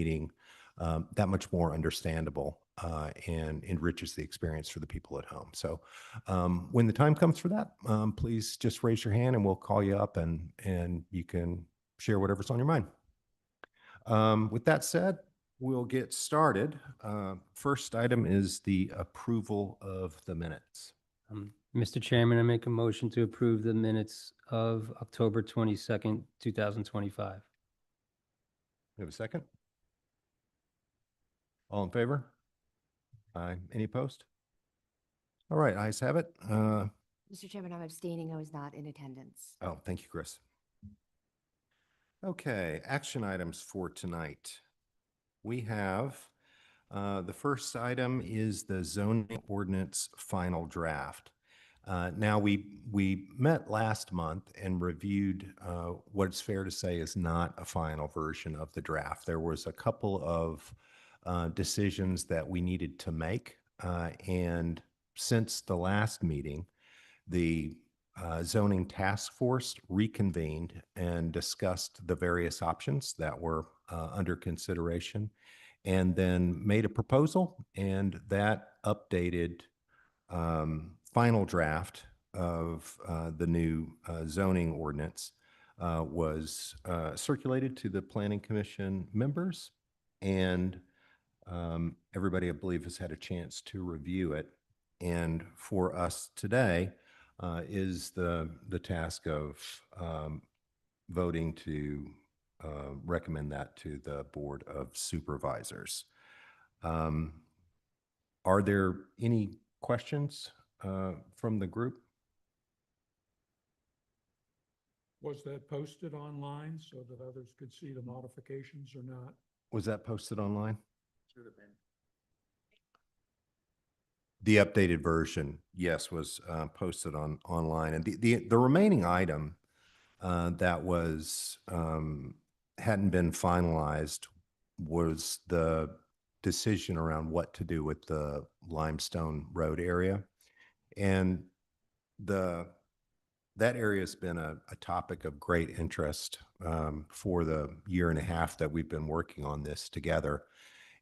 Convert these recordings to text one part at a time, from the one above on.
meeting that much more understandable and enriches the experience for the people at home. So when the time comes for that, please just raise your hand and we'll call you up and you can share whatever's on your mind. With that said, we'll get started. First item is the approval of the minutes. Mr. Chairman, I make a motion to approve the minutes of October 22nd, 2025. We have a second? All in favor? Aye. Any opposed? All right, ayes have it. Mr. Chairman, I'm abstaining. I was not in attendance. Oh, thank you, Chris. Okay, action items for tonight. We have the first item is the zoning ordinance final draft. Now, we met last month and reviewed what's fair to say is not a final version of the draft. There was a couple of decisions that we needed to make. And since the last meeting, the zoning task force reconvened and discussed the various options that were under consideration and then made a proposal, and that updated final draft of the new zoning ordinance was circulated to the Planning Commission members, and everybody, I believe, has had a chance to review it. And for us today is the task of voting to recommend that to the Board of Supervisors. Are there any questions from the group? Was that posted online so that others could see the modifications or not? Was that posted online? Should have been. The updated version, yes, was posted online. And the remaining item that was hadn't been finalized was the decision around what to do with the Limestone Road area. And that area has been a topic of great interest for the year and a half that we've been working on this together.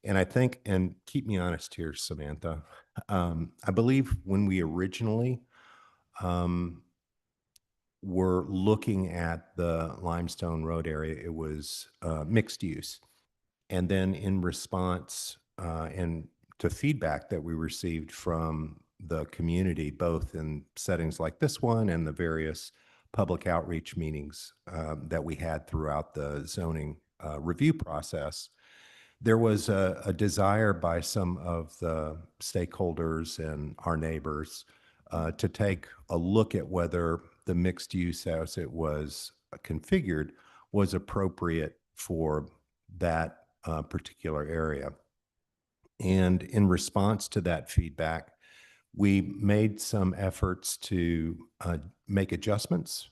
And I think, and keep me honest here, Samantha, I believe when we originally were looking at the Limestone Road area, it was mixed use. And then in response and to feedback that we received from the community, both in settings like this one and the various public outreach meetings that we had throughout the zoning review process, there was a desire by some of the stakeholders and our neighbors to take a look at whether the mixed use as it was configured was appropriate for that particular area. And in response to that feedback, we made some efforts to make adjustments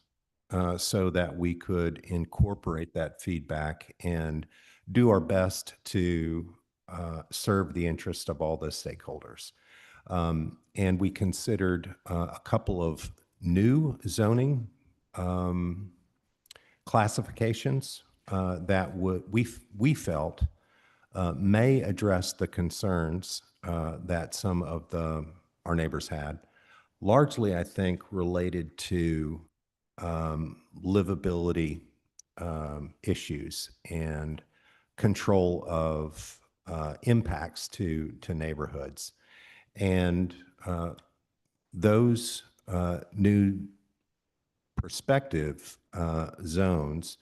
so that we could incorporate that feedback and do our best to serve the interest of all the stakeholders. And we considered a couple of new zoning classifications that we felt may address the concerns that some of our neighbors had, largely, I think, related to livability issues and control of impacts to neighborhoods. And those new perspective zones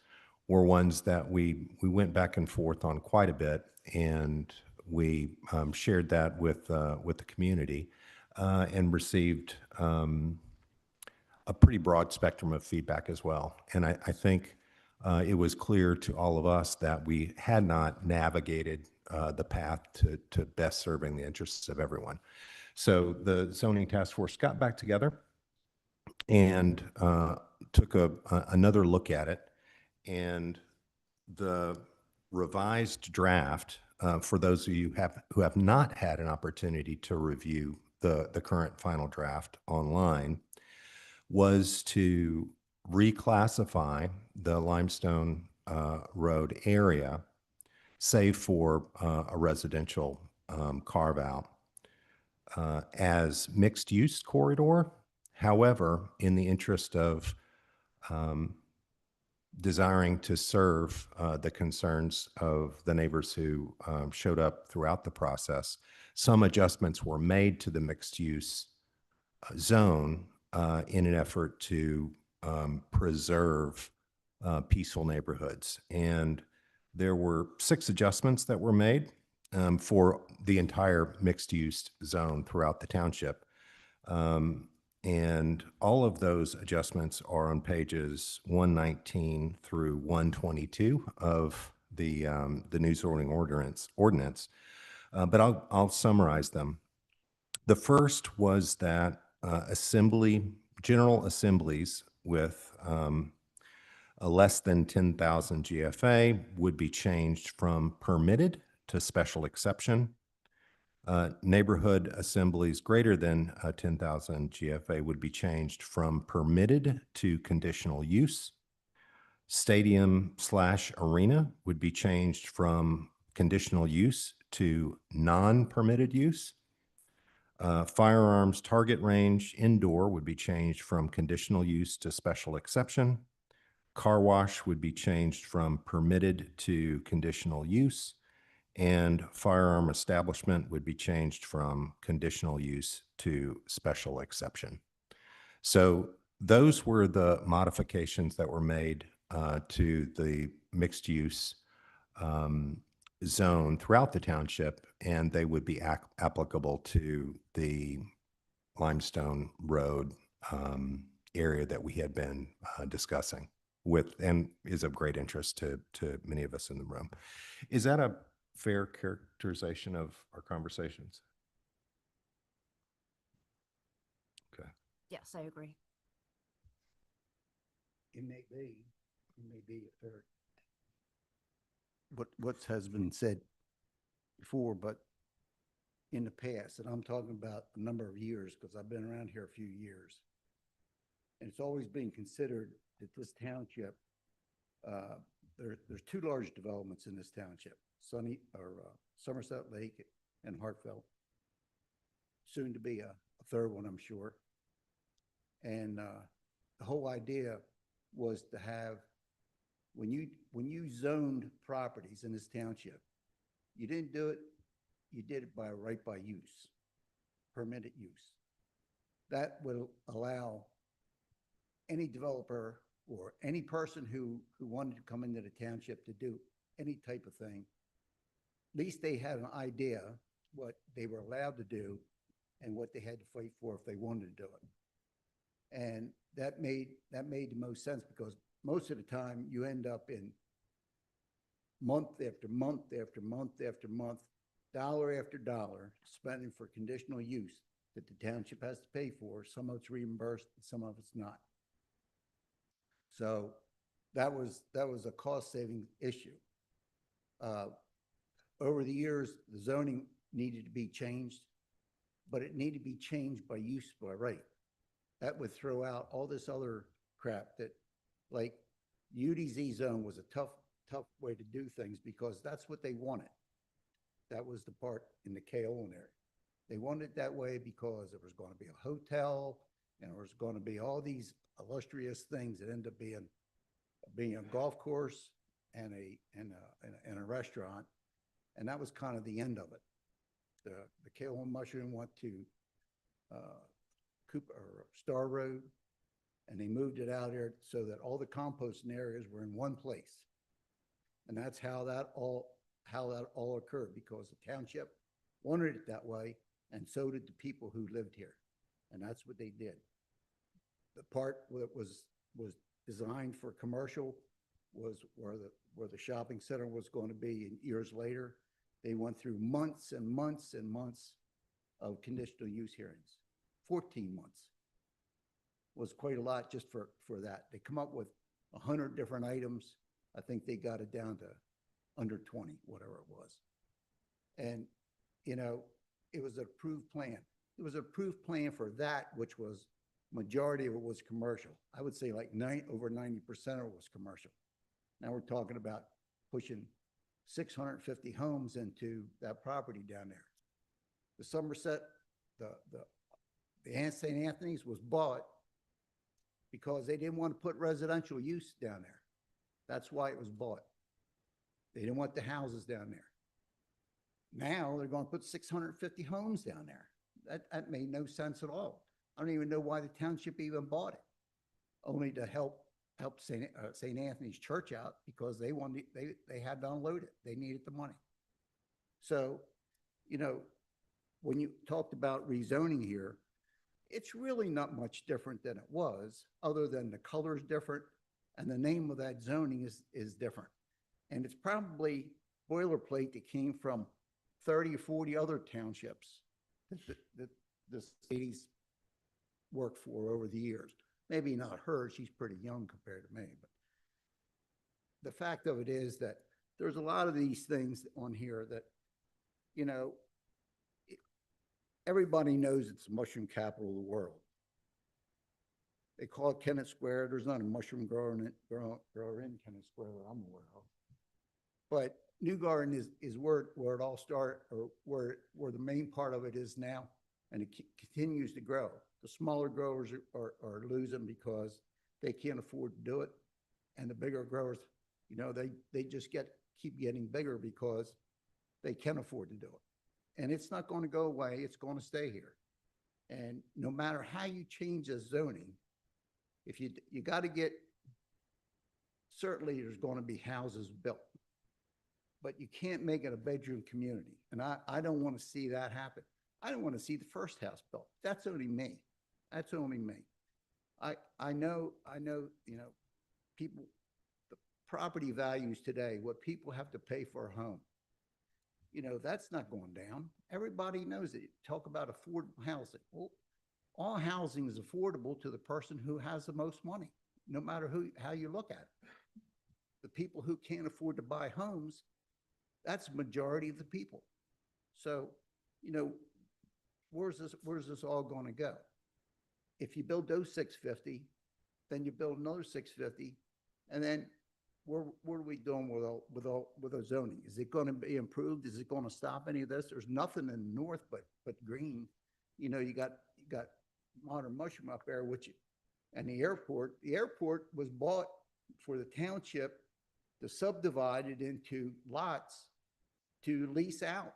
were ones that we went back and forth on quite a bit, and we shared that with the community and received a pretty broad spectrum of feedback as well. And I think it was clear to all of us that we had not navigated the path to best serving the interests of everyone. So the zoning task force got back together and took another look at it. And the revised draft, for those of you who have not had an opportunity to review the current final draft online, was to reclassify the Limestone Road area save for a residential carve-out as mixed-use corridor. However, in the interest of desiring to serve the concerns of the neighbors who showed up throughout the process, some adjustments were made to the mixed-use zone in an effort to preserve peaceful neighborhoods. And there were 6 adjustments that were made for the entire mixed-use zone throughout the township. And all of those adjustments are on pages 119 through 122 of the new zoning ordinance. But I'll summarize them. The first was that general assemblies with a less than 10,000 GFA would be changed from permitted to special exception. Neighborhood assemblies greater than 10,000 GFA would be changed from permitted to conditional use. Stadium/arena would be changed from conditional use to non-permitted use. Firearms target range indoor would be changed from conditional use to special exception. Car wash would be changed from permitted to conditional use. And firearm establishment would be changed from conditional use to special exception. So those were the modifications that were made to the mixed use zone throughout the township, and they would be applicable to the Limestone Road area that we had been discussing with, and is of great interest to many of us in the room. Is that a fair characterization of our conversations? Okay. Yes, I agree. It may be a fair, what has been said before, but in the past, and I'm talking about a number of years, because I've been around here a few years, and it's always been considered that this township, there's 2 large developments in this township, Somerset Lake and Hartfeld. Soon to be a 3rd one, I'm sure. And the whole idea was to have, when you zoned properties in this township, you didn't do it, you did it by right by use, permitted use. That would allow any developer or any person who wanted to come into the township to do any type of thing, at least they had an idea what they were allowed to do and what they had to fight for if they wanted to do it. And that made the most sense, because most of the time you end up in month after month after month after month, dollar after dollar spending for conditional use that the township has to pay for. Some of it's reimbursed, some of it's not. So that was a cost-saving issue. Over the years, the zoning needed to be changed, but it needed to be changed by use by right. That would throw out all this other crap that, like, UDZ zone was a tough way to do things, because that's what they wanted. That was the part in the Keolan area. They wanted it that way because there was going to be a hotel, and there was going to be all these illustrious things that end up being a golf course and a restaurant, and that was kind of the end of it. The Keolan Mushroom went to Star Road, and they moved it out there so that all the composting areas were in one place, and that's how that all occurred, because the township wanted it that way, and so did the people who lived here, and that's what they did. The part that was designed for commercial was where the shopping center was going to be. And years later, they went through months and months and months of conditional use hearings. 14 months was quite a lot just for that. They come up with 100 different items. I think they got it down to under 20, whatever it was. And, it was an approved plan. It was an approved plan for that, which was, majority of it was commercial. I would say like over 90% of it was commercial. Now we're talking about pushing 650 homes into that property down there. The Somerset, the St. Anthony's was bought because they didn't want to put residential use down there. That's why it was bought. They didn't want the houses down there. Now they're going to put 650 homes down there. That made no sense at all. I don't even know why the township even bought it, only to help St. Anthony's Church out because they had to unload it. They needed the money. So, you know, when you talked about rezoning here, it's really not much different than it was, other than the color is different and the name of that zoning is different. And it's probably boilerplate that came from 30 or 40 other townships that this lady's worked for over the years. Maybe not her, she's pretty young compared to me, but the fact of it is that there's a lot of these things on here that, you know, everybody knows it's the mushroom capital of the world. They call it Kennett Square. There's not a mushroom grower in Kennett Square that I'm aware of. But New Garden is where it all started, or where the main part of it is now, and it continues to grow. The smaller growers are losing because they can't afford to do it, and the bigger growers, you know, they just keep getting bigger because they can afford to do it. And it's not going to go away. It's going to stay here. And no matter how you change the zoning, if you got to get, certainly there's going to be houses built, but you can't make it a bedroom community. And I don't want to see that happen. I don't want to see the first house built. That's only me. That's only me. I know, you know, people, the property values today, what people have to pay for a home, you know, that's not going down. Everybody knows it. Talk about affordable housing. Well, all housing is affordable to the person who has the most money, no matter how you look at it. The people who can't afford to buy homes, that's the majority of the people. So, you know, where's this all going to go? If you build those 650, then you build another 650, and then what are we doing with our zoning? Is it going to be improved? Is it going to stop any of this? There's nothing in the north but green. You know, you got Modern Mushroom up there, and the airport was bought for the township to subdivide it into lots to lease out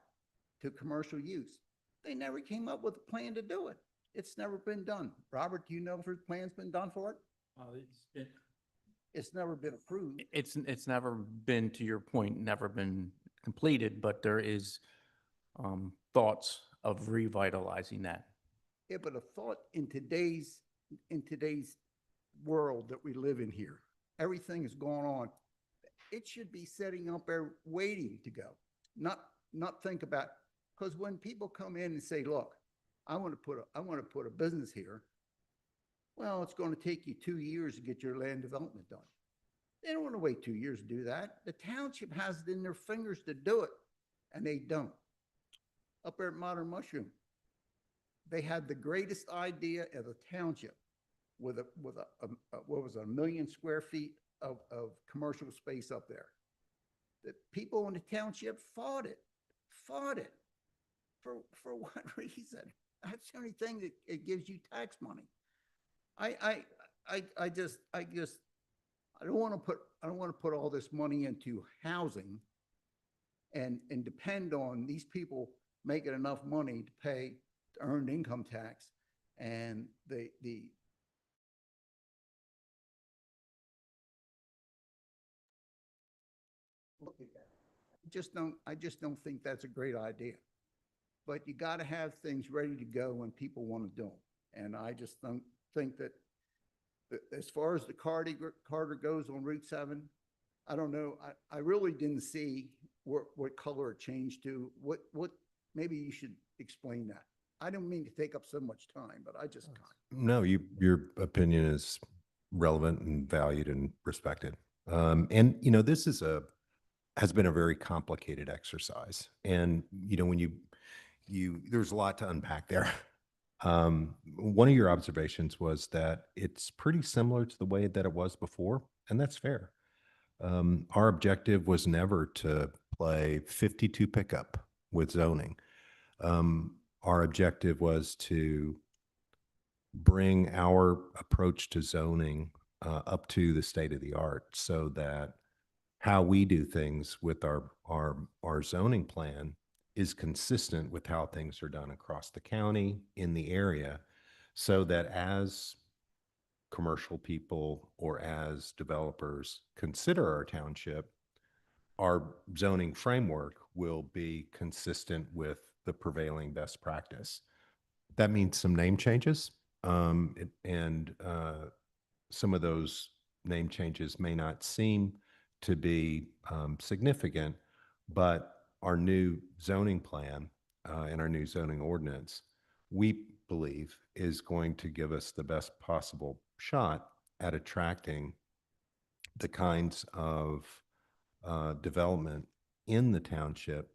to commercial use. They never came up with a plan to do it. It's never been done. Robert, do you know if a plan's been done for it? It's never been approved. It's never been, to your point, never been completed, but there is thoughts of revitalizing that. Yeah, but a thought in today's world that we live in here, everything is going on. It should be setting up there waiting to go, not think about, because when people come in and say, look, I want to put a business here. Well, it's going to take you 2 years to get your land development done. They don't want to wait 2 years to do that. The township has it in their fingers to do it, and they don't. Up there at Modern Mushroom, they had the greatest idea of a township with what was 1 million square feet of commercial space up there. The people in the township fought it. For what reason? That's the only thing that it gives you tax money. I don't want to put all this money into housing and depend on these people making enough money to pay the earned income tax and the look at that. I just don't think that's a great idea. But you got to have things ready to go when people want to do them. And I just don't think that as far as the Carter goes on Route 7, I don't know. I really didn't see what color it changed to. What maybe you should explain that. I don't mean to take up so much time, but I just can't. No, your opinion is relevant and valued and respected. And, you know, this has been a very complicated exercise. And, you know, when there's a lot to unpack there. One of your observations was that it's pretty similar to the way that it was before, and that's fair. Our objective was never to play 52 pickup with zoning. Our objective was to bring our approach to zoning up to the state of the art so that how we do things with our zoning plan is consistent with how things are done across the county in the area, so that as commercial people or as developers consider our township, our zoning framework will be consistent with the prevailing best practice. That means some name changes, and some of those name changes may not seem to be significant, but our new zoning plan and our new zoning ordinance, we believe, is going to give us the best possible shot at attracting the kinds of development in the township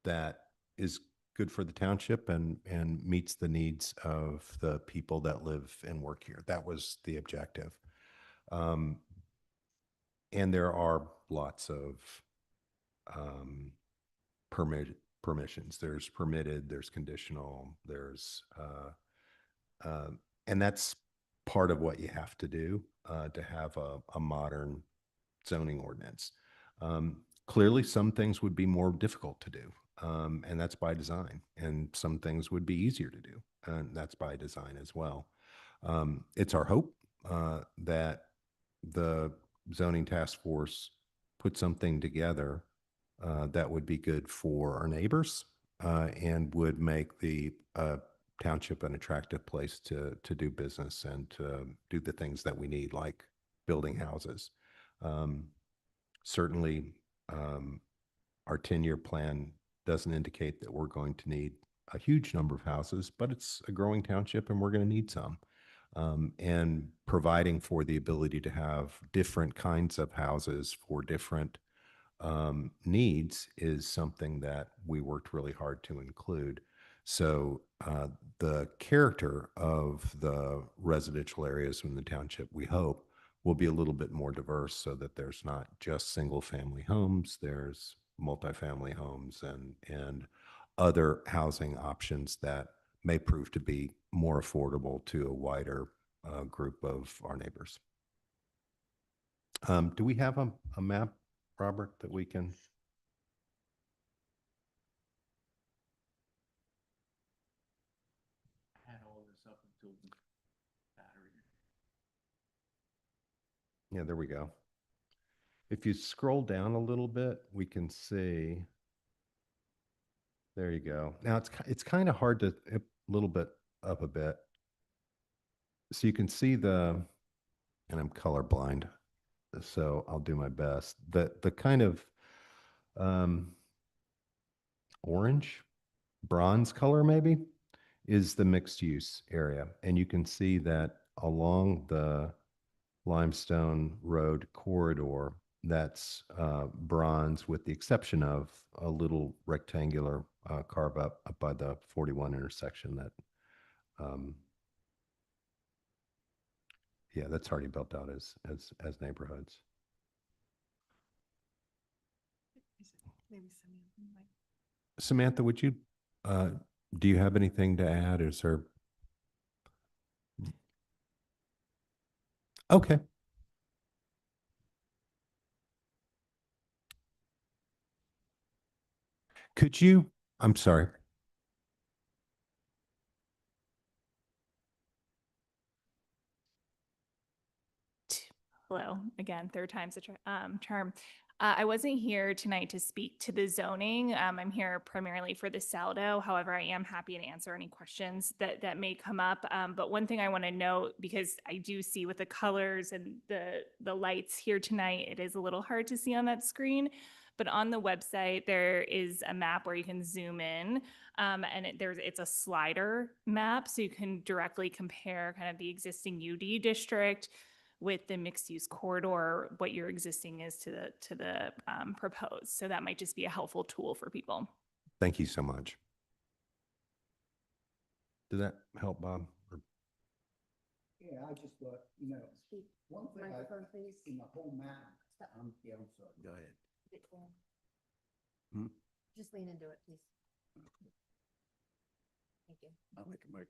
that is good for the township and meets the needs of the people that live and work here. That was the objective. And there are lots of permissions. There's permitted, there's conditional, there's and that's part of what you have to do to have a modern zoning ordinance. Clearly, some things would be more difficult to do, and that's by design. And some things would be easier to do, and that's by design as well. It's our hope that the zoning task force put something together that would be good for our neighbors and would make the township an attractive place to do business and to do the things that we need, like building houses. Certainly, our 10-year plan doesn't indicate that we're going to need a huge number of houses, but it's a growing township and we're going to need some. And providing for the ability to have different kinds of houses for different needs is something that we worked really hard to include. So the character of the residential areas in the township, we hope, will be a little bit more diverse so that there's not just single family homes, there's multifamily homes and other housing options that may prove to be more affordable to a wider group of our neighbors. Do we have a map, Robert, that we can? I had all this up until the battery. Yeah, there we go. If you scroll down a little bit, we can see. There you go. Now it's kind of hard to a little bit up a bit. So you can see and I'm colorblind, so I'll do my best. The kind of orange, bronze color maybe is the mixed use area. And you can see that along the Limestone Road corridor, that's bronze, with the exception of a little rectangular carve up by the 41 intersection that, yeah, that's already built out as neighborhoods. Samantha, would you, do you have anything to add? Is there? Okay. Could you, I'm sorry. Hello, again, third time's a charm. I wasn't here tonight to speak to the zoning. I'm here primarily for the Saldo. However, I am happy to answer any questions that may come up. But one thing I want to note, because I do see with the colors and the lights here tonight, it is a little hard to see on that screen. But on the website, there is a map where you can zoom in, and it's a slider map, so you can directly compare kind of the existing UD district with the mixed use corridor, what your existing is to the proposed. So that might just be a helpful tool for people. Thank you so much. Did that help, Bob? Yeah, I just thought, one thing Microphone, please. in the whole map, yeah, I'm sorry, go ahead. Hmm? Just lean into it, please. Thank you. I like a mic.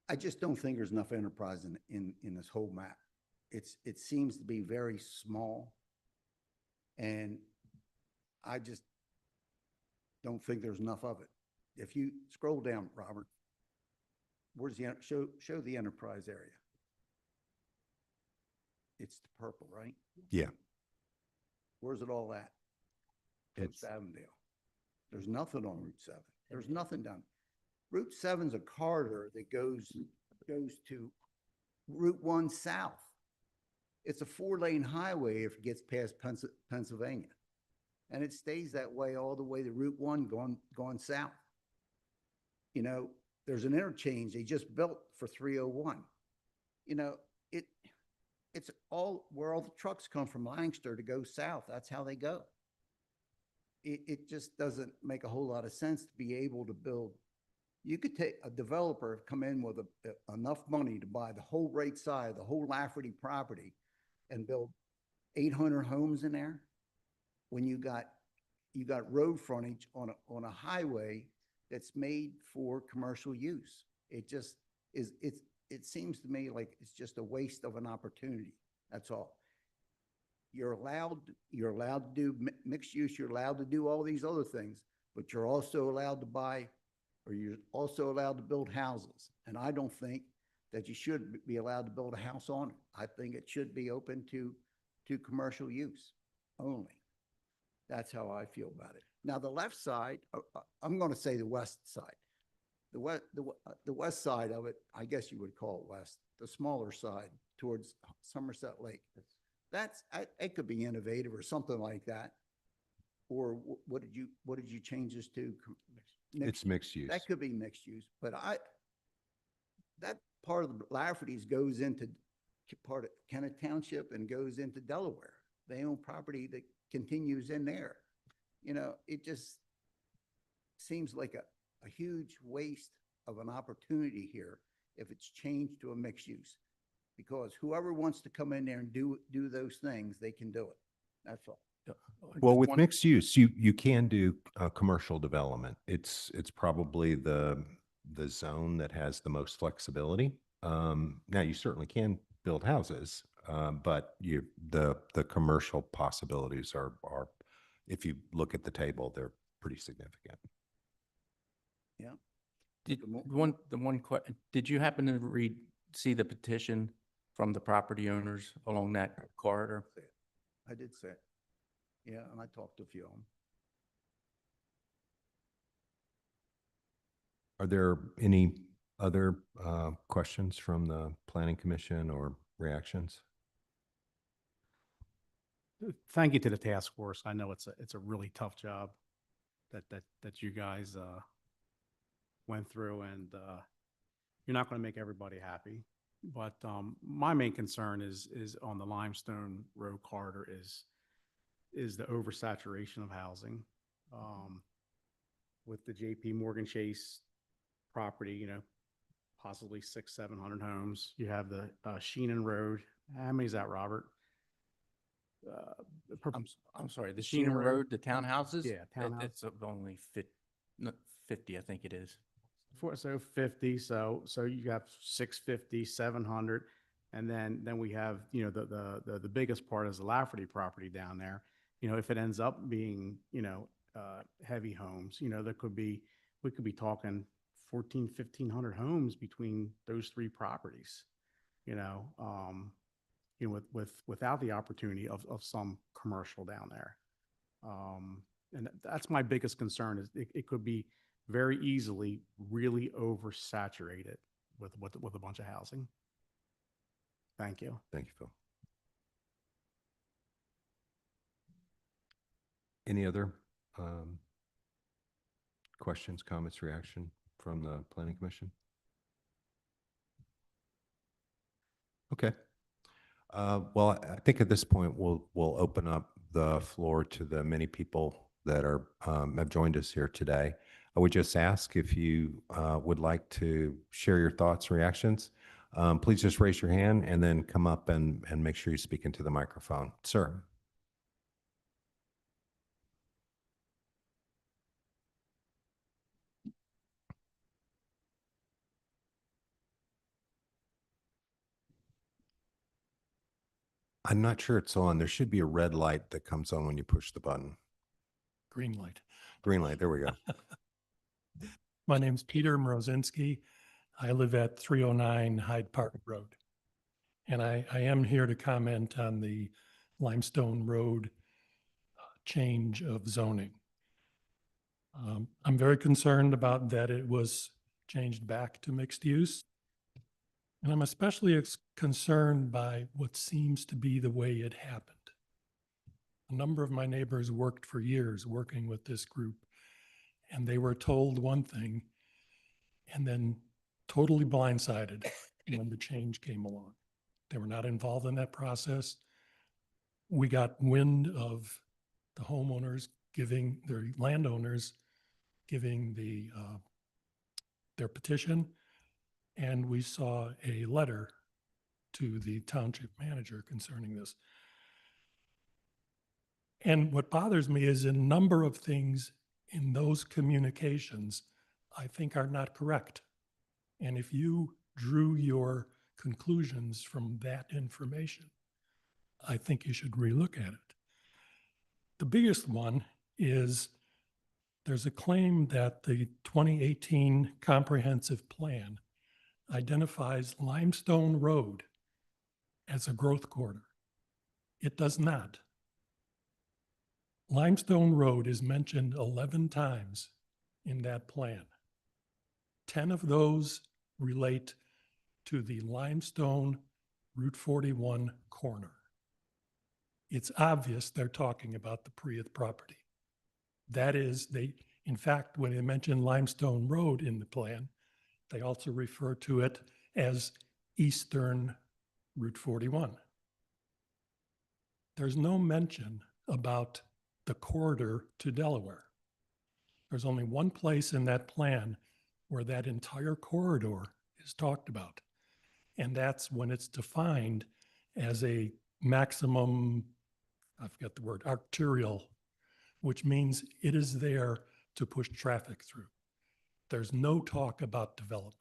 I just don't think there's enough enterprise in this whole map. It seems to be very small. And I just don't think there's enough of it. If you scroll down, Robert, where's the, show the enterprise area. It's the purple, right? Yeah. Where's it all at? It's, Post Avondale. There's nothing on Route 7. There's nothing down. Route 7's a corridor that goes to Route 1 south. It's a 4-lane highway if it gets past Pennsylvania. And it stays that way all the way to Route 1 going south. You know, there's an interchange they just built for 301. You know, it's all where all the trucks come from Lancaster to go south. That's how they go. It just doesn't make a whole lot of sense to be able to build. You could take a developer, come in with enough money to buy the whole right side, the whole Lafferty property, and build 800 homes in there. When you got road frontage on a highway that's made for commercial use. It just is. It seems to me like it's just a waste of an opportunity. That's all. You're allowed to do mixed use. You're allowed to do all these other things, but you're also allowed to buy, or you're also allowed to build houses. And I don't think that you should be allowed to build a house on it. I think it should be open to commercial use only. That's how I feel about it. Now, the left side, I'm going to say the west side. The west side of it, I guess you would call it west, the smaller side towards Somerset Lake. It could be innovative or something like that. Or what did you change this to? it's mixed use. That could be mixed use, but that part of the Lafferty's goes into part of Kennett Township and goes into Delaware. They own property that continues in there. You know, it just seems like a huge waste of an opportunity here if it's changed to a mixed use. Because whoever wants to come in there and do those things, they can do it. That's all. Well, Just with one- mixed use, you can do commercial development. It's probably the zone that has the most flexibility. Now you certainly can build houses, but the commercial possibilities are, if you look at the table, they're pretty significant. Yeah. Did The mo- did you happen to see the petition from the property owners along that corridor? I did say it. Yeah, and I talked to a few of them. Are there any other questions from the Planning Commission or reactions? Thank you to the task force. I know it's a really tough job that you guys went through, and you're not going to make everybody happy. But my main concern is on the Limestone Road corridor is the oversaturation of housing. With the JP Morgan Chase property, you know, possibly 600-700 homes. You have the Sheenan Road. How many is that, Robert? I'm sorry, the Sheenan Sheenan Road? Road, the townhouses? Yeah, townhouse. It's of only 50, I think it is. So 50, so you have 650, 700, and then we have, you know, the biggest part is the Lafferty property down there. You know, if it ends up being, you know, heavy homes, you know, we could be talking 1,500 homes between those three properties, you know, without the opportunity of some commercial down there. And that's my biggest concern is it could be very easily really oversaturated with a bunch of housing. Thank you. Thank you, Phil. Any other questions, comments, reaction from the Planning Commission? Okay. Well, I think at this point, we'll open up the floor to the many people that are have joined us here today. I would just ask if you would like to share your thoughts, reactions. Please just raise your hand and then come up and make sure you speak into the microphone. Sir. I'm not sure it's on. There should be a red light that comes on when you push the button. Green light. Green light, there we go. My name's Peter Mrozinski. I live at 309 Hyde Park Road. And I am here to comment on the Limestone Road change of zoning. I'm very concerned about that it was changed back to mixed use. And I'm especially concerned by what seems to be the way it happened. A number of my neighbors worked for years working with this group, and they were told one thing and then totally blindsided when the change came along. They were not involved in that process. We got wind of the homeowners giving, their landowners giving their petition, and we saw a letter to the township manager concerning this. And what bothers me is a number of things in those communications I think are not correct. And if you drew your conclusions from that information, I think you should relook at it. The biggest one is there's a claim that the 2018 comprehensive plan identifies Limestone Road as a growth corridor. It does not. Limestone Road is mentioned 11 times in that plan. 10 of those relate to the Limestone Route 41 corner. It's obvious they're talking about the Prius property. That is, in fact, when they mention Limestone Road in the plan, they also refer to it as Eastern Route 41. There's no mention about the corridor to Delaware. There's only one place in that plan where that entire corridor is talked about, and that's when it's defined as a maximum, I forget the word, arterial, which means it is there to push traffic through. There's no talk about development.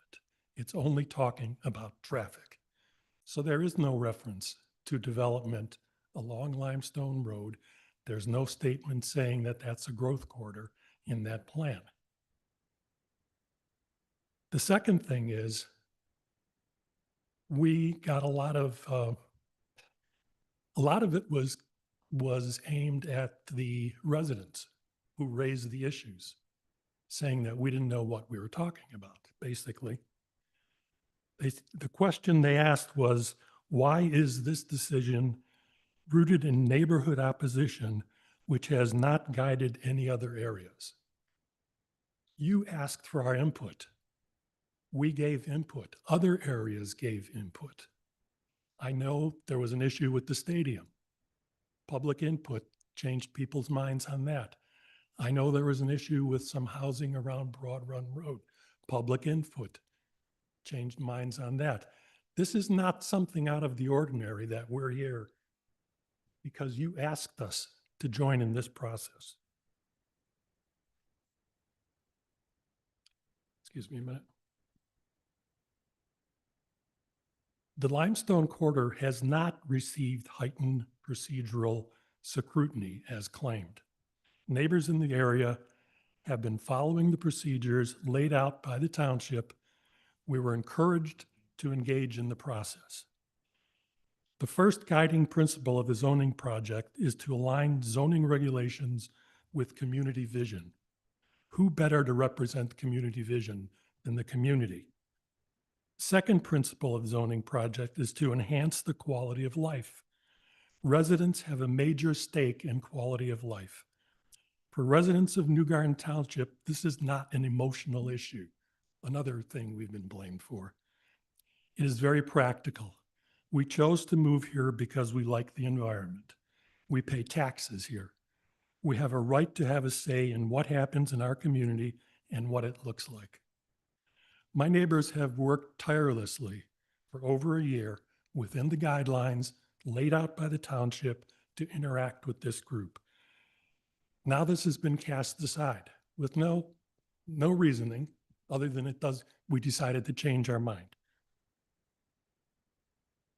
It's only talking about traffic. So there is no reference to development along Limestone Road. There's no statement saying that that's a growth corridor in that plan. The second thing is we got a lot of it was aimed at the residents who raised the issues, saying that we didn't know what we were talking about, basically. The question they asked was, why is this decision rooted in neighborhood opposition, which has not guided any other areas? You asked for our input. We gave input. Other areas gave input. I know there was an issue with the stadium. Public input changed people's minds on that. I know there was an issue with some housing around Broad Run Road. Public input changed minds on that. This is not something out of the ordinary that we're here because you asked us to join in this process. Excuse me a minute. The Limestone Corridor has not received heightened procedural scrutiny as claimed. Neighbors in the area have been following the procedures laid out by the township. We were encouraged to engage in the process. The first guiding principle of the zoning project is to align zoning regulations with community vision. Who better to represent community vision than the community? Second principle of the zoning project is to enhance the quality of life. Residents have a major stake in quality of life. For residents of New Garden Township, this is not an emotional issue, another thing we've been blamed for. It is very practical. We chose to move here because we like the environment. We pay taxes here. We have a right to have a say in what happens in our community and what it looks like. My neighbors have worked tirelessly for over a year within the guidelines laid out by the township to interact with this group. Now this has been cast aside with no reasoning other than we decided to change our mind.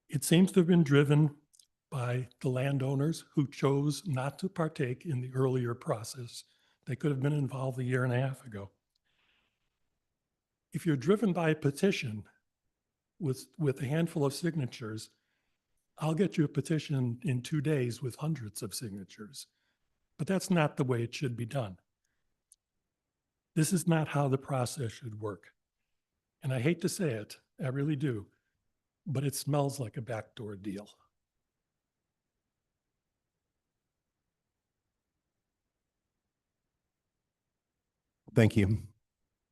It seems to have been driven by the landowners who chose not to partake in the earlier process. They could have been involved a year and a half ago. If you're driven by a petition with a handful of signatures, I'll get you a petition in 2 days with hundreds of signatures. But that's not the way it should be done. This is not how the process should work. And I hate to say it, I really do, but it smells like a backdoor deal. Thank you.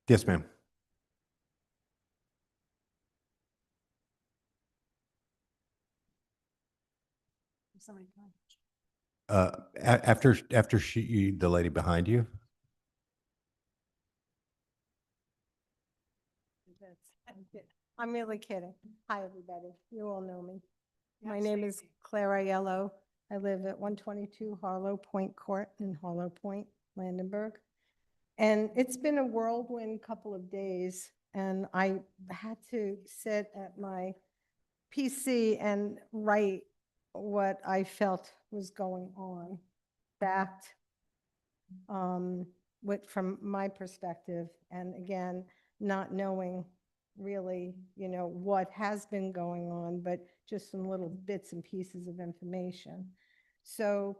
Yes, ma'am. After the lady behind you. I'm really kidding. Hi, everybody. You all know me. My name is Clara Aiello. I live at 122 Harlow Point Court in Harlow Point, Landenberg. And it's been a whirlwind couple of days, and I had to sit at my PC and write what I felt was going on, fact, from my perspective, and again, not knowing really, what has been going on, but just some little bits and pieces of information. So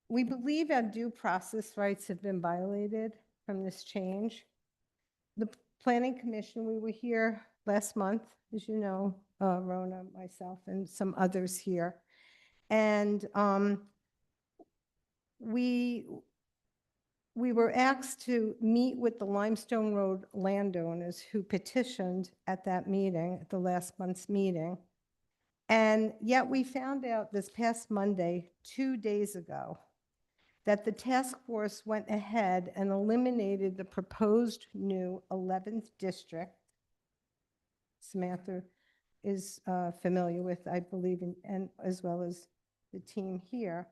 we believe our due process rights have been violated from this change. The Planning Commission, we were here last month, as you know, Rona, myself, and some others here. And we were asked to meet with the Limestone Road landowners who petitioned at that meeting, at the last month's meeting. And yet we found out this past Monday, 2 days ago, that the task force went ahead and eliminated the proposed new 11th district. Samantha is familiar with, I believe, and as well as the team here,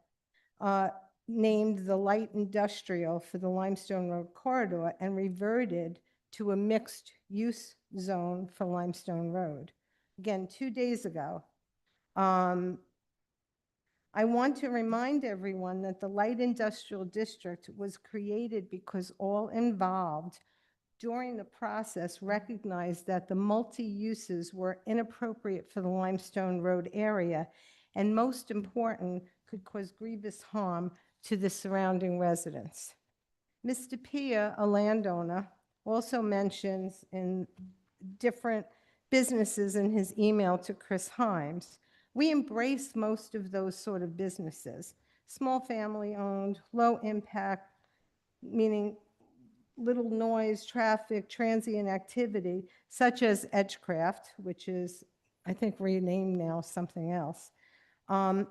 named the light industrial for the Limestone Road corridor and reverted to a mixed use zone for Limestone Road. Again, 2 days ago. I want to remind everyone that the light industrial district was created because all involved during the process recognized that the multi-uses were inappropriate for the Limestone Road area, and most important, could cause grievous harm to the surrounding residents. Mr. Pia, a landowner, also mentions in different businesses in his email to Chris Himes. We embrace most of those sort of businesses, small family owned, low impact, meaning little noise, traffic, transient activity, such as Edgecraft, which is, I think, renamed now something else,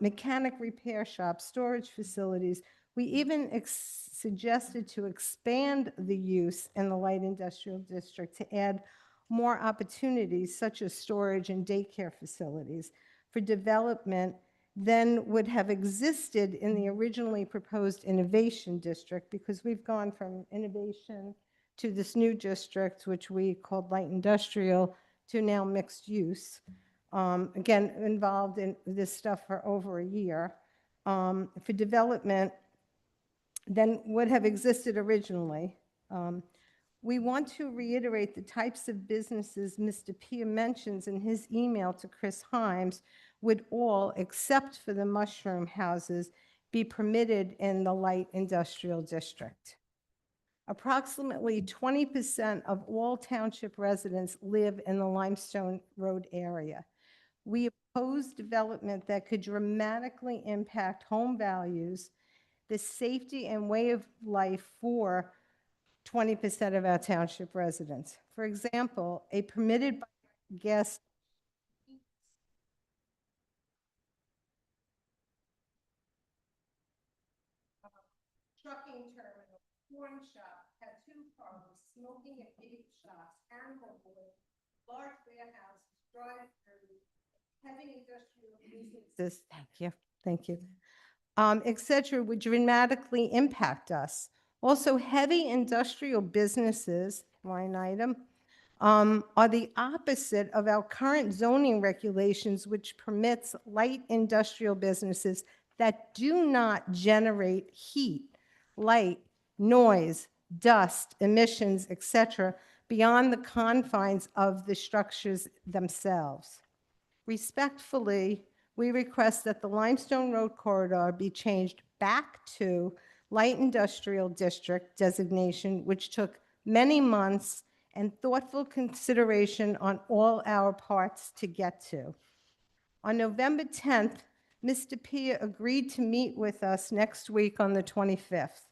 mechanic repair shops, storage facilities. We even suggested to expand the use in the light industrial district to add more opportunities, such as storage and daycare facilities, for development than would have existed in the originally proposed innovation district, because we've gone from innovation to this new district, which we called light industrial, to now mixed use. Again, involved in this stuff for over a year. For development than would have existed originally. We want to reiterate the types of businesses Mr. Pia mentions in his email to Chris Himes would all, except for the mushroom houses, be permitted in the light industrial district. Approximately 20% of all township residents live in the Limestone Road area. We oppose development that could dramatically impact home values, the safety and way of life for 20% of our township residents. For example, a permitted gas trucking terminal, corn shop, tattoo parlors, smoking and vape shops, animal board, large warehouses, drive-through, heavy industrial businesses. Thank you, et cetera, would dramatically impact us. Also, heavy industrial businesses, line item, are the opposite of our current zoning regulations, which permits light industrial businesses that do not generate heat, light, noise, dust, emissions, etc., beyond the confines of the structures themselves. Respectfully, we request that the Limestone Road corridor be changed back to light industrial district designation, which took many months and thoughtful consideration on all our parts to get to. On November 10th, Mr. Pia agreed to meet with us next week on the 25th.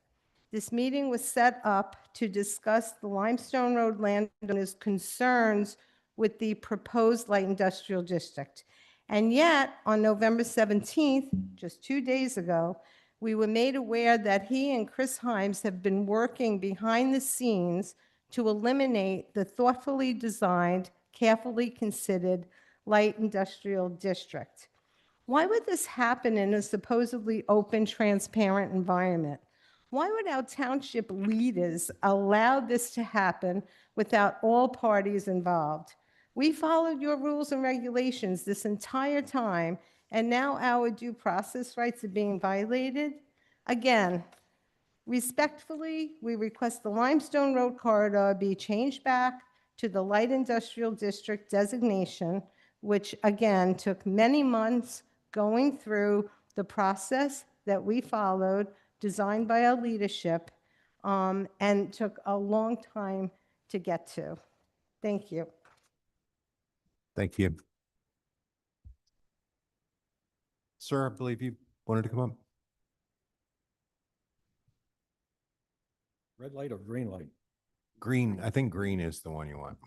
This meeting was set up to discuss the Limestone Road landowners' concerns with the proposed light industrial district. And yet, on November 17th, just 2 days ago, we were made aware that he and Chris Himes have been working behind the scenes to eliminate the thoughtfully designed, carefully considered light industrial district. Why would this happen in a supposedly open, transparent environment? Why would our township leaders allow this to happen without all parties involved? We followed your rules and regulations this entire time, and now our due process rights are being violated? Again, respectfully, we request the Limestone Road corridor be changed back to the light industrial district designation, which again took many months going through the process that we followed, designed by our leadership, and took a long time to get to. Thank you. Thank you. Sir, I believe you wanted to come up. Red light or green light? Green, I think green is the one you want.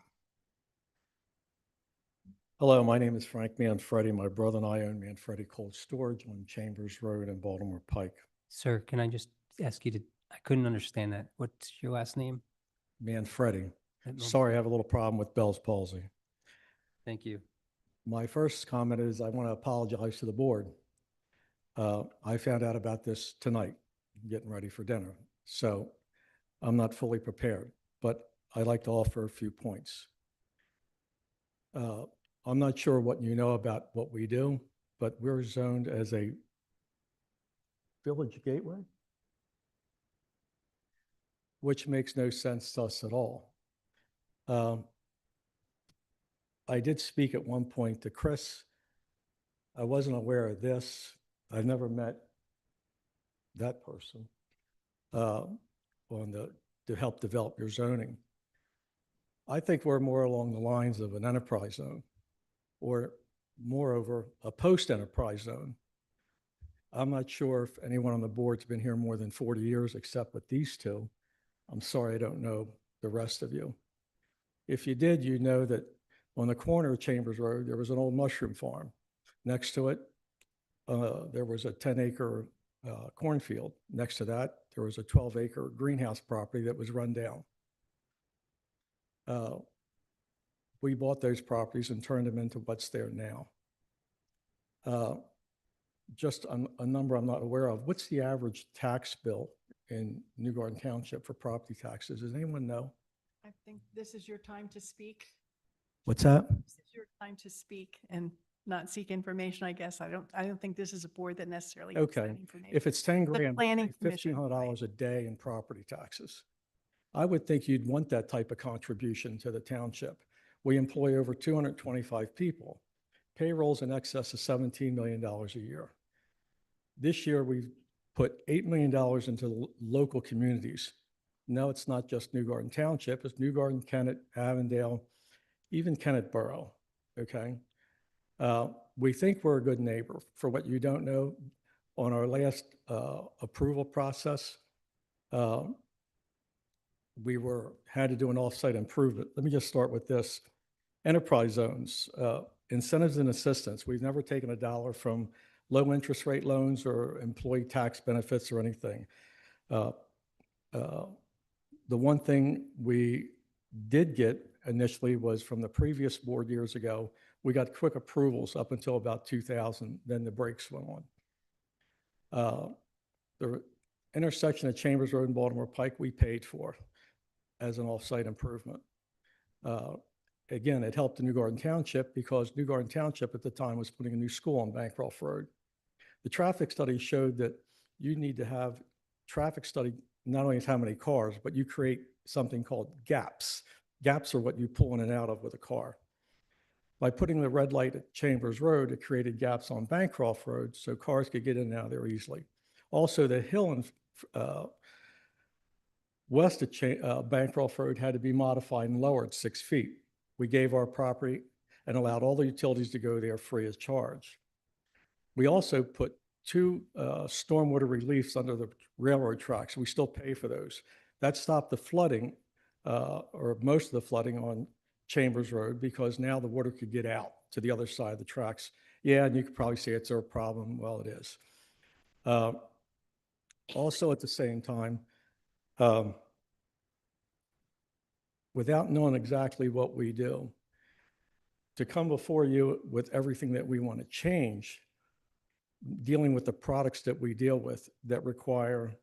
Hello, my name is Frank Manfredi. My brother and I own Manfredi Cold Storage on Chambers Road in Baltimore Pike. Sir, can I just ask you to, I couldn't understand that. What's your last name? Manfredi. No. Sorry, I have a little problem with Bell's palsy. Thank you. My first comment is I want to apologize to the board. I found out about this tonight, getting ready for dinner. So I'm not fully prepared, but I'd like to offer a few points. I'm not sure what you know about what we do, but we're zoned as a village gateway, which makes no sense to us at all. I did speak at one point to Chris. I wasn't aware of this. I've never met that person to help develop your zoning. I think we're more along the lines of an enterprise zone, or moreover, a post-enterprise zone. I'm not sure if anyone on the board's been here more than 40 years, except with these two. I'm sorry, I don't know the rest of you. If you did, you know that on the corner of Chambers Road, there was an old mushroom farm. Next to it, there was a 10-acre cornfield. Next to that, there was a 12-acre greenhouse property that was run down. We bought those properties and turned them into what's there now. Just a number I'm not aware of. What's the average tax bill in New Garden Township for property taxes? Does anyone know? I think this is your time to speak. What's that? This is your time to speak and not seek information, I guess. I don't think this is a board that necessarily gets that Okay. information. If it's 10 The grand, planning commission, $1,500 a day in property taxes. I would think you'd want that type of contribution to the township. We employ over 225 people. Payroll's in excess of $17 million a year. This year, we've put $8 million into local communities. No, it's not just New Garden Township. It's New Garden, Kennett, Avondale, even Kennett Borough, okay? We think we're a good neighbor. For what you don't know, on our last approval process, we had to do an off-site improvement. Let me just start with this. Enterprise zones, incentives and assistance. We've never taken a dollar from low interest rate loans or employee tax benefits or anything. The one thing we did get initially was from the previous board years ago, we got quick approvals up until about 2000, then the brakes went on. The intersection of Chambers Road and Baltimore Pike, we paid for as an off-site improvement. Uh, Again, it helped the New Garden Township because New Garden Township at the time was putting a new school on Bancroft Road. The traffic study showed that you need to have traffic study, not only is how many cars, but you create something called gaps. Gaps are what you pull in and out of with a car. By putting the red light at Chambers Road, it created gaps on Bancroft Road so cars could get in and out of there easily. Also, the hill in west of Bancroft Road had to be modified and lowered 6 feet. We gave our property and allowed all the utilities to go there free of charge. We also put 2 stormwater reliefs under the railroad tracks. We still pay for those. That stopped the flooding, or most of the flooding on Chambers Road, because now the water could get out to the other side of the tracks. Yeah, and you could probably say it's their problem. Well, it is. Also, at the same time, without knowing exactly what we do, to come before you with everything that we want to change, dealing with the products that we deal with that require,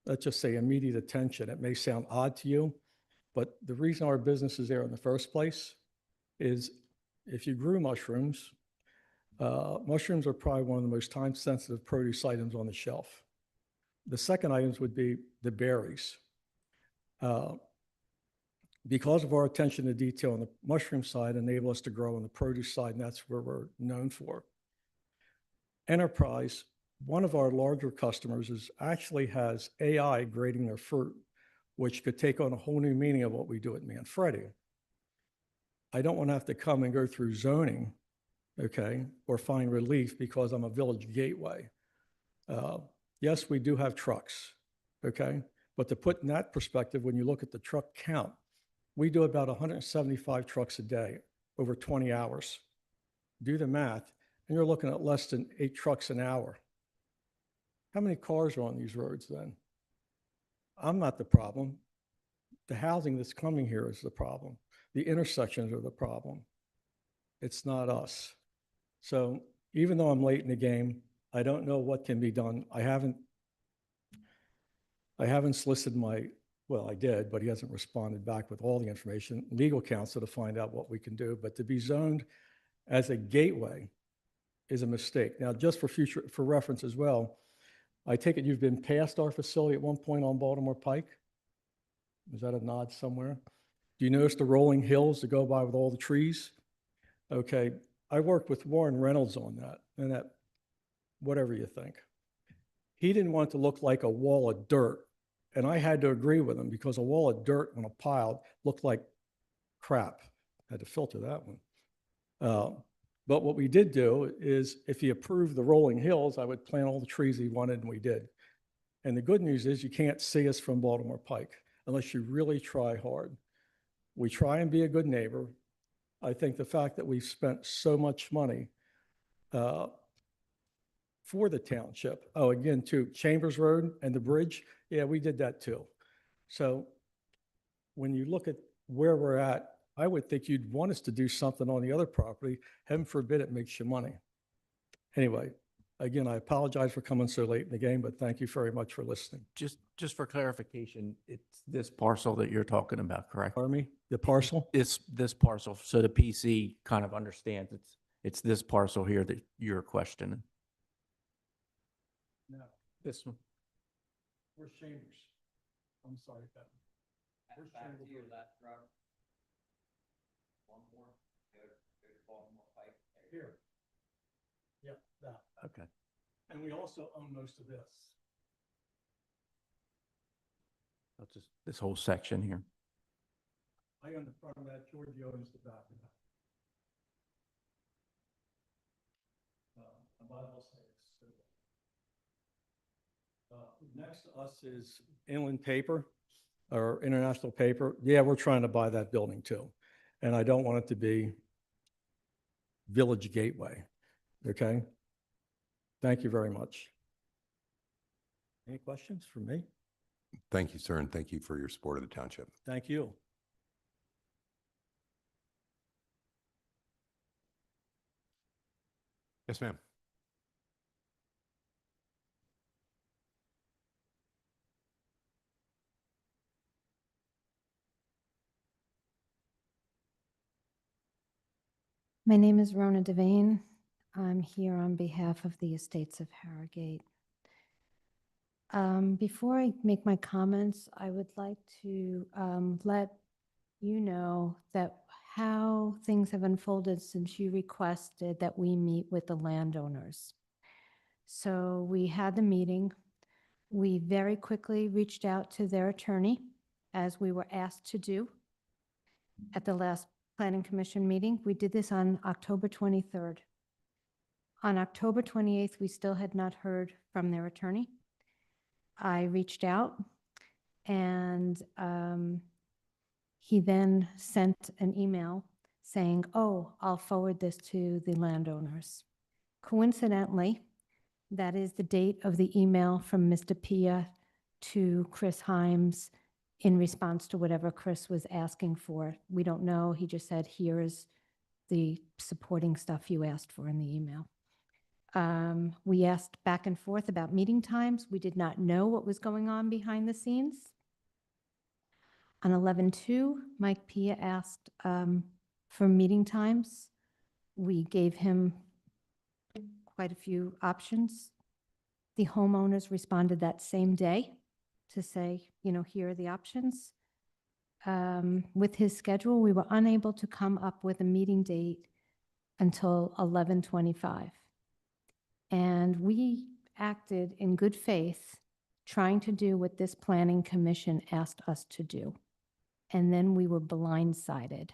let's just say, immediate attention. It may sound odd to you, but the reason our business is there in the first place is if you grew mushrooms, mushrooms are probably one of the most time-sensitive produce items on the shelf. The second items would be the berries. Because of our attention to detail on the mushroom side, enable us to grow on the produce side, and that's where we're known for. Enterprise, one of our larger customers, actually has AI grading their fruit, which could take on a whole new meaning of what we do at Manfredi. I don't want to have to come and go through zoning, okay, or find relief because I'm a village gateway. Yes, we do have trucks, okay? But to put in that perspective, when you look at the truck count, we do about 175 trucks a day over 20 hours. Do the math, and you're looking at less than 8 trucks an hour. How many cars are on these roads then? I'm not the problem. The housing that's coming here is the problem. The intersections are the problem. It's not us. So even though I'm late in the game, I don't know what can be done. I haven't solicited well, I did, but he hasn't responded back with all the information, legal counsel to find out what we can do. But to be zoned as a gateway is a mistake. Now, just for reference as well, I take it you've been past our facility at one point on Baltimore Pike? Is that a nod somewhere? Do you notice the rolling hills that go by with all the trees? Okay, I worked with Warren Reynolds on that, and that, whatever you think. He didn't want it to look like a wall of dirt. And I had to agree with him because a wall of dirt on a pile looked like crap. I had to filter that one. But what we did do is if he approved the rolling hills, I would plant all the trees he wanted, and we did. And the good news is you can't see us from Baltimore Pike unless you really try hard. We try and be a good neighbor. I think the fact that we've spent so much money for the township. Oh, again, too, Chambers Road and the bridge. Yeah, we did that too. So when you look at where we're at, I would think you'd want us to do something on the other property. Heaven forbid it makes you money. Anyway, again, I apologize for coming so late in the game, but thank you very much for listening. Just for clarification, it's this parcel that you're talking about, correct? Pardon me? The parcel? This parcel, so the PC kind of understands it's this parcel here that you're questioning. No. This one. Where's Chambers? I'm sorry, Pat. Where's Chambers? One more. Go to Baltimore Pike. Here. Yep, that. Okay. And we also own most of this. That's just this whole section here. I own the front of that, Georgie owns the back of that. I will say it's next to us is Inland Paper, or International Paper. Yeah, we're trying to buy that building too. And I don't want it to be Village Gateway, okay? Thank you very much. Any questions for me? Thank you, sir, and thank you for your support of the township. Thank you. Yes, ma'am. My name is Rona Devane. I'm here on behalf of the Estates of Harrogate. Before I make my comments, I would like to let you know that how things have unfolded since you requested that we meet with the landowners. So we had the meeting. We very quickly reached out to their attorney, as we were asked to do at the last Planning Commission meeting. We did this on October 23rd. On October 28th, we still had not heard from their attorney. I reached out, and he then sent an email saying, "Oh, I'll forward this to the landowners." Coincidentally, that is the date of the email from Mr. Pia to Chris Himes in response to whatever Chris was asking for. We don't know. He just said, "Here is the supporting stuff you asked for in the email." We asked back and forth about meeting times. We did not know what was going on behind the scenes. On 11/2, Mike Pia asked for meeting times. We gave him quite a few options. The homeowners responded that same day to say, here are the options. With his schedule, we were unable to come up with a meeting date until 11/25. And we acted in good faith, trying to do what this planning commission asked us to do. And then we were blindsided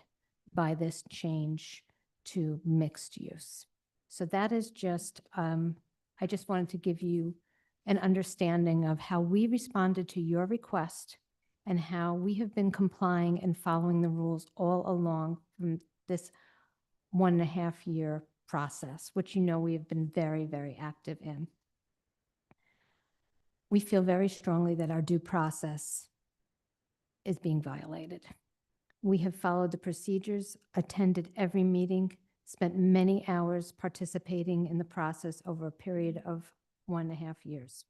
by this change to mixed use. So that is just, I just wanted to give you an understanding of how we responded to your request and how we have been complying and following the rules all along from this 1.5 year process, which we have been very, very active in. We feel very strongly that our due process is being violated. We have followed the procedures, attended every meeting, spent many hours participating in the process over a period of 1.5 years.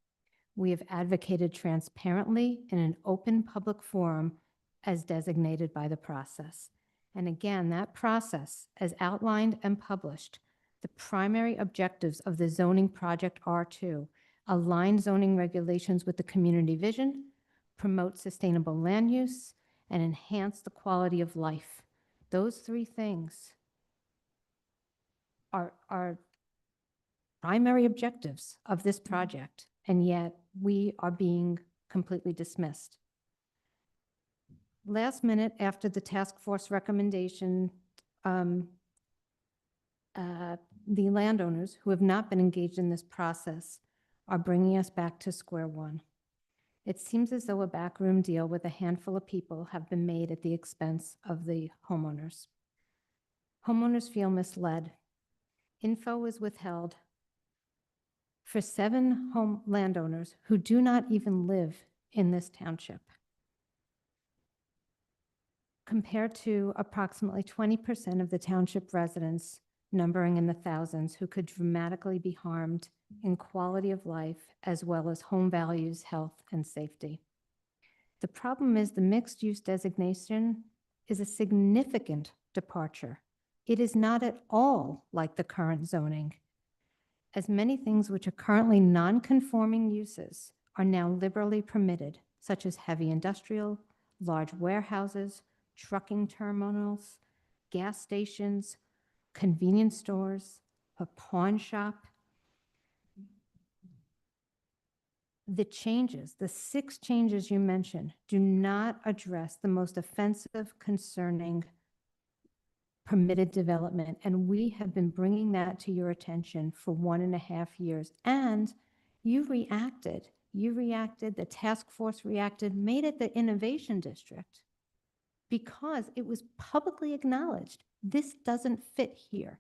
We have advocated transparently in an open public forum as designated by the process. And again, that process, as outlined and published, the primary objectives of the zoning project are to align zoning regulations with the community vision, promote sustainable land use, and enhance the quality of life. Those 3 things are primary objectives of this project, and yet we are being completely dismissed. Last minute, after the task force recommendation, the landowners who have not been engaged in this process are bringing us back to square one. It seems as though a backroom deal with a handful of people have been made at the expense of the homeowners. Homeowners feel misled. Info is withheld for 7 home landowners who do not even live in this township, compared to approximately 20% of the township residents, numbering in the thousands, who could dramatically be harmed in quality of life as well as home values, health, and safety. The problem is the mixed-use designation is a significant departure. It is not at all like the current zoning, as many things which are currently non-conforming uses are now liberally permitted, such as heavy industrial, large warehouses, trucking terminals, gas stations, convenience stores, a pawn shop. The changes, the 6 changes you mentioned, do not address the most offensive, concerning permitted development. And we have been bringing that to your attention for 1.5 years. And you reacted, the task force reacted, made it the innovation district because it was publicly acknowledged. This doesn't fit here.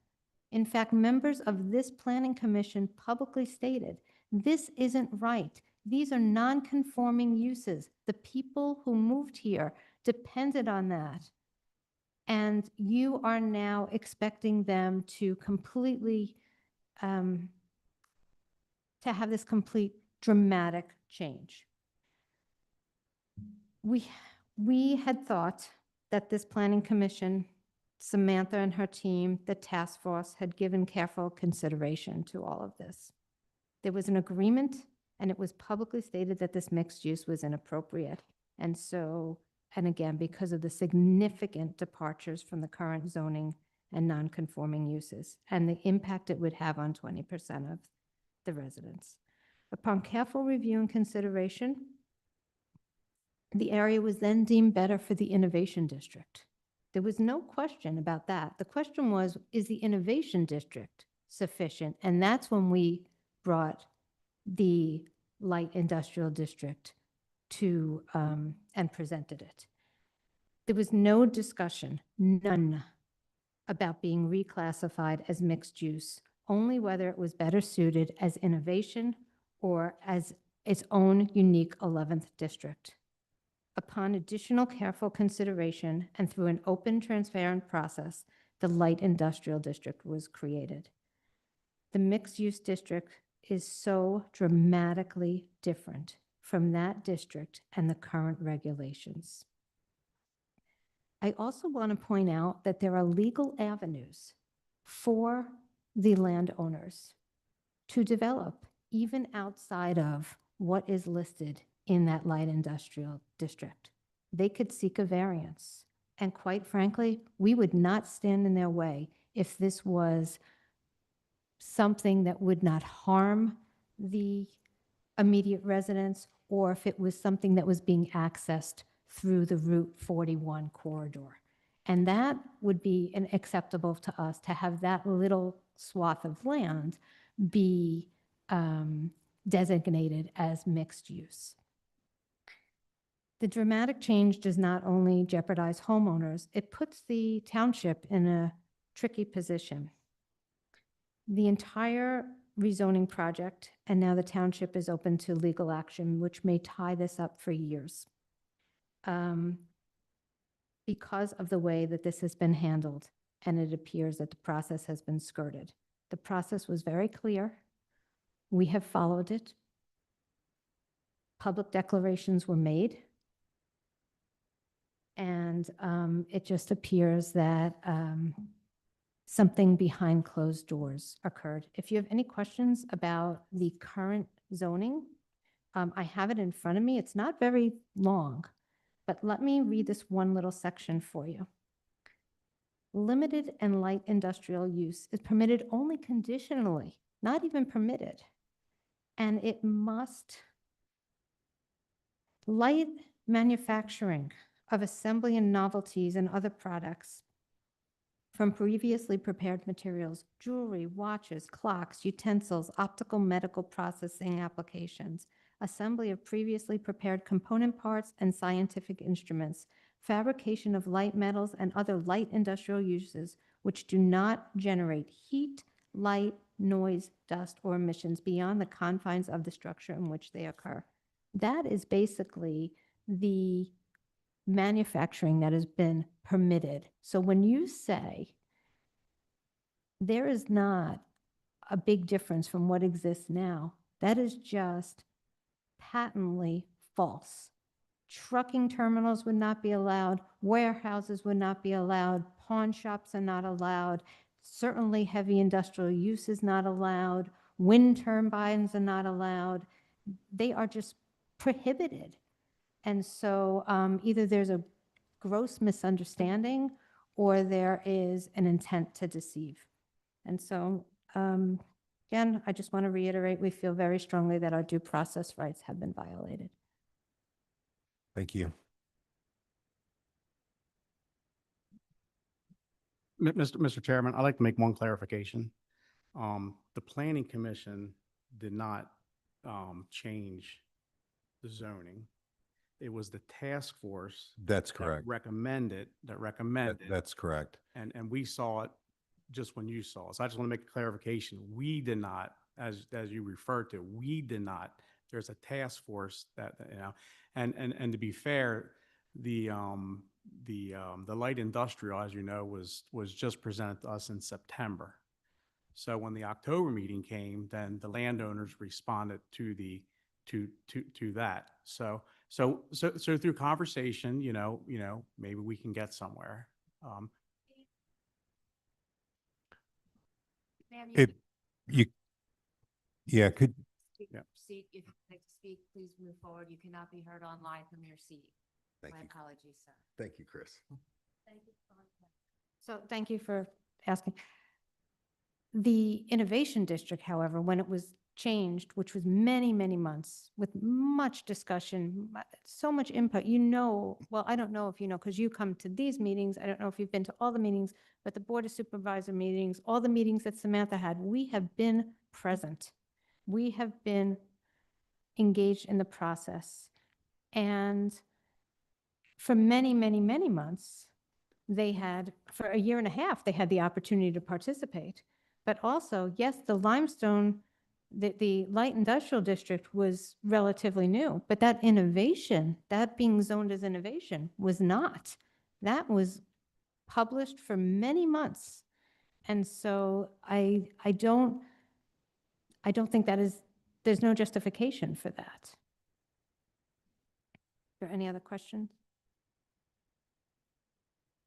In fact, members of this planning commission publicly stated, this isn't right. These are non-conforming uses. The people who moved here depended on that. And you are now expecting them to completely, to have this complete dramatic change. We had thought that this planning commission Samantha and her team, the task force, had given careful consideration to all of this. There was an agreement, and it was publicly stated that this mixed use was inappropriate. And so, and again, because of the significant departures from the current zoning and non-conforming uses, and the impact it would have on 20% of the residents. Upon careful review and consideration, the area was then deemed better for the Innovation District. There was no question about that. The question was, is the Innovation District sufficient? And that's when we brought the Light Industrial District to, and presented it. There was no discussion, none, about being reclassified as mixed use, only whether it was better suited as innovation or as its own unique 11th district. Upon additional careful consideration and through an open, transparent process, the Light Industrial District was created. The mixed-use district is so dramatically different from that district and the current regulations. I also want to point out that there are legal avenues for the landowners to develop even outside of what is listed in that light industrial district. They could seek a variance. And quite frankly, we would not stand in their way if this was something that would not harm the immediate residents, or if it was something that was being accessed through the Route 41 corridor. And that would be acceptable to us, to have that little swath of land be designated as mixed use. The dramatic change does not only jeopardize homeowners, it puts the township in a tricky position. The entire rezoning project, and now the township is open to legal action, which may tie this up for years. Because of the way that this has been handled, and it appears that the process has been skirted. The process was very clear. We have followed it. Public declarations were made. And it just appears that something behind closed doors occurred. If you have any questions about the current zoning, I have it in front of me. It's not very long, but let me read this one little section for you. Limited and light industrial use is permitted only conditionally, not even permitted. And it must, light manufacturing of assembly and novelties and other products from previously prepared materials, jewelry, watches, clocks, utensils, optical medical processing applications, assembly of previously prepared component parts and scientific instruments, fabrication of light metals and other light industrial uses which do not generate heat, light, noise, dust, or emissions beyond the confines of the structure in which they occur. That is basically the manufacturing that has been permitted. So when you say there is not a big difference from what exists now, that is just patently false. Trucking terminals would not be allowed, warehouses would not be allowed, pawn shops are not allowed, certainly heavy industrial use is not allowed, wind turbines are not allowed. They are just prohibited. And so either there's a gross misunderstanding or there is an intent to deceive. And so, again, I just want to reiterate, we feel very strongly that our due process rights have been violated. Thank you. Mr. Chairman, I'd like to make one clarification. The Planning Commission did not change the zoning. It was the task force. That's that correct. recommended. That's correct. And we saw it just when you saw it. So I just want to make a clarification. We did not, as you referred to, we did not. There's a task force that, you know, and to be fair, the light industrial, as you know, was just presented to us in September. So when the October meeting came, then the landowners responded to that. So through conversation, maybe we can get somewhere. Ma'am, It, you, yeah, could, Yeah. Seat, if you'd like to speak, please move forward. You cannot be heard online from your seat. thank My you. apologies, sir. Thank you, Chris. So thank you for asking. The Innovation District, however, when it was changed, which was many, many months with much discussion, so much input, well, I don't know if you know, because you come to these meetings. I don't know if you've been to all the meetings, but the Board of Supervisor meetings, all the meetings that Samantha had, we have been present. We have been engaged in the process. And for many, many, many months, for a year and a half, they had the opportunity to participate. But also, yes, the limestone, the light industrial district was relatively new, but that innovation, that being zoned as innovation was not. That was published for many months. And so I don't think there's no justification for that. Are there any other questions?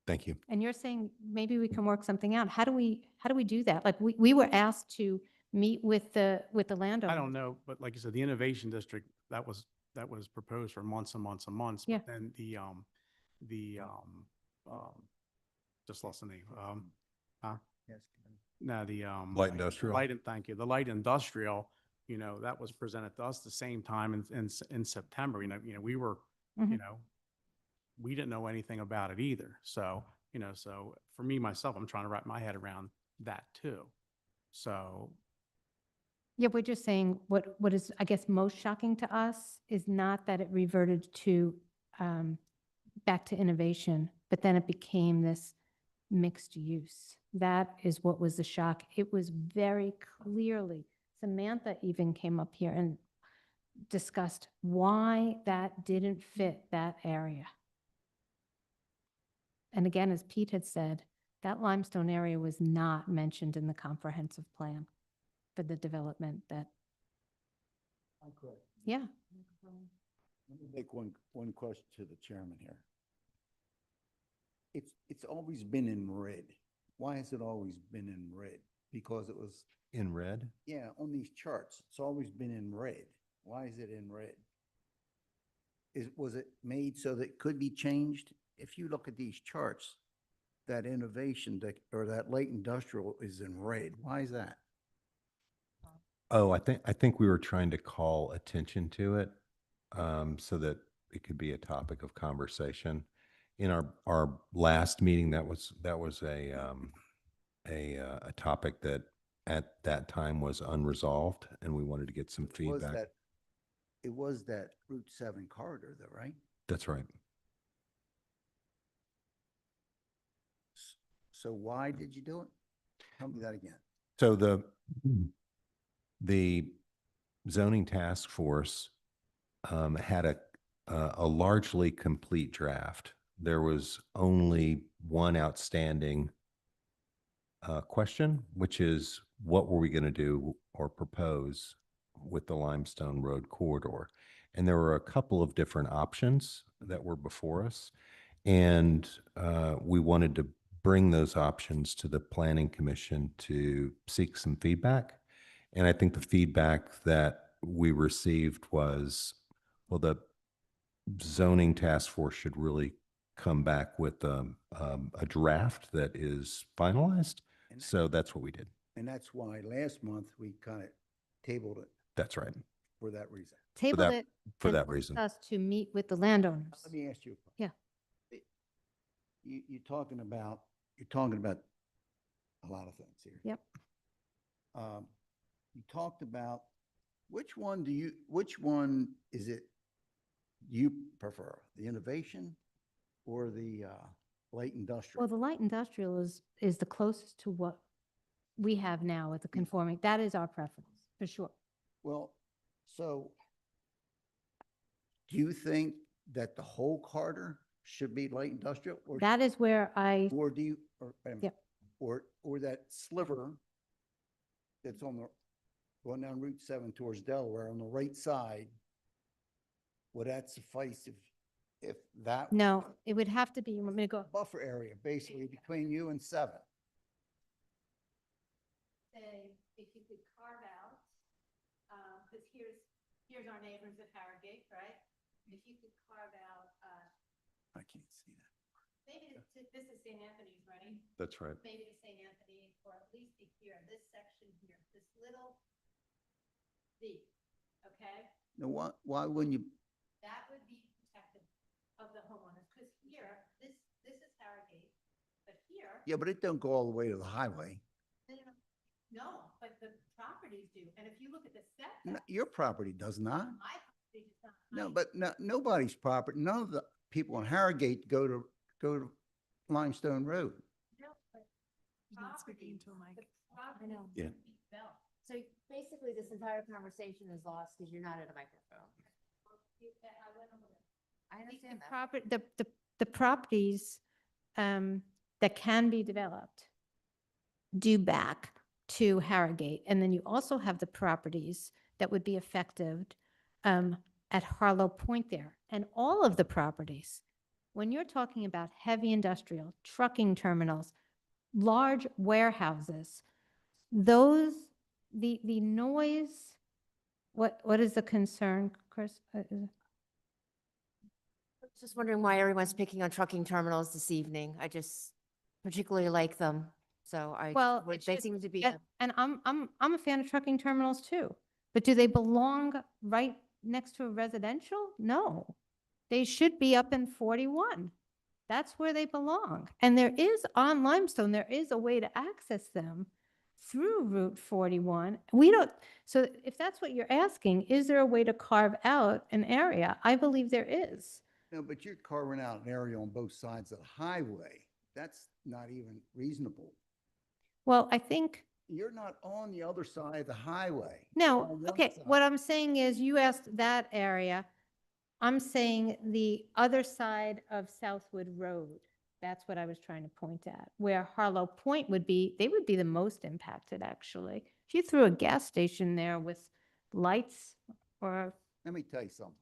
Thank you. And you're saying maybe we can work something out. How do we do that? Like we were asked to meet with the landowner. I don't know, but like you said, the Innovation District, that was proposed for months and months and months. Yeah. But then just lost the name. No, the Light industrial. Thank you. The light industrial, that was presented to us the same time in September. We were, Mhm. we didn't know anything about it either. So, so for me, myself, I'm trying to wrap my head around that too. So, Yeah, we're just saying what is, I guess, most shocking to us is not that it reverted to back to innovation, but then it became this mixed use. That is what was the shock. It was very clearly, Samantha even came up here and discussed why that didn't fit that area. And again, as Pete had said, that limestone area was not mentioned in the comprehensive plan for the development that, I'm correct. yeah. Let me make one question to the chairman here. It's always been in red. Why has it always been in red? Because it was, In red? yeah, on these charts, it's always been in red. Why is it in red? Was it made so that it could be changed? If you look at these charts, that innovation or that light industrial is in red. Why is that? Oh, I think we were trying to call attention to it, so that it could be a topic of conversation. In our last meeting, that was a topic that at that time was unresolved, and we wanted to get some feedback. It was that Route 7 corridor though, right? That's right. So why did you do it? Tell me that again. So the zoning task force had a largely complete draft. There was only one outstanding question, which is what were we going to do or propose with the Limestone Road corridor? And there were a couple of different options that were before us. And we wanted to bring those options to the Planning Commission to seek some feedback. And I think the feedback that we received was, well, the zoning task force should really come back with a draft that is finalized. And- So that's what we did. And that's why last month we kind of tabled it That's right. for that reason. Tabled it. for and that forced reason. Us to meet with the landowners. Let me ask you a question. Yeah. You're talking about a lot of things here. Yep. You talked about, which one is it you prefer, the innovation or the light Well, industrial? the light industrial is the closest to what we have now with the conforming. That is our preference, for sure. Well, so do you think that the whole corridor should be light industrial? Or That is where Or do you, Yep. or that sliver that's going down Route 7 towards Delaware on the right side, would that suffice if that? no, it would have to be, you want me to go? Buffer area, basically, between you and 7. say, if you could carve out, because here's our neighbors at Harrogate, right? If you could carve out, I can't see that. maybe this is St. Anthony's, right? That's right. Maybe to St. Anthony, or at least here, this section here, this little V, okay? Now, why wouldn't you, That would be protective of the homeowners, because here, this is Harrogate, but here. yeah, but it don't go all the way to the highway. No, but the properties do, and if you look at the N- setback, Your property does not. my property does not. No, but nobody's property, none of the people in Harrogate go to Limestone Road. No, but You're not speaking to a properties- mic. the properties Yeah. would be developed. So basically, this entire conversation is lost because you're not at a microphone. I went over there. I The understand that. property, the properties that can be developed due back to Harrogate. And then you also have the properties that would be affected at Harlow Point there. And all of the properties, when you're talking about heavy industrial, trucking terminals, large warehouses, those, the noise, what is the concern, Chris? Just wondering why everyone's picking on trucking terminals this evening. I just particularly like them. So Well, they it's just- seem to be. And I'm a fan of trucking terminals too, but do they belong right next to a residential? No. They should be up in 41. That's where they belong. And there is on Limestone, there is a way to access them through Route 41. We don't, so if that's what you're asking, is there a way to carve out an area? I believe there is. No, but you're carving out an area on both sides of the highway. That's not even reasonable. Well, I think, You're not on the other side of the highway. no, On the other okay, side. what I'm saying is you asked that area. I'm saying the other side of Southwood Road. That's what I was trying to point at, where Harlow Point would be, they would be the most impacted, actually. If you threw a gas station there with lights or, Let me tell you something.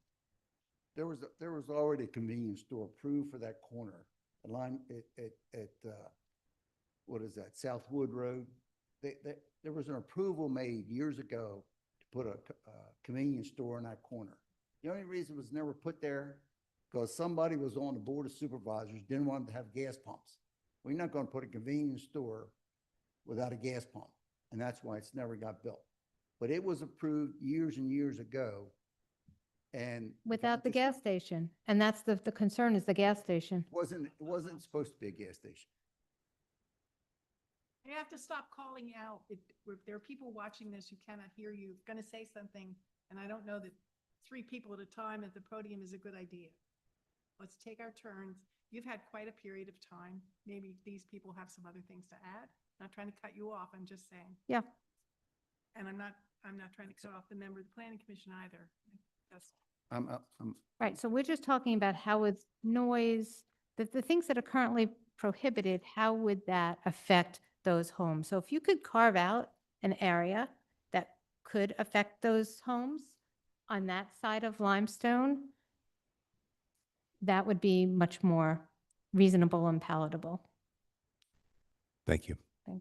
There was already a convenience store approved for that corner, the line what is that, Southwood Road? There was an approval made years ago to put a convenience store in that corner. The only reason it was never put there, because somebody was on the board of supervisors, didn't want to have gas pumps. We're not going to put a convenience store without a gas pump, and that's why it's never got built. But it was approved years and years ago, and. without the gas station. And that's the concern is the gas station. It wasn't supposed to be a gas station. You have to stop calling out. If there are people watching this who cannot hear you, going to say something, and I don't know that 3 people at a time at the podium is a good idea. Let's take our turns. You've had quite a period of time. Maybe these people have some other things to add. Not trying to cut you off, I'm just saying. Yeah. And I'm not trying to cut off the member of the planning commission either. That's Right, so we're just talking about how would noise, the things that are currently prohibited, how would that affect those homes? So if you could carve out an area that could affect those homes on that side of Limestone, that would be much more reasonable and palatable. Thank you.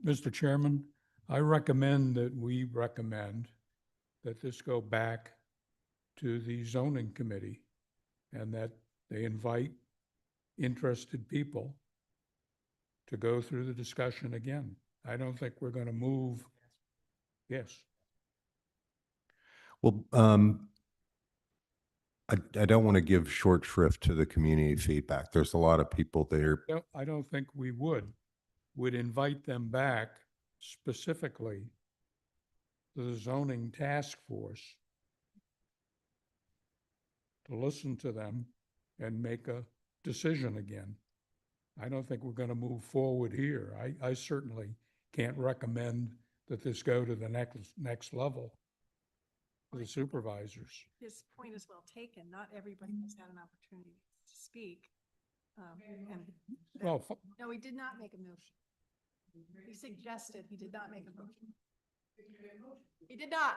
Mr. Chairman, I recommend that we recommend that this go back to the zoning committee and that they invite interested people to go through the discussion again. I don't think we're going to move. Yes. Well, I don't want to give short shrift to the community feedback. There's a lot of people there. No, I don't think we would. Would invite them back specifically to the zoning task force to listen to them and make a decision again. I don't think we're going to move forward here. I certainly can't recommend that this go to the next level for the supervisors. His point is well taken. Not everybody has had an opportunity to speak. Well, No, he did not make a motion. He suggested he did not make a motion. He did not.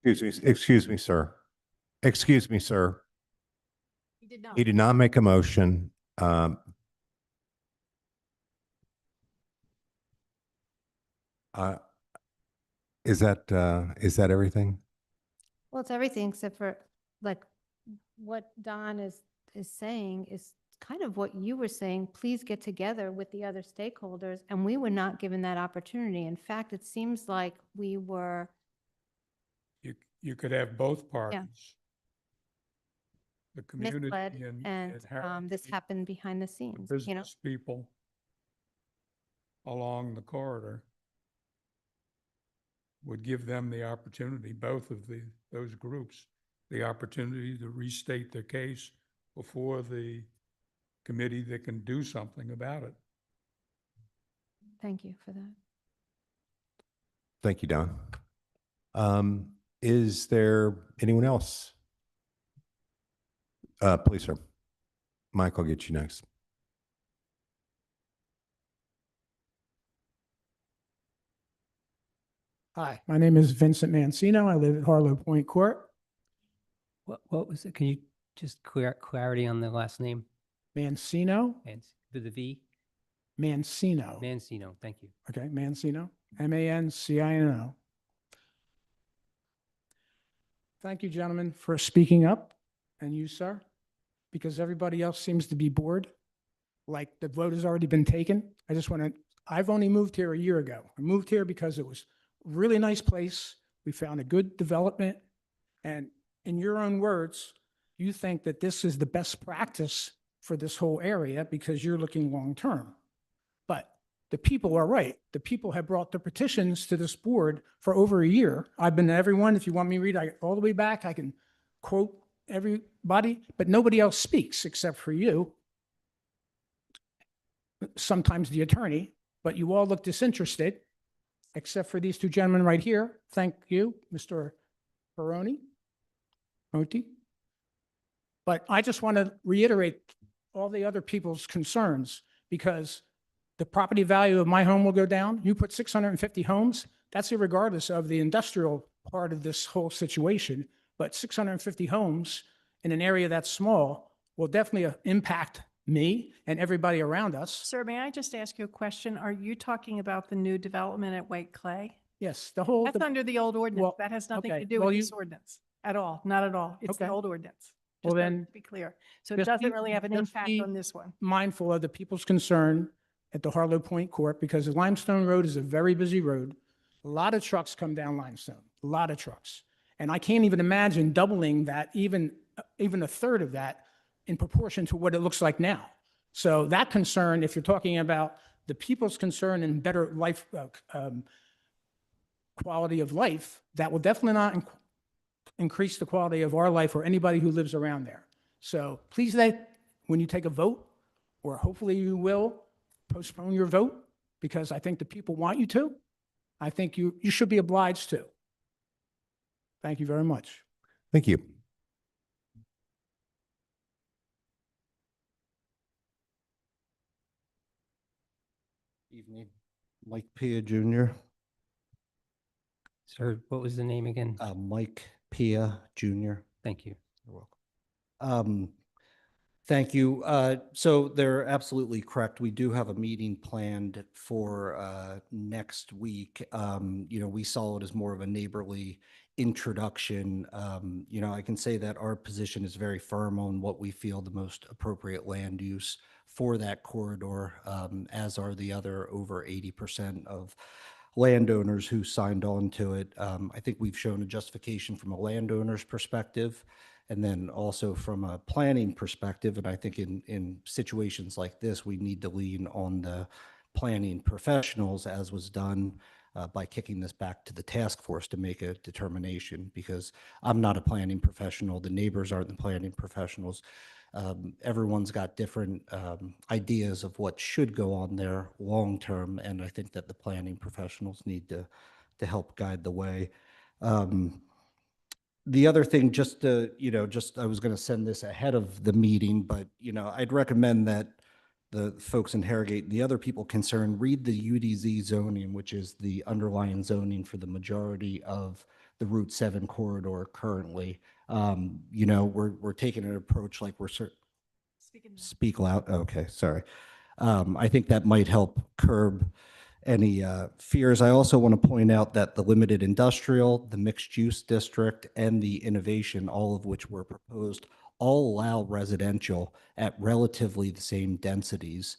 Excuse me, sir. Excuse me, sir. He did not. He did not make a motion. Is that everything? Well, it's everything except for, like, what Don is saying is kind of what you were saying. Please get together with the other stakeholders, and we were not given that opportunity. In fact, it seems like we were, You could have both parties. The community misled, and and this Harrogate, happened behind the scenes, you know? business people along the corridor would give them the opportunity, both of those groups, the opportunity to restate their case before the committee that can do something about it. Thank you for that. Thank you, Don. Is there anyone else? Please, sir. Mike, I'll get you next. Hi, my name is Vincent Mancino. I live at Harlow Point Court. What was it? Can you just clarity on the last name? Mancino, With the V? Mancino. Mancino, thank you. Okay, Mancino, Mancino. Thank you, gentlemen, for speaking up, and you, sir, because everybody else seems to be bored. Like the vote has already been taken. I've only moved here a year ago. I moved here because it was a really nice place. We found a good development. And in your own words, you think that this is the best practice for this whole area because you're looking long-term. But the people are right. The people have brought the petitions to this board for over a year. I've been to every one. If you want me to read all the way back, I can quote everybody, but nobody else speaks except for you. Sometimes the attorney, but you all look disinterested, except for these two gentlemen right here. Thank you, Mr. Peroni. But I just want to reiterate all the other people's concerns because the property value of my home will go down. You put 650 homes, that's irregardless of the industrial part of this whole situation. But 650 homes in an area that's small will definitely impact me and everybody around us. Sir, may I just ask you a question? Are you talking about the new development at White Clay? Yes, the whole. That's under the old ordinance. well, That has nothing okay, to do well, with you- this ordinance at all, not at all. It's the Okay. old ordinance. Well, Just to then, be clear. So it just doesn't be- really have an just impact be on this one. Mindful of the people's concern at the Harlow Point Court because the Limestone Road is a very busy road. A lot of trucks come down Limestone, a lot of trucks. And I can't even imagine doubling that, even a third of that in proportion to what it looks like now. So that concern, if you're talking about the people's concern and better life, quality of life, that will definitely not increase the quality of our life or anybody who lives around there. So please, when you take a vote, or hopefully you will, postpone your vote because I think the people want you to. I think you should be obliged to. Thank you very much. Thank you. Evening, Mike Pia Jr. Sir, what was the name again? Mike Pia Jr. Thank you. You're welcome. Thank you. So they're absolutely correct. We do have a meeting planned for next week. We saw it as more of a neighborly introduction. I can say that our position is very firm on what we feel the most appropriate land use for that corridor, as are the other over 80% of landowners who signed on to it. I think we've shown a justification from a landowner's perspective and then also from a planning perspective. And I think in situations like this, we need to lean on the planning professionals, as was done by kicking this back to the task force to make a determination, because I'm not a planning professional. The neighbors aren't the planning professionals. Everyone's got different ideas of what should go on there long term, and I think that the planning professionals need to help guide the way. The other thing, I was going to send this ahead of the meeting, but I'd recommend that the folks in Harrogate, the other people concerned, read the UDZ zoning, which is the underlying zoning for the majority of the Route 7 corridor currently. We're taking an approach like speak loud. Okay, sorry. I think that might help curb any fears. I also want to point out that the limited industrial, the mixed use district, and the innovation, all of which were proposed, all allow residential at relatively the same densities.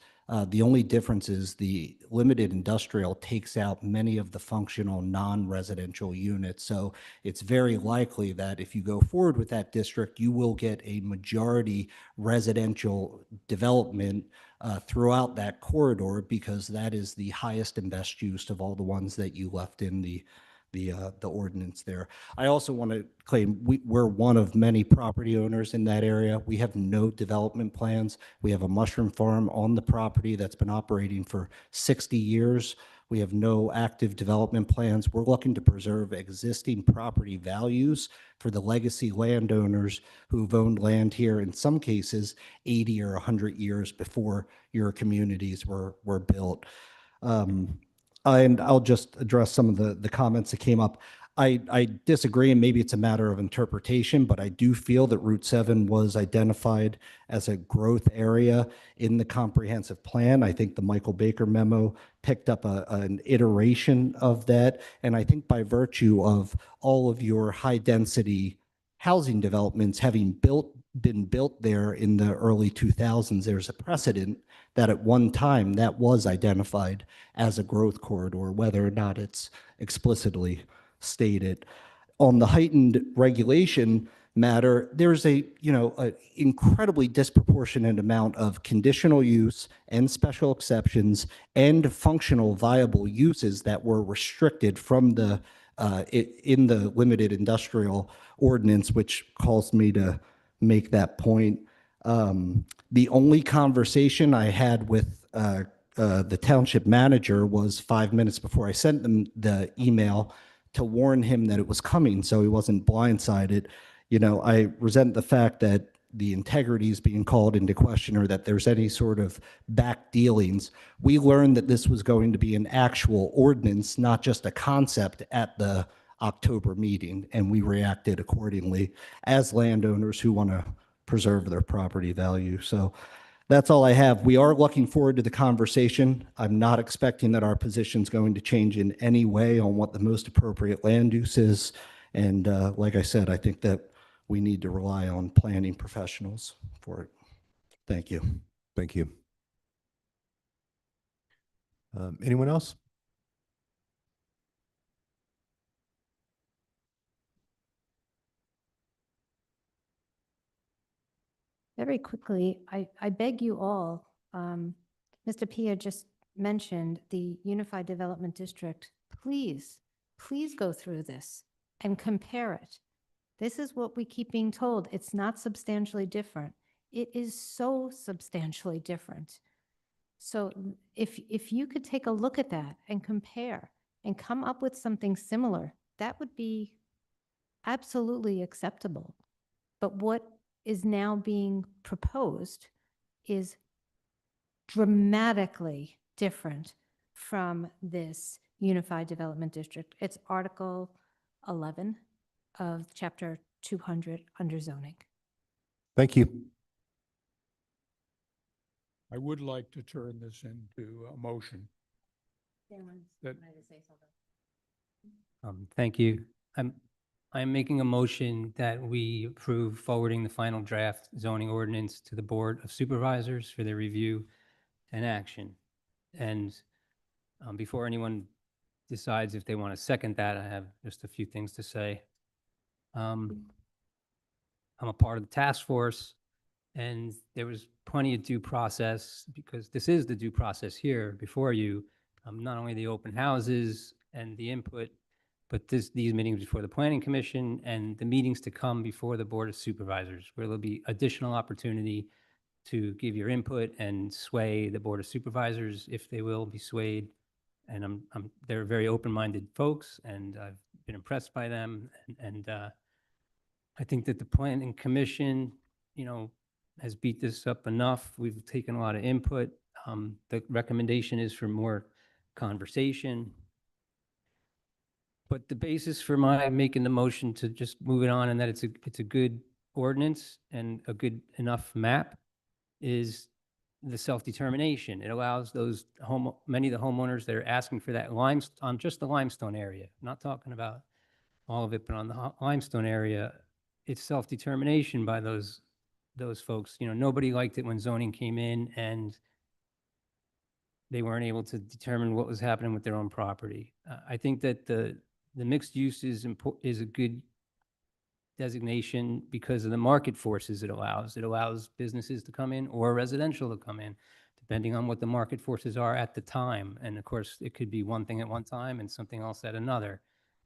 The only difference is the limited industrial takes out many of the functional non-residential units. So it's very likely that if you go forward with that district, you will get a majority residential development throughout that corridor, because that is the highest and best use of all the ones that you left in the ordinance there. I also want to claim we're one of many property owners in that area. We have no development plans. We have a mushroom farm on the property that's been operating for 60 years. We have no active development plans. We're looking to preserve existing property values for the legacy landowners who've owned land here, in some cases, 80 or 100 years before your communities were built. And I'll just address some of the comments that came up. I disagree, and maybe it's a matter of interpretation, but I do feel that Route 7 was identified as a growth area in the comprehensive plan. I think the Michael Baker memo picked up an iteration of that. And I think by virtue of all of your high-density housing developments having been built there in the early 2000s, there's a precedent that at one time that was identified as a growth corridor, whether or not it's explicitly stated. On the heightened regulation matter, there's a incredibly disproportionate amount of conditional use and special exceptions and functional viable uses that were restricted from the in the limited industrial ordinance, which calls me to make that point. The only conversation I had with the township manager was 5 minutes before I sent them the email to warn him that it was coming, so he wasn't blindsided. I resent the fact that the integrity is being called into question, or that there's any sort of back dealings. We learned that this was going to be an actual ordinance, not just a concept, at the October meeting, and we reacted accordingly as landowners who want to preserve their property value. So that's all I have. We are looking forward to the conversation. I'm not expecting that our position is going to change in any way on what the most appropriate land use is. And like I said, I think that we need to rely on planning professionals for it. Thank you. Thank you. Anyone else? Very quickly, I beg you all, Mr. Pia just mentioned the Unified Development District. Please go through this and compare it. This is what we keep being told. It's not substantially different. It is so substantially different. So if you could take a look at that and compare and come up with something similar, that would be absolutely acceptable. But what is now being proposed is dramatically different from this Unified Development District. It's Article 11 of Chapter 200 under zoning. Thank you. I would like to turn this into a motion. That- Thank you. I'm making a motion that we approve forwarding the final draft zoning ordinance to the Board of Supervisors for their review and action. And before anyone decides if they want to second that, I have just a few things to say. I'm a part of the task force, and there was plenty of due process, because this is the due process here before you, not only the open houses and the input, but these meetings before the Planning Commission and the meetings to come before the Board of Supervisors, where there'll be additional opportunity to give your input and sway the Board of Supervisors if they will be swayed. And they're very open-minded folks, and I've been impressed by them. And I think that the Planning Commission, has beat this up enough. We've taken a lot of input. The recommendation is for more conversation. But the basis for my making the motion to just move it on, and that it's a good ordinance and a good enough map, is the self-determination. It allows many of the homeowners that are asking for that on just the limestone area, I'm not talking about all of it, but on the limestone area, it's self-determination by those folks. You know, nobody liked it when zoning came in and they weren't able to determine what was happening with their own property. I think that the mixed use is a good designation because of the market forces it allows. It allows businesses to come in or residential to come in, depending on what the market forces are at the time. And of course, it could be one thing at one time and something else at another.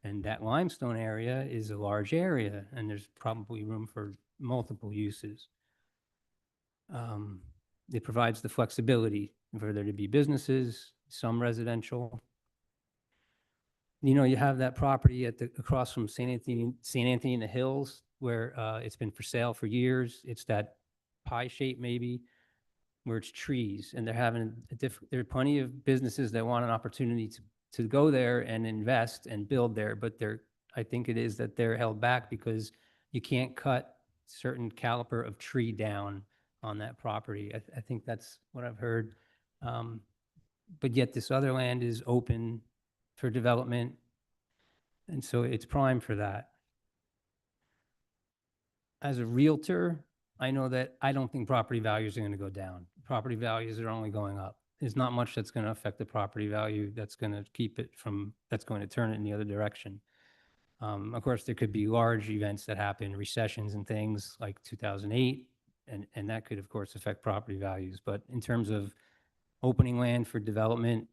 And that limestone area is a large area, and there's probably room for multiple uses. It provides the flexibility for there to be businesses, some residential. You know, you have that property across from St. Anthony in the Hills, where it's been for sale for years. It's that pie shape maybe, where it's trees, and they're having there are plenty of businesses that want an opportunity to go there and invest and build there, but I think it is that they're held back because you can't cut certain caliber of tree down on that property. I think that's what I've heard. But yet this other land is open for development, and so it's prime for that. As a realtor, I know that I don't think property values are going to go down. Property values are only going up. There's not much that's going to affect the property value that's going to that's going to turn it in the other direction. Of course, there could be large events that happen, recessions and things like 2008, and that could, of course, affect property values. But in terms of opening land for development,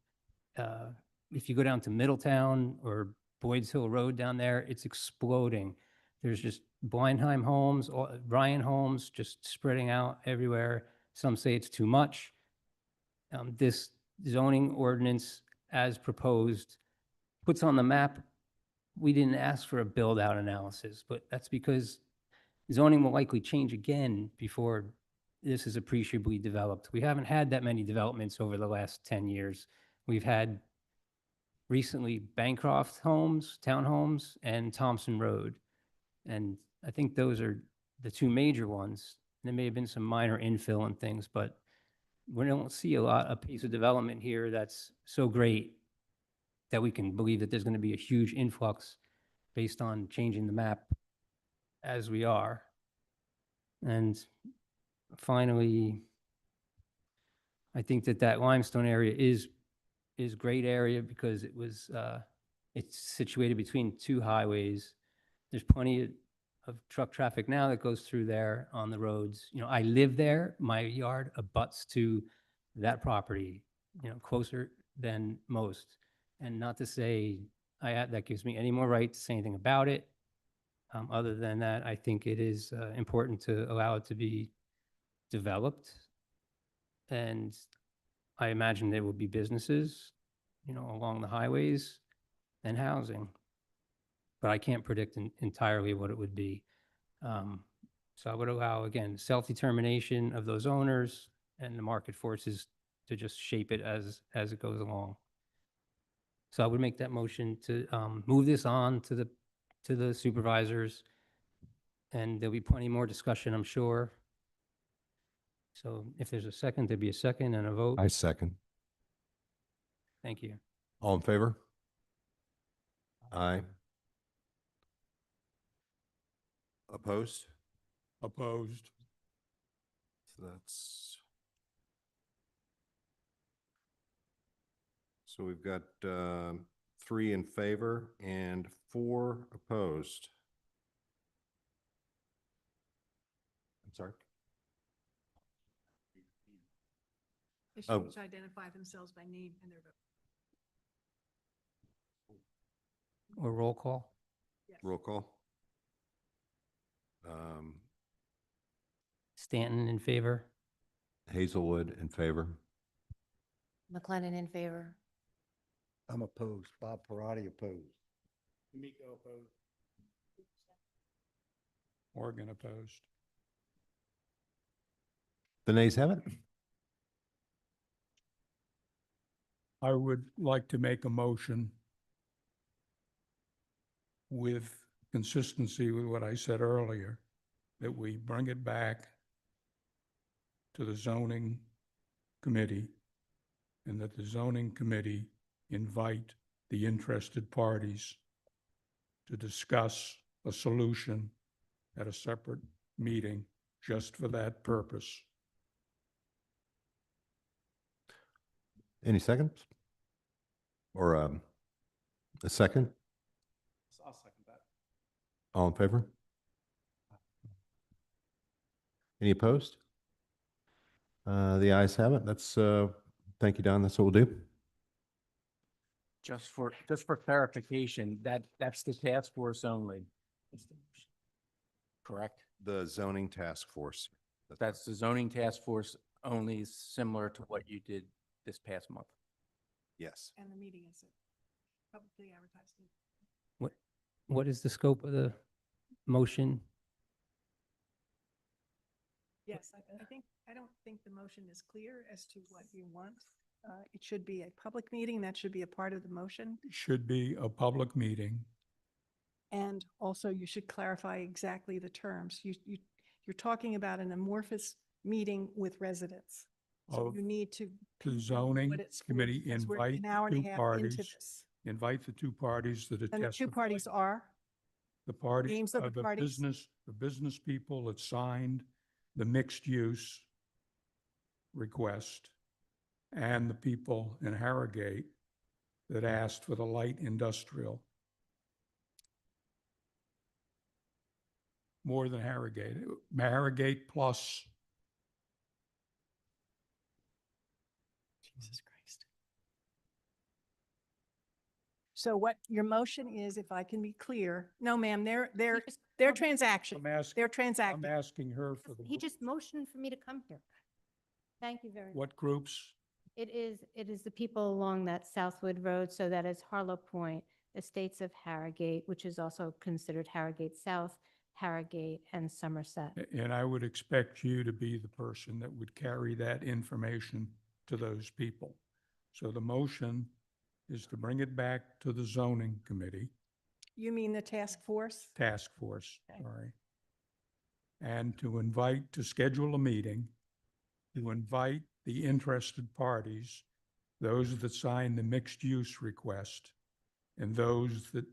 if you go down to Middletown or Boyd's Hill Road down there, it's exploding. There's just Blindheim homes, Ryan homes, just spreading out everywhere. Some say it's too much. This zoning ordinance, as proposed, puts on the map. We didn't ask for a build-out analysis, but that's because zoning will likely change again before this is appreciably developed. We haven't had that many developments over the last 10 years. We've had recently Bancroft Homes, Townhomes, and Thompson Road. And I think those are the two major ones. There may have been some minor infill and things, but we don't see a piece of development here that's so great that we can believe that there's going to be a huge influx based on changing the map as we are. And finally, I think that limestone area is great area because it's situated between two highways. There's plenty of truck traffic now that goes through there on the roads. You know, I live there. My yard abuts to that property, you know, closer than most. And not to say that gives me any more right to say anything about it. Other than that, I think it is important to allow it to be developed. And I imagine there will be businesses, you know, along the highways and housing. But I can't predict entirely what it would be. So I would allow, again, self-determination of those owners and the market forces to just shape it as it goes along. So I would make that motion to move this on to the supervisors, and there'll be plenty more discussion, I'm sure. So if there's a second, there'd be a second and a vote. I second. Thank you. All in favor? Aye. Opposed? Opposed. So we've got 3 in favor and 4 opposed. I'm sorry? They Oh. should identify themselves by name and their vote. Or roll call? Yes. Roll call. Stanton in favor? Hazelwood in favor. McLennan in favor. I'm opposed. Bob Parati opposed. D'Amico opposed. Morgan opposed. The nays have it. I would like to make a motion with consistency with what I said earlier, that we bring it back to the zoning committee and that the zoning committee invite the interested parties to discuss a solution at a separate meeting just for that purpose. Any seconds? Or a second? I'll second that. All in favor? Any opposed? The ayes have it. That's, thank you, Don. That's what we'll do. Just for clarification, that's the task force only. Correct? The zoning task force. That's the zoning task force only, similar to what you did this past month. Yes. And the meeting is publicly advertised. What is the scope of the motion? Yes, I don't think the motion is clear as to what you want. It should be a public meeting. That should be a part of the motion. It should be a public meeting. And also you should clarify exactly the terms. You're talking about an amorphous meeting with residents. So Of you need to. The pinpoint zoning what it's for, committee because we're invite an hour and a two half parties, into this. invite the two parties that And the two attest. parties are, The party, names of the parties? the business people that signed the mixed use request and the people in Harrogate that asked for the light industrial. More than Harrogate, Harrogate plus. Jesus Christ. So what your motion is, if I can be clear, no, ma'am, they're transaction. They're I'm transacting. asking her for the, He just motioned for me to come here. Thank you very much. what groups? It is the people along that Southwood Road, so that is Harlow Point, Estates of Harrogate, which is also considered Harrogate South, Harrogate, and Somerset. And I would expect you to be the person that would carry that information to those people. So the motion is to bring it back to the zoning committee, You mean the task force? task force, Okay. sorry. And to schedule a meeting, to invite the interested parties, those that signed the mixed use request, and those that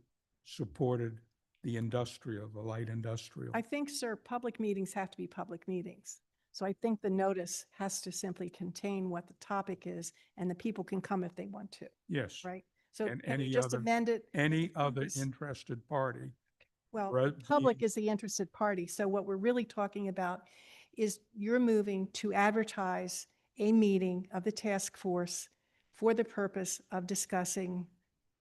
supported the industrial, the light industrial. I think, sir, public meetings have to be public meetings. So I think the notice has to simply contain what the topic is, and the people can come if they want to, Yes. right? So And can we any just other- amend it? Any other purpose? interested party. Well, Right, public the- is the interested party. So what we're really talking about is you're moving to advertise a meeting of the task force for the purpose of discussing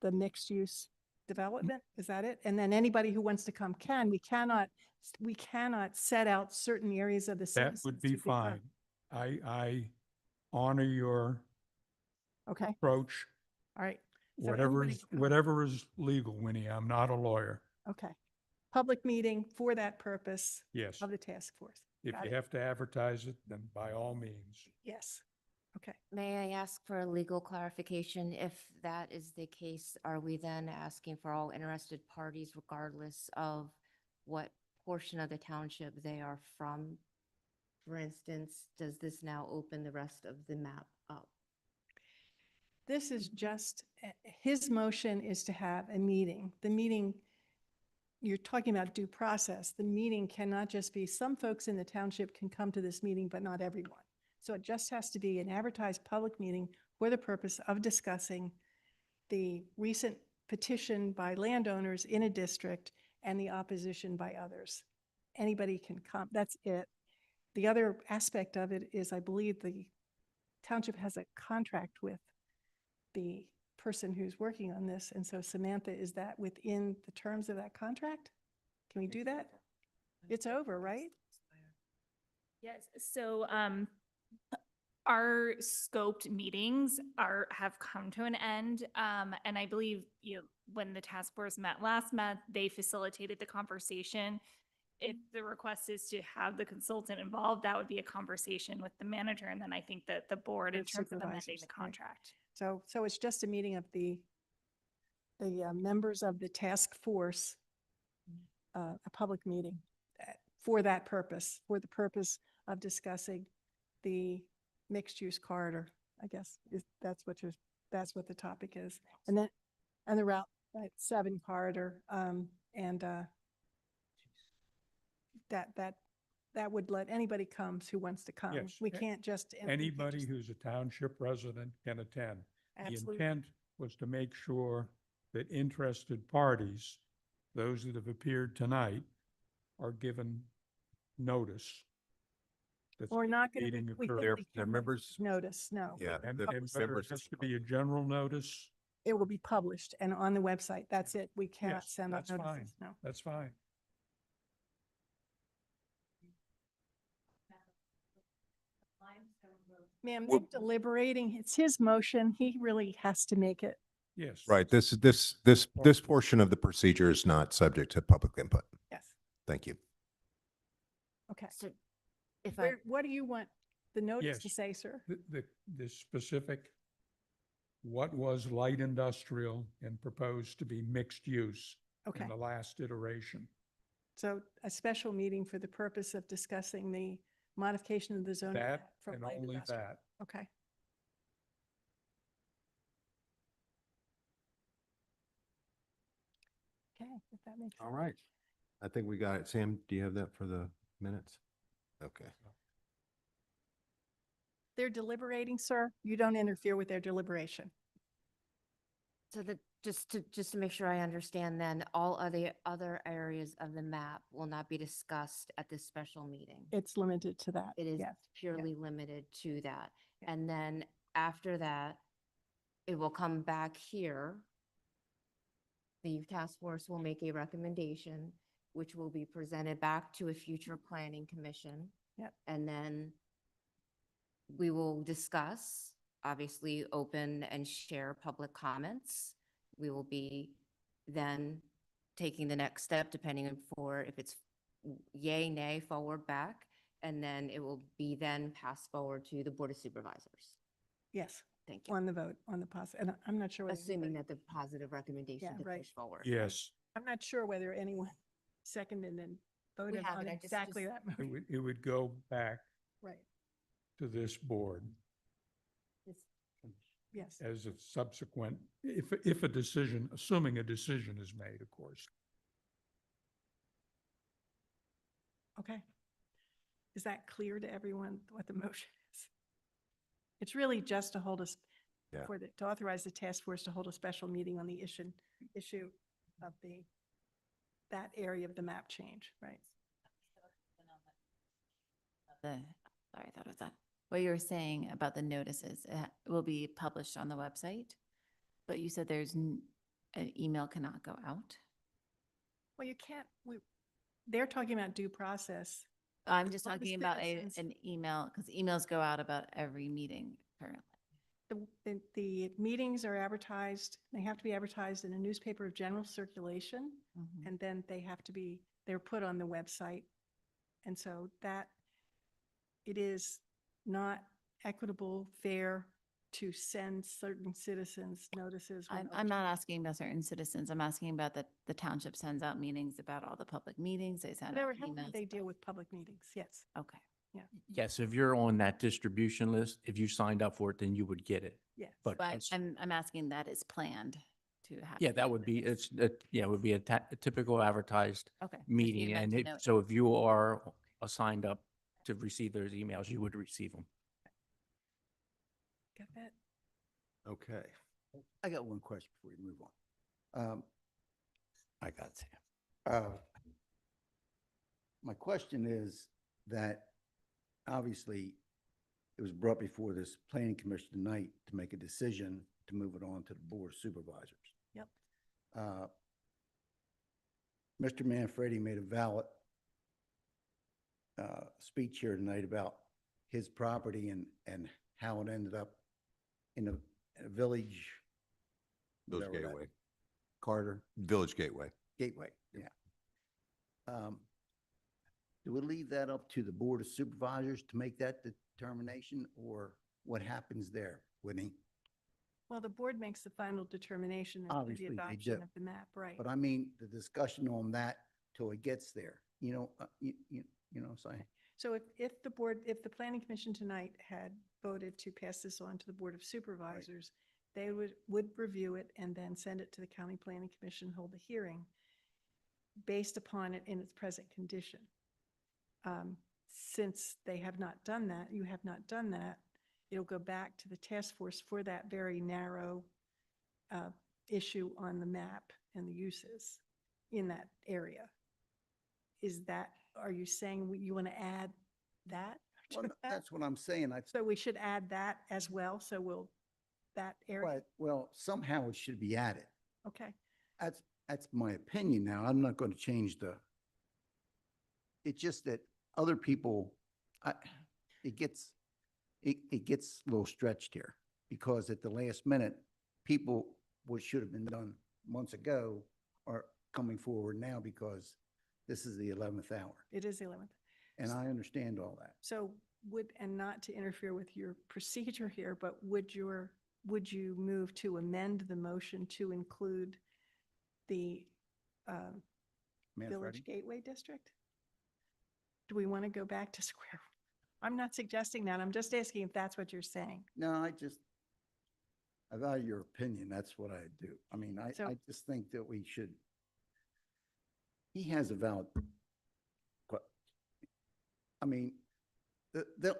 the mixed-use development. Is that it? And then anybody who wants to come can. We cannot set out certain areas of the That citizens. would be to come. fine. I honor your Okay, approach. all right. So Whatever anybody is, can come. whatever is legal, Winnie. I'm not a lawyer. Okay. Public meeting for that purpose Yes. of the task force. If Got you it. have to advertise it, then by all means. Yes. Okay. May I ask for a legal clarification? If that is the case, are we then asking for all interested parties regardless of what portion of the township they are from? For instance, does this now open the rest of the map up? This is just, his motion is to have a meeting. The meeting, you're talking about due process. The meeting cannot just be, some folks in the township can come to this meeting, but not everyone. So it just has to be an advertised public meeting for the purpose of discussing the recent petition by landowners in a district and the opposition by others. Anybody can come, that's it. The other aspect of it is, I believe the township has a contract with the person who's working on this. And so Samantha, is that within the terms of that contract? Can we do that? It's over, right? Yes, so our scoped meetings have come to an end. And I believe, when the task force met last month, they facilitated the conversation. If the request is to have the consultant involved, that would be a conversation with the manager. And then I think that the board in The terms of amending supervisors, the right. contract. So it's just a meeting of the members of the task force, a public meeting for that purpose, for the purpose of discussing the mixed-use corridor, I guess, that's what the topic is. And then, and the Route 7 corridor, and that would let anybody comes who wants to come. Yes. We can't just. we can't Anybody just- who's a township resident can attend. The Absolutely. intent was to make sure that interested parties, those that have appeared tonight, are given notice. that We're not going meeting to. occurred. Their members, Notice, no. yeah. And the whether it members- has to be a general notice, It will be published and on the website. That's it. We cannot yes, send out that's fine. notices, no. That's fine. Ma'am, Well- they're deliberating. It's his motion. He really has to make it. Yes. Right, this portion of the procedure is not subject to public input. Yes. Thank you. Okay. So if I, What do you want the notice to Yes. say, sir? The specific, what was light industrial and proposed to be mixed use Okay. in the last iteration. So a special meeting for the purpose of discussing the modification of the zoning. That map from and light only industrial. that. Okay. Okay, if that makes. All right. I think we got it. Sam, do you have that for the minutes? Okay. They're deliberating, sir. You don't interfere with their deliberation. so that, just to make sure I understand then, all other areas of the map will not be discussed at this special meeting. It's limited to that. It is yes. purely limited to that. Yeah. And then after that, it will come back here. The task force will make a recommendation, which will be presented back to a future planning commission. Yep. And then we will discuss, obviously, open and share public comments. We will be then taking the next step, depending on if it's yay, nay, forward, back, and then it will be then passed forward to the Board of Supervisors. Yes, Thank you. on the vote, on the positive. And I'm not sure. whether Assuming anybody- that the positive recommendation Yeah, to right. push forward. Yes, I'm not sure whether anyone seconded and voted have on it. I just- exactly just- that it motion. would go back Right, to this board yes. as a subsequent, if a decision, assuming a decision is made, of course. Okay. Is that clear to everyone what the motion is? It's really just to hold us, Yeah. to authorize the task force to hold a special meeting on the issue of that area of the map change, right? Sorry, I thought it was that. What you were saying about the notices, it will be published on the website, but you said an email cannot go out. Well, you can't, they're talking about due process. I'm just Well, the talking about citizens- an email, because emails go out about every meeting currently. The meetings are advertised, they have to be advertised in a newspaper of general circulation, Mhm. and then they're put on the website. And so it is not equitable, fair to send certain citizens notices. when I'm others- not asking about certain citizens. I'm asking about the township sends out meetings about all the public meetings. They send out However emails. they deal with public meetings, yes. Okay. Yes, if you're on that distribution list, if you signed up for it, then you would get it. Yes. But But as- I'm asking that is planned to happen. yeah, that would be, it would be a typical advertised Okay. just meeting. need And to know. so if you are signed up to receive those emails, you would receive them. Got that? Okay. I got one question before we move on. I got it. My question is that obviously it was brought before this planning commission tonight to make a decision to move it on to the board of supervisors. Yep. Mr. Manfredi made a valid speech here tonight about his property and how it ended up in a village. Village whatever that- Gateway. Carter. Village Gateway. Gateway, yeah. Do we leave that up to the Board of Supervisors to make that determination, or what happens there, Whitney? Well, the board makes the final determination as to Obviously, the they adoption do. of the map, right? But I mean, the discussion on that till it gets there, you know what I'm saying? So if the planning commission tonight had voted to pass this on to the Board of Supervisors, they would review it and then send it to the County Planning Commission, hold a hearing based upon it in its present condition. Since they have not done that, you have not done that, it'll go back to the task force for that very narrow issue on the map and the uses in that area. Are you saying you want to add that? Well, to that? that's what I'm saying. So we should add that as well, so that area, Well, somehow it should be added. okay. That's my opinion now. I'm not going to change it's just that other people, it gets a little stretched here because at the last minute, people, what should have been done months ago are coming forward now because this is the 11th hour. It is the 11th. And I understand all that. So and not to interfere with your procedure here, but would you move to amend the motion to include the Village Manfredi? Gateway District? Do we want to go back to square? I'm not suggesting that. I'm just asking if that's what you're saying. No, I value your opinion. That's what I do. I mean, I just think that we should, he has a valid, I mean, the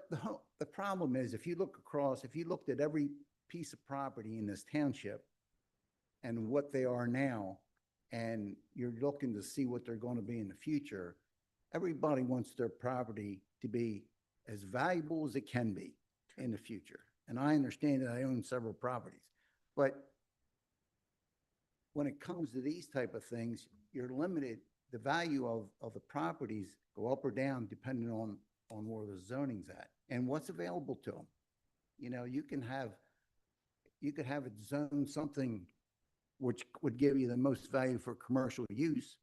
problem is if you looked at every piece of property in this township and what they are now, and you're looking to see what they're going to be in the future, everybody wants their property to be as valuable as it can be in the future. And I understand that I own several properties, but when it comes to these type of things, you're limited, the value of the properties go up or down depending on where the zoning's at and what's available to them. You know, you could have it zone something which would give you the most value for commercial use,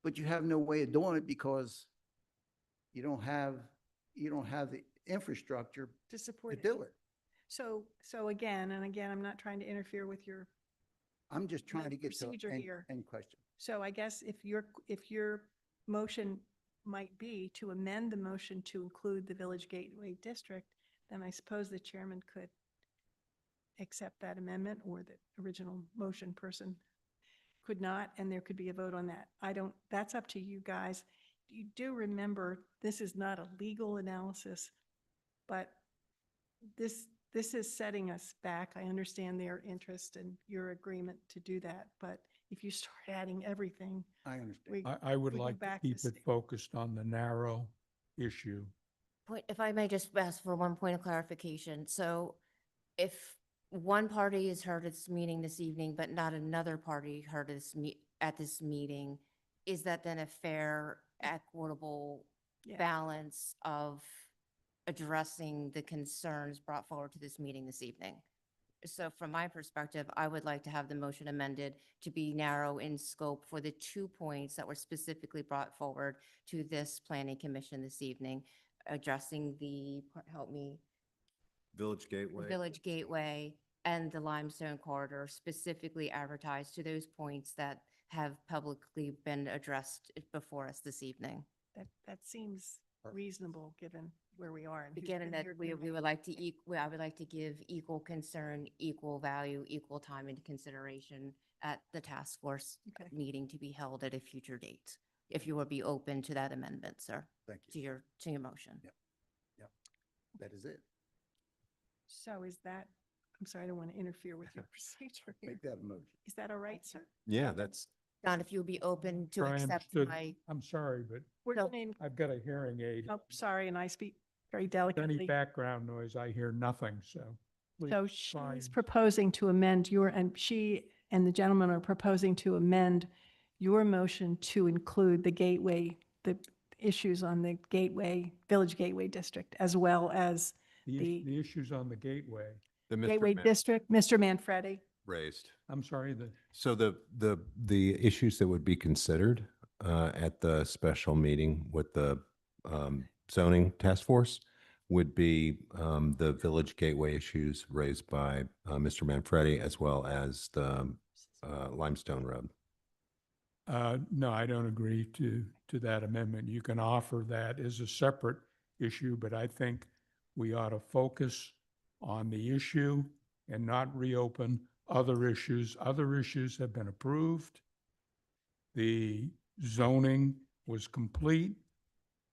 but you have no way of doing it because you don't have the infrastructure To support to do it. So again, I'm not trying to interfere with your, I'm just trying to get to procedure end here. question. so I guess if your motion might be to amend the motion to include the Village Gateway District, then I suppose the chairman could accept that amendment, or the original motion person could not, and there could be a vote on that. That's up to you guys. You do remember, this is not a legal analysis, but this is setting us back. I understand their interest and your agreement to do that, but if you start adding everything, I understand. I would we go like to back keep to it focused on the narrow issue. If I may just ask for one point of clarification. So if one party is heard at this meeting this evening, but not another party heard at this meeting, is that then a fair, equitable Yeah. balance of addressing the concerns brought forward to this meeting this evening? So from my perspective, I would like to have the motion amended to be narrow in scope for the 2 points that were specifically brought forward to this planning commission this evening, addressing help me, Village Gateway. Village Gateway and the Limestone Corridor, specifically advertised to those points that have publicly been addressed before us this evening. that seems reasonable, given where we are. And who's Beginning been that here we tonight. would like to, I would like to give equal concern, equal value, equal time into consideration at the task force Okay. meeting to be held at a future date. If you would be open to that amendment, sir, Thank to you. your motion. Yep. That is it. So is that, I'm sorry, I don't want to interfere with your procedure here. Make that a motion. Is that all right, sir? Yeah, that's, John, if you would be open to Sure, I accept understood. my, I'm sorry, but We're No. going, I've got a hearing aid. oh, sorry, and I speak very Any delicately. background noise, I hear nothing, so. please So try she's and- proposing to amend she and the gentleman are proposing to amend your motion to include the gateway, the issues on the Village Gateway District, as well as The issues on the gateway. the Gateway Mr. District, Mr. Manfredi. raised. I'm sorry, So the issues that would be considered at the special meeting with the zoning task force would be the Village Gateway issues raised by Mr. Manfredi, as well as the Limestone Road. no, I don't agree to that amendment. You can offer that as a separate issue, but I think we ought to focus on the issue and not reopen other issues. Other issues have been approved. The zoning was complete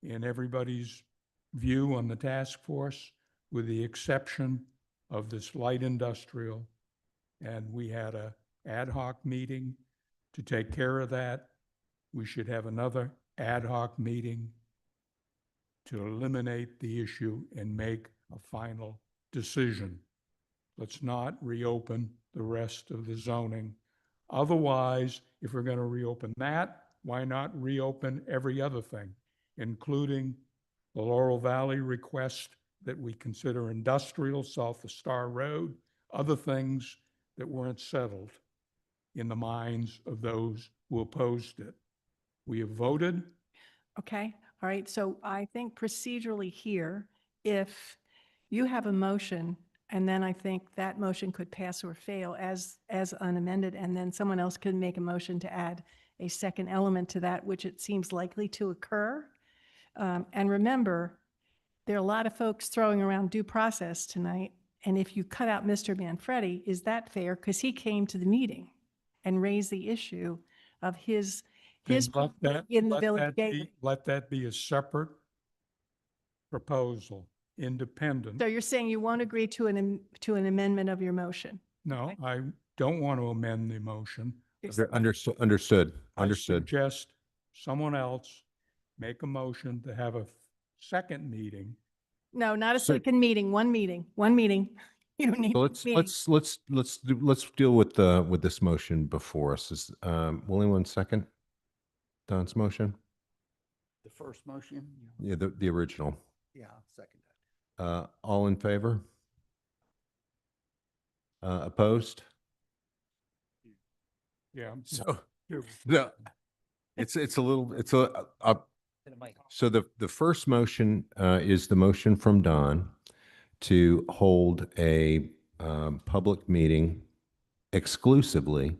in everybody's view on the task force, with the exception of this light industrial. And we had a ad hoc meeting to take care of that. We should have another ad hoc meeting to eliminate the issue and make a final decision. Let's not reopen the rest of the zoning. Otherwise, if we're going to reopen that, why not reopen every other thing, including the Laurel Valley request that we consider industrial south of Star Road, other things that weren't settled in the minds of those who opposed it. We have voted. Okay, all right, so I think procedurally here, if you have a motion, and then I think that motion could pass or fail as unamended, and then someone else could make a motion to add a second element to that, which it seems likely to occur. And remember, there are a lot of folks throwing around due process tonight, and if you cut out Mr. Manfredi, is that fair? Because he came to the meeting and raised the issue of his Then property in the village gateway. let that be a separate proposal, independent. So you're saying you won't agree to an amendment of your motion? No, I don't want to amend the motion. Understood, understood, I understood. suggest someone else make a motion to have a second meeting. No, not a So- second meeting, one meeting, one meeting. You don't need So a let's, meeting. let's deal with the, with this motion before us. Is, will anyone second Don's motion? The first motion? Yeah, the original. Yeah, I'll second that. All in favor? Opposed? Yeah. So, no, it's a little, it's a, so the first motion, is the motion from Don to hold a, public meeting exclusively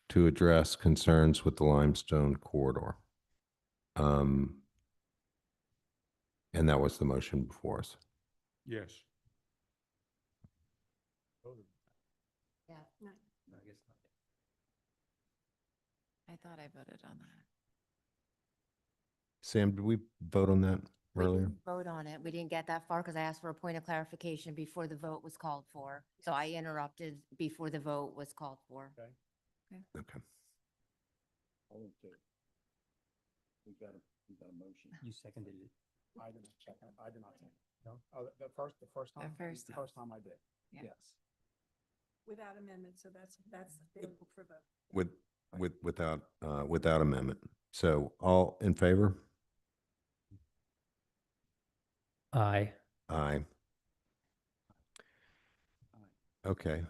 to address concerns with the limestone corridor. And that was the motion before us. Yes. Yeah. I thought I voted on that. Sam, did we vote on that We earlier? didn't vote on it. We didn't get that far because I asked for a point of clarification before the vote was called for. So I interrupted before the vote was called for. Okay. All in favor? We got a motion. You seconded it. I did not check. I did not. No? Oh, the first time? first The time. first time I did. Yeah. Yes. Without amendment, so that's available for vote. Without amendment. So all in favor? Aye. Aye. Okay.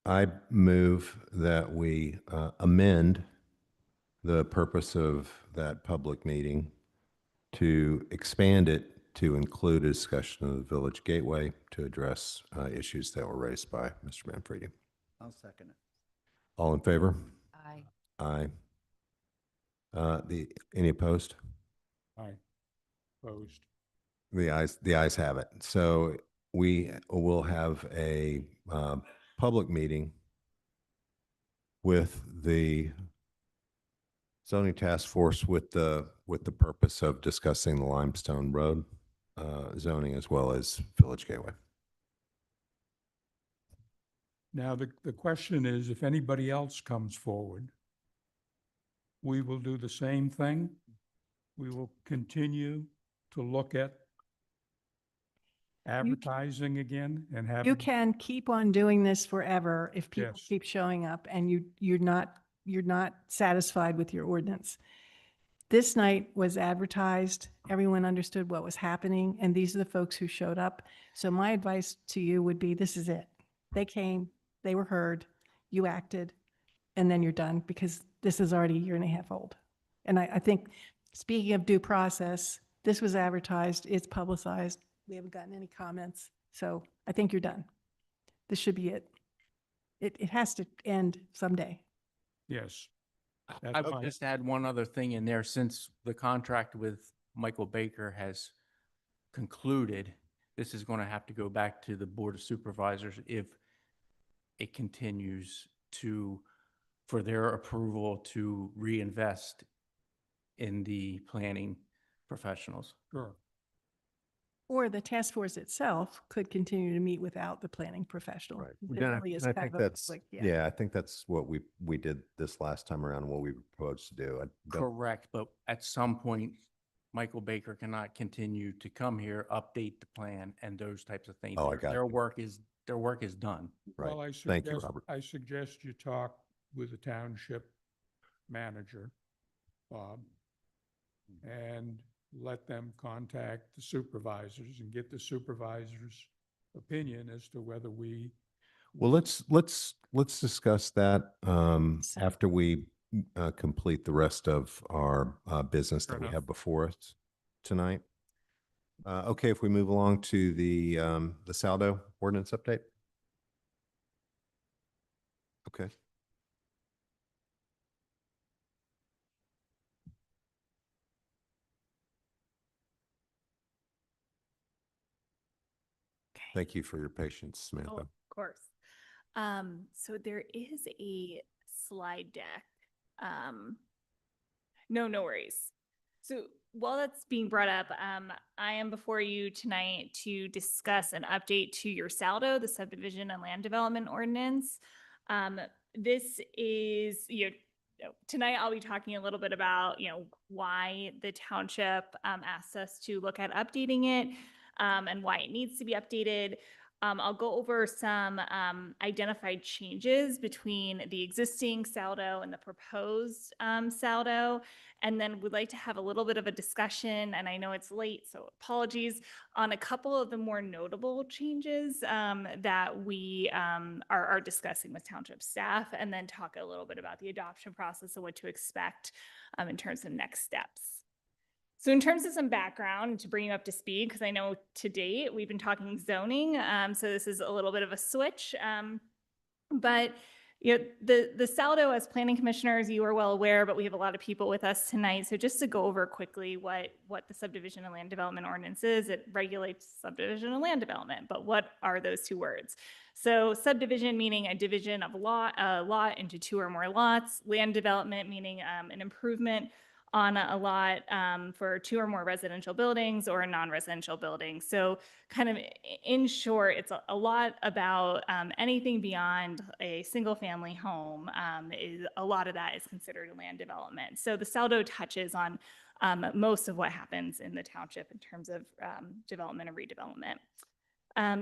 I move that we amend the purpose of that public meeting to expand it to include a discussion of the Village Gateway to address issues that were raised by Mr. Manfredi. I'll second it. All in favor? Aye. Aye. Any opposed? Aye. Opposed. The ayes have it. So we will have a public meeting with the zoning task force with the purpose of discussing the Limestone Road zoning as well as Village Gateway. Now, the question is, if anybody else comes forward, we will do the same thing. We will continue to look at advertising again and have. You can keep on doing this forever if people Yes. keep showing up and you're not satisfied with your ordinance. This night was advertised, everyone understood what was happening, and these are the folks who showed up. So my advice to you would be, this is it. They came, they were heard, you acted, and then you're done, because this is already a year and a half old. And I think, speaking of due process, this was advertised, it's publicized, we haven't gotten any comments, so I think you're done. This should be it. It has to end someday. Yes. I That's would fine. just add one other thing in there, since the contract with Michael Baker has concluded, this is going to have to go back to the Board of Supervisors if it continues for their approval to reinvest in the planning professionals. Sure. Or the task force itself could continue to meet without the planning professional. Right. It Yeah, really is and I kind think of a that's, conflict, yeah, I think that's what we did this last time around, what we proposed to do. I don't- Correct, but at some point, Michael Baker cannot continue to come here, update the plan and those types of things. Oh, I got Their you. work is done. Right. Well, Thank you, Robert. I suggest you talk with the township manager, Bob, and let them contact the supervisors and get the supervisors' opinion as to whether we. Well, let's discuss that after we complete the rest of our business Fair that we enough. have before us tonight. Okay, if we move along to the Saldo ordinance update. Okay. Thank you for your patience, Oh, Samantha. of course. So there is a slide deck. No worries. So while that's being brought up, I am before you tonight to discuss an update to your Saldo, the subdivision and land development ordinance. This is, tonight I'll be talking a little bit about, why the township asked us to look at updating it and why it needs to be updated. I'll go over some identified changes between the existing Saldo and the proposed Saldo. And then we'd like to have a little bit of a discussion, and I know it's late, so apologies, on a couple of the more notable changes that we are discussing with township staff, and then talk a little bit about the adoption process and what to expect in terms of next steps. So in terms of some background, to bring you up to speed, because I know to date we've been talking zoning, so this is a little bit of a switch. But the Saldo, as planning commissioners, you are well aware, but we have a lot of people with us tonight. So just to go over quickly what the subdivision and land development ordinance is, it regulates subdivision and land development. But what are those two words? So subdivision meaning a division of a lot into two or more lots. Land development meaning an improvement on a lot for two or more residential buildings or a non-residential building. So kind of in short, it's a lot about anything beyond a single family home. A lot of that is considered land development. So the Saldo touches on most of what happens in the township in terms of development and redevelopment.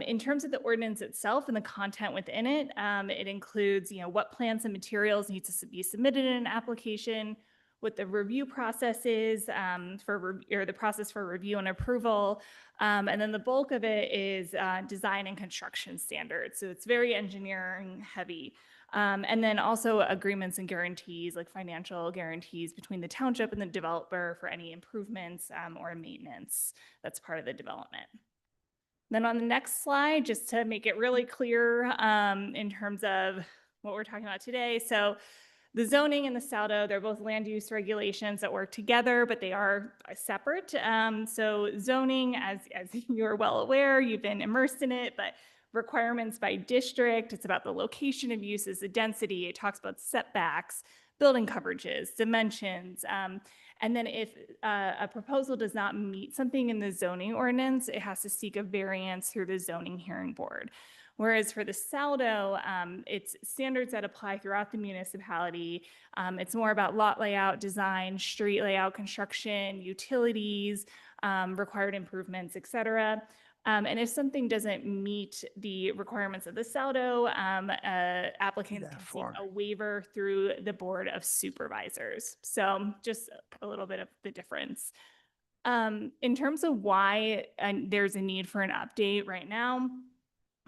In terms of the ordinance itself and the content within it, it includes, what plans and materials need to be submitted in an application, what the review process is or the process for review and approval. And then the bulk of it is design and construction standards. So it's very engineering heavy. And then also agreements and guarantees, like financial guarantees between the township and the developer for any improvements or maintenance that's part of the development. Then on the next slide, just to make it really clear in terms of what we're talking about today. So the zoning and the Saldo, they're both land use regulations that work together, but they are separate. So zoning, as you're well aware, you've been immersed in it, but requirements by district, it's about the location of uses, the density, it talks about setbacks, building coverages, dimensions. And then if a proposal does not meet something in the zoning ordinance, it has to seek a variance through the zoning hearing board. Whereas for the Saldo, it's standards that apply throughout the municipality. It's more about lot layout, design, street layout, construction, utilities, required improvements, et cetera. And if something doesn't meet the requirements of the Saldo, applicants can seek a waiver through the Board of Supervisors. So just a little bit of the difference. In terms of why there's a need for an update right now,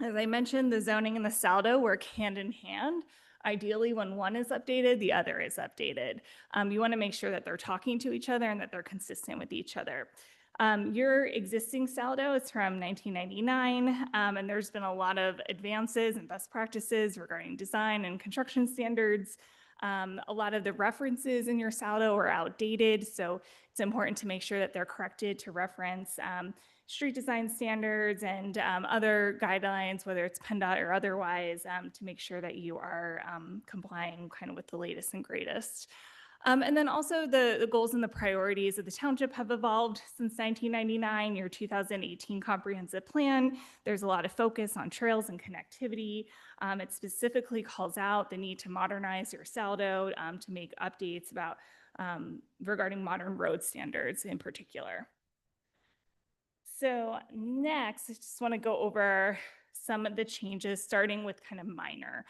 as I mentioned, the zoning and the Saldo work hand in hand. Ideally, when one is updated, the other is updated. You want to make sure that they're talking to each other and that they're consistent with each other. Your existing Saldo is from 1999, and there's been a lot of advances and best practices regarding design and construction standards. A lot of the references in your Saldo are outdated, so it's important to make sure that they're corrected to reference street design standards and other guidelines, whether it's PennDOT or otherwise, to make sure that you are complying kind of with the latest and greatest. And then also the goals and the priorities of the township have evolved since 1999, your 2018 comprehensive plan. There's a lot of focus on trails and connectivity. It specifically calls out the need to modernize your Saldo, to make updates about regarding modern road standards in particular. So next, I just want to go over some of the changes, starting with kind of minor.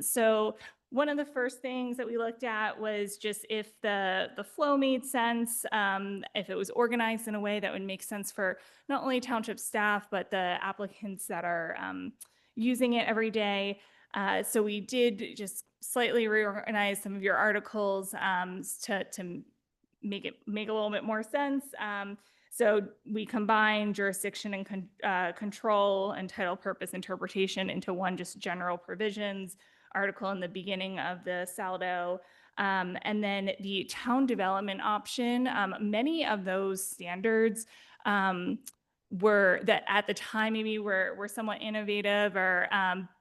So one of the first things that we looked at was just if the flow made sense, if it was organized in a way that would make sense for not only township staff, but the applicants that are using it every day. So we did just slightly reorganize some of your articles to make a little bit more sense. So we combine jurisdiction and control and title purpose interpretation into one just general provisions article in the beginning of the Saldo. And then the town development option, many of those standards were that at the time maybe were somewhat innovative or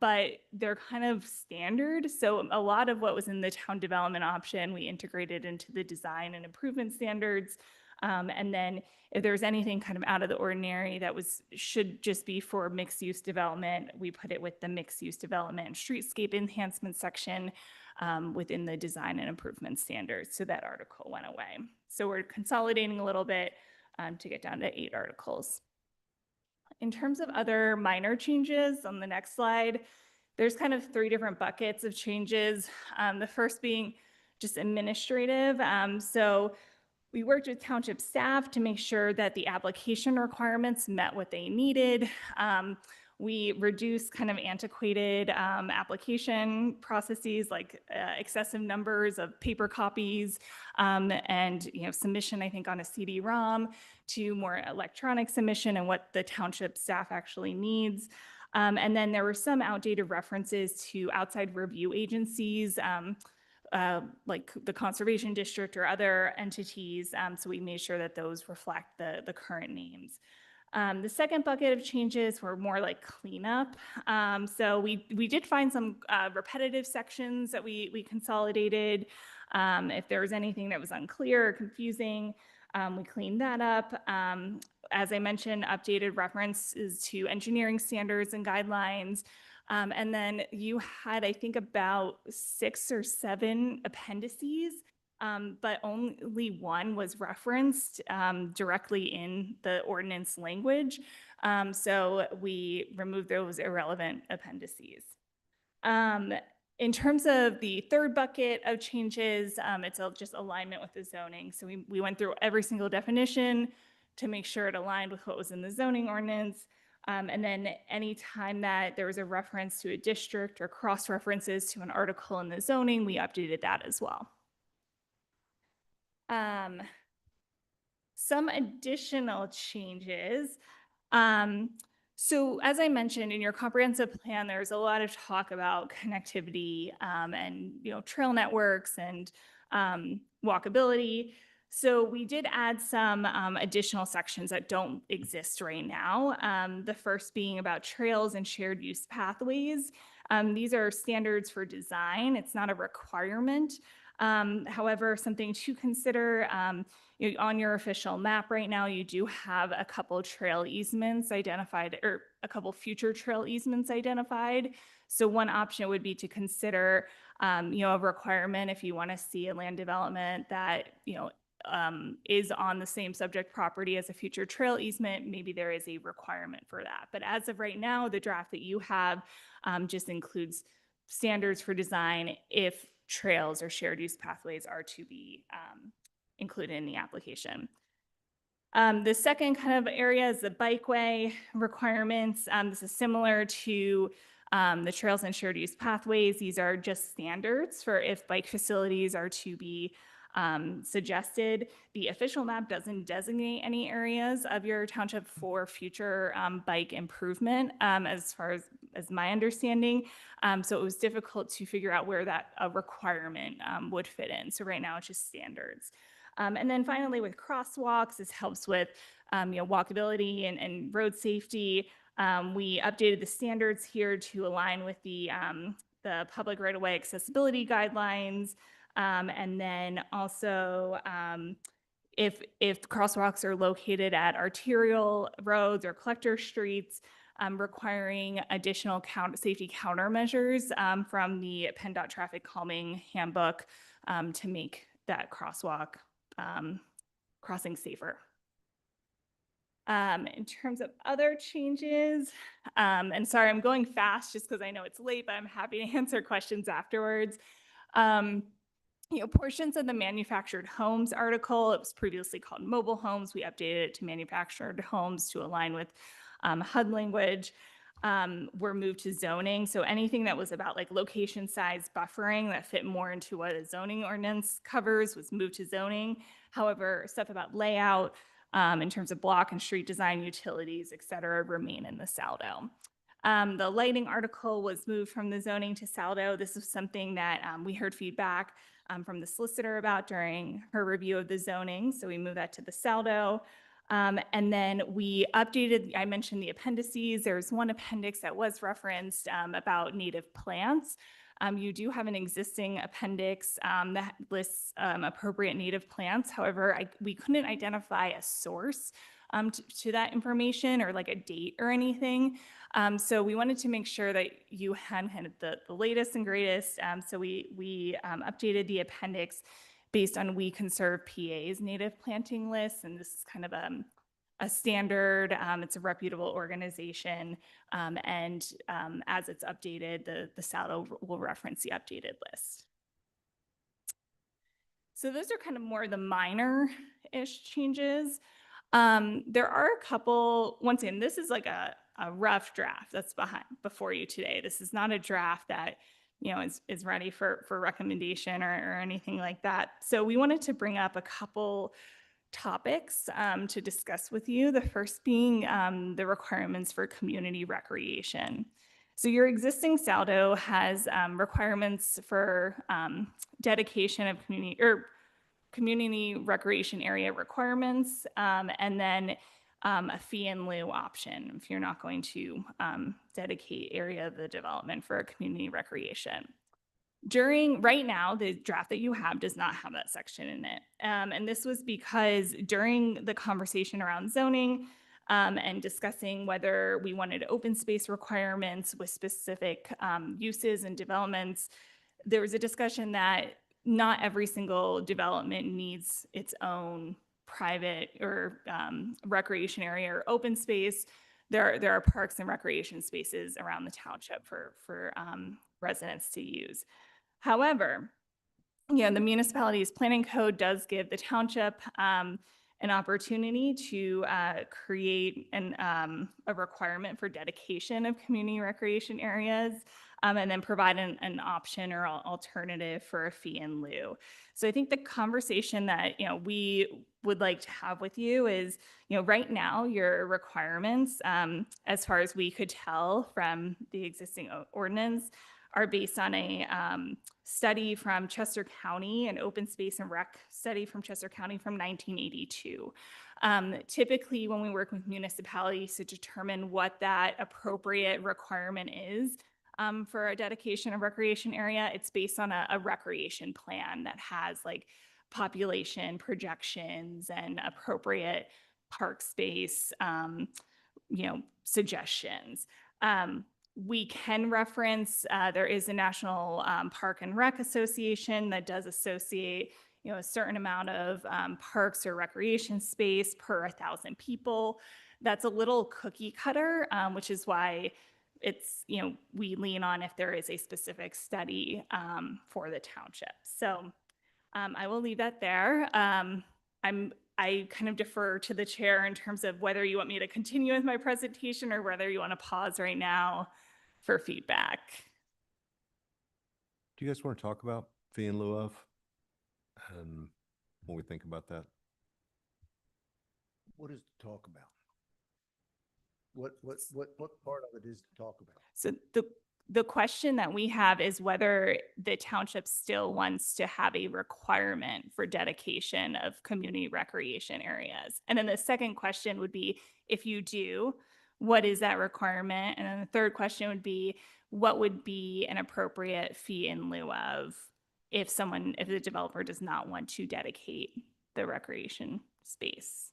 but they're kind of standard. So a lot of what was in the town development option we integrated into the design and improvement standards. And then if there's anything kind of out of the ordinary that should just be for mixed use development, we put it with the mixed use development and streetscape enhancement section within the design and improvement standards. So that article went away. So we're consolidating a little bit to get down to 8 articles. In terms of other minor changes on the next slide, there's kind of 3 different buckets of changes. The first being just administrative. So we worked with township staff to make sure that the application requirements met what they needed. We reduced kind of antiquated application processes like excessive numbers of paper copies and submission, I think, on a CD-ROM to more electronic submission and what the township staff actually needs. And then there were some outdated references to outside review agencies, like the Conservation District or other entities. So we made sure that those reflect the current names. The second bucket of changes were more like cleanup. So we did find some repetitive sections that we consolidated. If there was anything that was unclear or confusing, we cleaned that up. As I mentioned, updated references to engineering standards and guidelines. And then you had, I think, about 6 or 7 appendices, but only one was referenced directly in the ordinance language. So we removed those irrelevant appendices. In terms of the third bucket of changes, it's just alignment with the zoning. So we went through every single definition to make sure it aligned with what was in the zoning ordinance. And then anytime that there was a reference to a district or cross references to an article in the zoning, we updated that as well. Some additional changes. So as I mentioned, in your comprehensive plan, there's a lot of talk about connectivity and trail networks and walkability. So we did add some additional sections that don't exist right now. The first being about trails and shared use pathways. These are standards for design. It's not a requirement. However, something to consider, on your official map right now, you do have a couple trail easements identified, or a couple future trail easements identified. So one option would be to consider, a requirement if you want to see a land development that, is on the same subject property as a future trail easement, maybe there is a requirement for that. But as of right now, the draft that you have just includes standards for design if trails or shared use pathways are to be included in the application. The second kind of area is the bikeway requirements. This is similar to the trails and shared use pathways. These are just standards for if bike facilities are to be suggested. The official map doesn't designate any areas of your township for future bike improvement, as far as my understanding. So it was difficult to figure out where that requirement would fit in. So right now it's just standards. And then finally with crosswalks, this helps with, walkability and road safety. We updated the standards here to align with the public right-of-way accessibility guidelines. And then also, if crosswalks are located at arterial roads or collector streets, requiring additional safety countermeasures from the PennDOT traffic calming handbook to make that crosswalk crossing safer. In terms of other changes, and sorry, I'm going fast just because I know it's late, but I'm happy to answer questions afterwards. Portions of the manufactured homes article, it was previously called mobile homes. We updated it to manufactured homes to align with HUD language. Were moved to zoning. So anything that was about like location size buffering that fit more into what a zoning ordinance covers was moved to zoning. However, stuff about layout in terms of block and street design, utilities, et cetera, remain in the Saldo. The lighting article was moved from the zoning to Saldo. This is something that we heard feedback from the solicitor about during her review of the zoning. So we moved that to the Saldo. And then we updated, I mentioned the appendices. There's one appendix that was referenced about native plants. You do have an existing appendix that lists appropriate native plants. However, we couldn't identify a source to that information or like a date or anything. So we wanted to make sure that you had the latest and greatest. So we updated the appendix based on We Conserve PA's native planting list. And this is kind of a standard, it's a reputable organization. And as it's updated, the Saldo will reference the updated list. So those are kind of more the minor-ish changes. There are a couple, once again, this is like a rough draft that's before you today. This is not a draft that is ready for recommendation or anything like that. So we wanted to bring up a couple topics to discuss with you. The first being the requirements for community recreation. So your existing Saldo has requirements for dedication of community recreation area requirements, and then a fee in lieu option if you're not going to dedicate area of the development for a community recreation. Right now, the draft that you have does not have that section in it. And this was because during the conversation around zoning and discussing whether we wanted open space requirements with specific uses and developments, there was a discussion that not every single development needs its own private or recreation area or open space. There are parks and recreation spaces around the township for residents to use. However, the municipality's planning code does give the township an opportunity to create a requirement for dedication of community recreation areas, and then provide an option or alternative for a fee in lieu. So I think the conversation that we would like to have with you is, right now your requirements, as far as we could tell from the existing ordinance, are based on a study from Chester County, an open space and rec study from Chester County from 1982. Typically, when we work with municipalities to determine what that appropriate requirement is for a dedication of recreation area, it's based on a recreation plan that has like population projections and appropriate park space, suggestions. We can reference, there is a National Park and Rec Association that does associate, a certain amount of parks or recreation space per 1,000 people. That's a little cookie cutter, which is why it's, we lean on if there is a specific study for the township. So I will leave that there. I kind of defer to the chair in terms of whether you want me to continue with my presentation or whether you want to pause right now for feedback. Do you guys want to talk about fee in lieu of? And when we think about that? What is to talk about? What part of it is to talk about? So The question that we have is whether the township still wants to have a requirement for dedication of community recreation areas. And then the second question would be, if you do, what is that requirement? And then the third question would be, what would be an appropriate fee in lieu of if the developer does not want to dedicate the recreation space?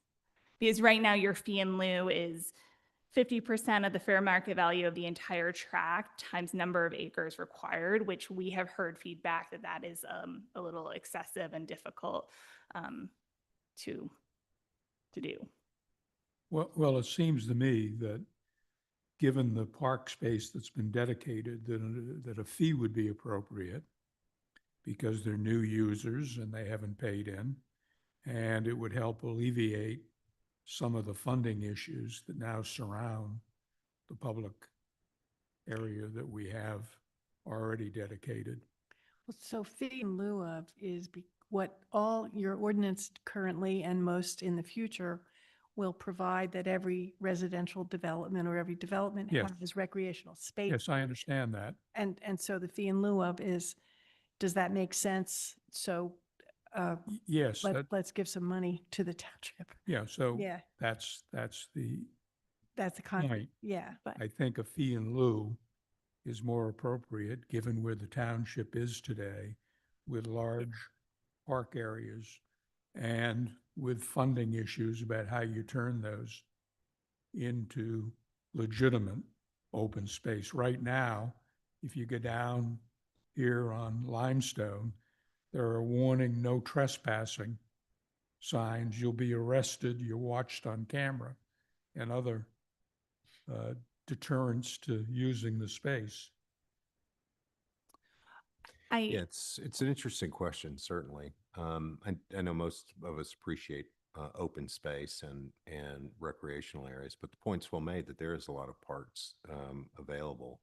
Because right now your fee in lieu is 50% of the fair market value of the entire tract times number of acres required, which we have heard feedback that is a little excessive and difficult to do. Well, it seems to me that given the park space that's been dedicated, that a fee would be appropriate because they're new users and they haven't paid in, and it would help alleviate some of the funding issues that now surround the public area that we have already dedicated. Well, so fee in lieu of is what all your ordinance currently and most in the future will provide that every residential development or every development Yes. has recreational space. Yes, I understand that. And so the fee in lieu of is, does that make sense? So Yes, let's give some money to the township. yeah, so Yeah. that's the That's the concept. point. Yeah, but I think a fee in lieu is more appropriate given where the township is today with large park areas and with funding issues about how you turn those into legitimate open space. Right now, if you go down here on Limestone, there are warning no trespassing signs. You'll be arrested, you're watched on camera, and other deterrents to using the space. Yeah, it's an interesting question, certainly. I know most of us appreciate open space and recreational areas, but the point's well made that there is a lot of parks available.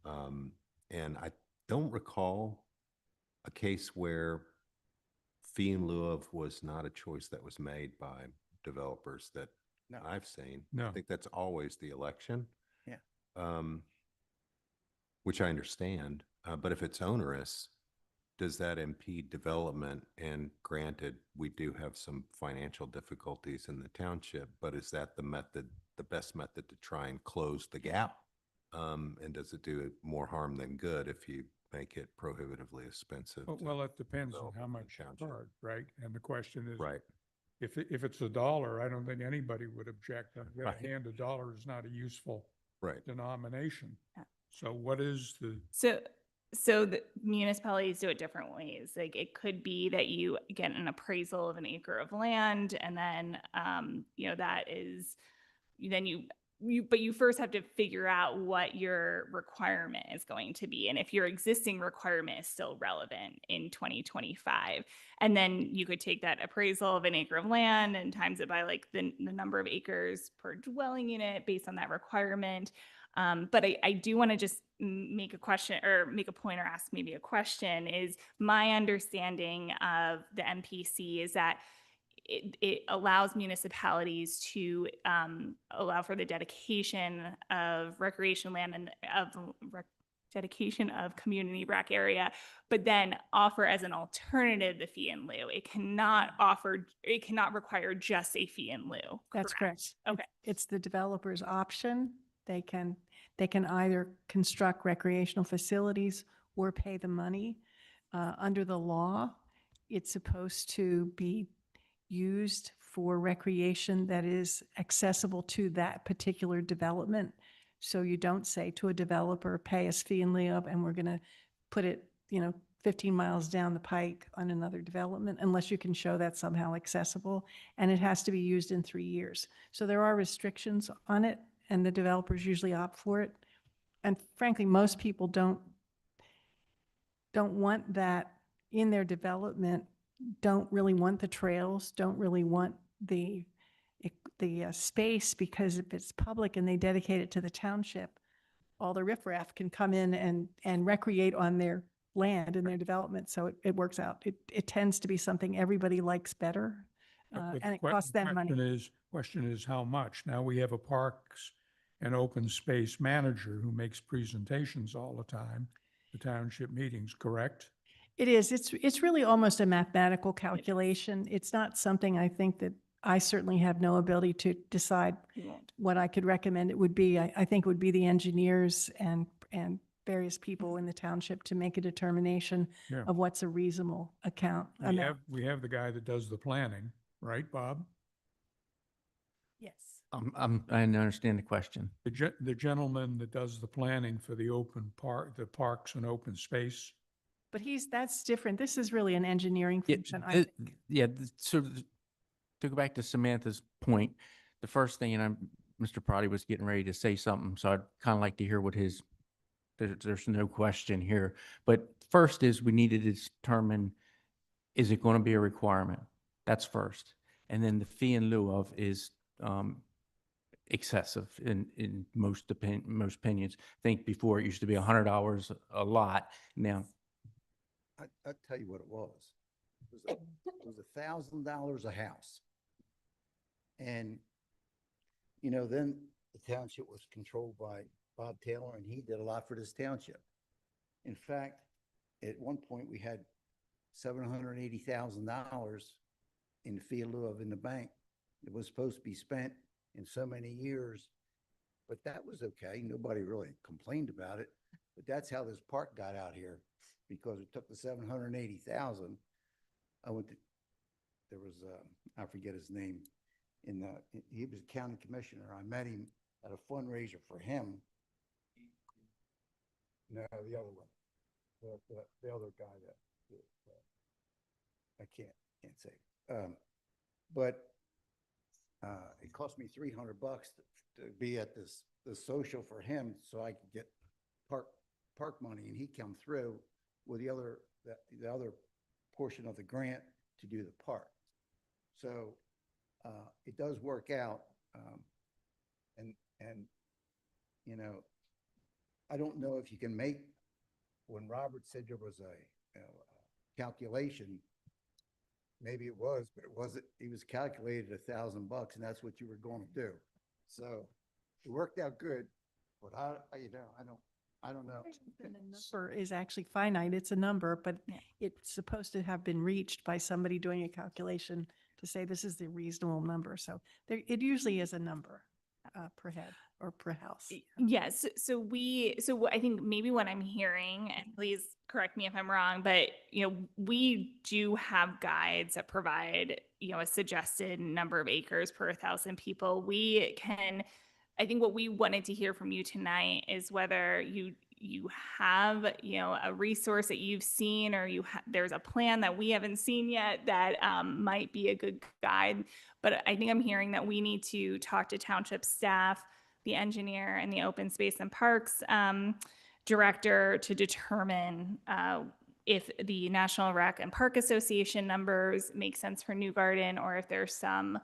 And I don't recall a case where fee in lieu of was not a choice that was made by developers that No. I've seen. No. I think that's always the election. Yeah. Which I understand, but if it's onerous, does that impede development? And granted, we do have some financial difficulties in the township, but is that the best method to try and close the gap? And does it do more harm than good if you make it prohibitively expensive? Well, it depends on develop how in the much you township? charge, right? And the question is, Right. if it's $1, I don't think anybody would object. On the other Right. hand, $1 is not a useful Right. denomination. Yeah. So what is the, So the municipalities do it different ways. Like it could be that you get an appraisal of an acre of land and then, that is, but you first have to figure out what your requirement is going to be. And if your existing requirement is still relevant in 2025, and then you could take that appraisal of an acre of land and times it by like the number of acres per dwelling unit based on that requirement. But I do want to just make a question or make a point or ask maybe a question. Is my understanding of the MPC is that it allows municipalities to allow for the dedication of recreation land and dedication of community rec area, but then offer as an alternative the fee in lieu. It cannot require just a fee in lieu. That's correct. Okay. It's the developer's option. They can either construct recreational facilities or pay the money. Under the law, it's supposed to be used for recreation that is accessible to that particular development. So you don't say to a developer, pay us fee and lieu of, and we're going to put it, 15 miles down the pike on another development, unless you can show that somehow accessible. And it has to be used in 3 years. So there are restrictions on it, and the developers usually opt for it. And frankly, most people don't want that in their development, don't really want the trails, don't really want the space, because if it's public and they dedicate it to the township, all the riffraff can come in and recreate on their land in their development. So it works out. It tends to be something everybody likes better, but and it the costs them money. question is how much? Now we have a parks an open space manager who makes presentations all the time, the township meetings, correct? It is. It's really almost a mathematical calculation. It's not something I think that I certainly have no ability to decide what I could recommend it would be. I think it would be the engineers and various people in the township to make a determination Yeah. of what's a reasonable amount. We have the guy that does the planning, right, Bob? Yes. I understand the question. The gentleman that does the planning for the the parks and open space. But that's different. This is really an engineering Yeah, function. so to go back to Samantha's point, the first thing, and Mr. Prodi was getting ready to say something, so I'd kind of like to hear what there's no question here. But first is we needed to determine, is it going to be a requirement? That's first. And then the fee in lieu of is excessive in most opinions. I think before it used to be $100 a lot. Now, I'll tell you what it was. It was $1,000 a house. And, then the township was controlled by Bob Taylor, and he did a lot for this township. In fact, at one point, we had $780,000 in fee in lieu of in the bank. It was supposed to be spent in so many years, but that was okay. Nobody really complained about it. But that's how this park got out here, because it took the 780,000. There was, I forget his name, he was county commissioner. I met him at a fundraiser for him. No, the other one, the other guy I can't say. But it cost me $300 to be at the social for him, so I could get park money, and he come through with the other portion of the grant to do the park. So it does work out, and I don't know if you can make, when Robert said there was a calculation, maybe it was, but it wasn't. He was calculated $1,000, and that's what you were going to do. So it worked out good, but I don't know. The number is actually finite. It's a number, but it's supposed to have been reached by somebody doing a calculation to say this is the reasonable number. So it usually is a number per head or per house. Yes. So I think maybe what I'm hearing, and please correct me if I'm wrong, but we do have guides that provide, a suggested number of acres per 1,000 people. I think what we wanted to hear from you tonight is whether you have, a resource that you've seen, or there's a plan that we haven't seen yet that might be a good guide. But I think I'm hearing that we need to talk to township staff, the engineer, and the open space and parks director to determine if the National Rec and Park Association numbers make sense for New Garden, or if there's some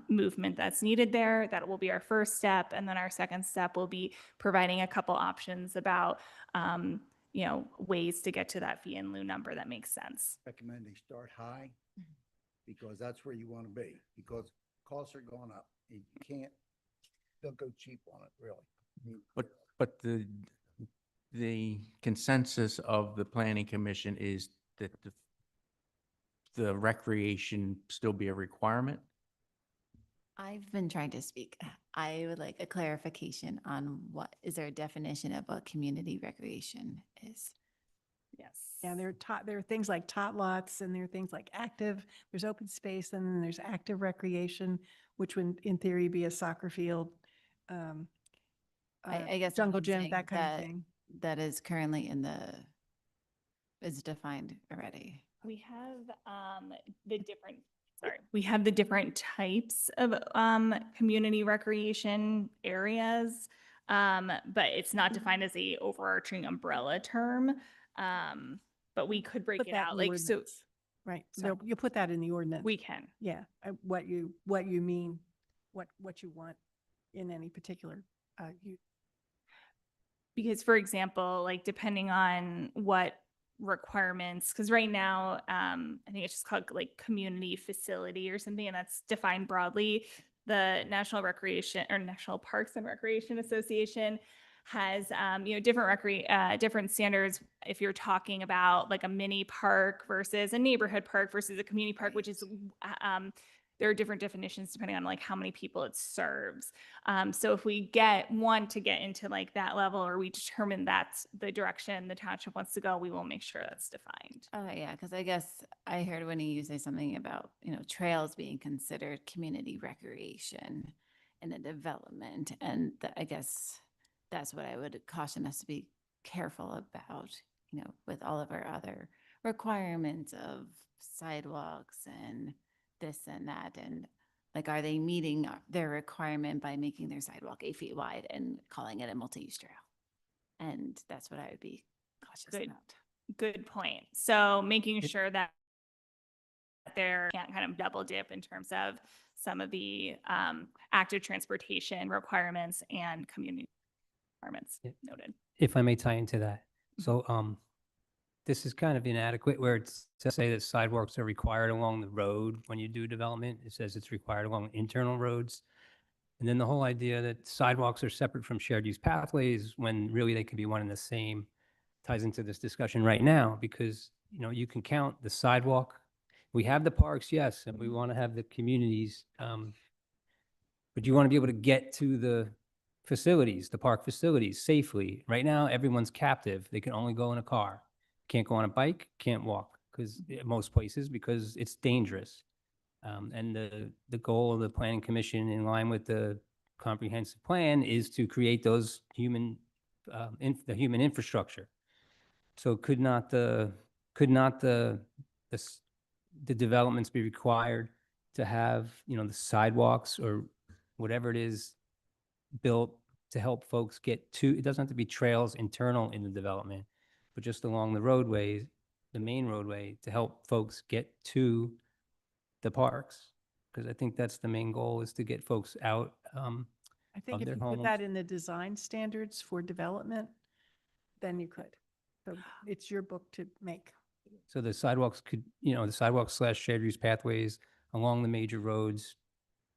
movement that's needed there. That will be our first step. And then our second step will be providing a couple options about, ways to get to that fee in lieu number that makes sense. Recommend they start high, because that's where you want to be, because costs are going up. Don't go cheap on it, really. But the consensus of the planning commission is that the recreation still be a requirement? I've been trying to speak. I would like a clarification on is there a definition of what community recreation is? Yes. Yeah, there are things like tot lots, and there are things like there's open space, and then there's active recreation, which would in theory be a soccer field, I guess jungle I'm gym, saying that kind of thing. That is currently is defined already. We have we have the different types of community recreation areas, but it's not defined as a overarching umbrella term. But we could break Put it that out, in the like, so. ordinance. Right. Sorry. So you put that in the ordinance. We can. Yeah, what you mean, what you want in any particular, Because, for example, like depending on what requirements, because right now, I think it's just called like community facility or something, and that's defined broadly. the National Recreation or National Parks and Recreation Association has, different standards. If you're talking about like a mini park versus a neighborhood park versus a community park, which is, there are different definitions depending on like how many people it serves. So if we want to get into like that level, or we determine that's the direction the township wants to go, we will make sure that's defined. Oh, yeah, because I guess I heard Winnie, you say something about, trails being considered community recreation in a development. And I guess that's what I would caution us to be careful about, with all of our other requirements of sidewalks and this and that. And like, are they meeting their requirement by making their sidewalk 8 feet wide and calling it a multi-use trail? And that's what I would be cautious about. Good point. So making sure that there can't kind of double dip in terms of some of the active transportation requirements and community requirements. Noted. If I may tie into that. So this is kind of inadequate where it's to say that sidewalks are required along the road when you do development. It says it's required along internal roads. And then the whole idea that sidewalks are separate from shared use pathways when really they can be one and the same ties into this discussion right now because, you can count the sidewalk. We have the parks, yes, and we want to have the communities. But you want to be able to get to the facilities, the park facilities safely. Right now, everyone's captive. They can only go in a car. Can't go on a bike, can't walk because most places because it's dangerous. And the goal of the Planning Commission in line with the comprehensive plan is to create those the human infrastructure. So could not the developments be required to have, the sidewalks or whatever it is built to help folks get to, it doesn't have to be trails internal in the development, but just along the roadways, the main roadway to help folks get to the parks. Because I think that's the main goal is to get folks out I think of if their you put homes. that in the design standards for development, then you could. So it's your book to make. So the sidewalks could, the sidewalks / shared use pathways along the major roads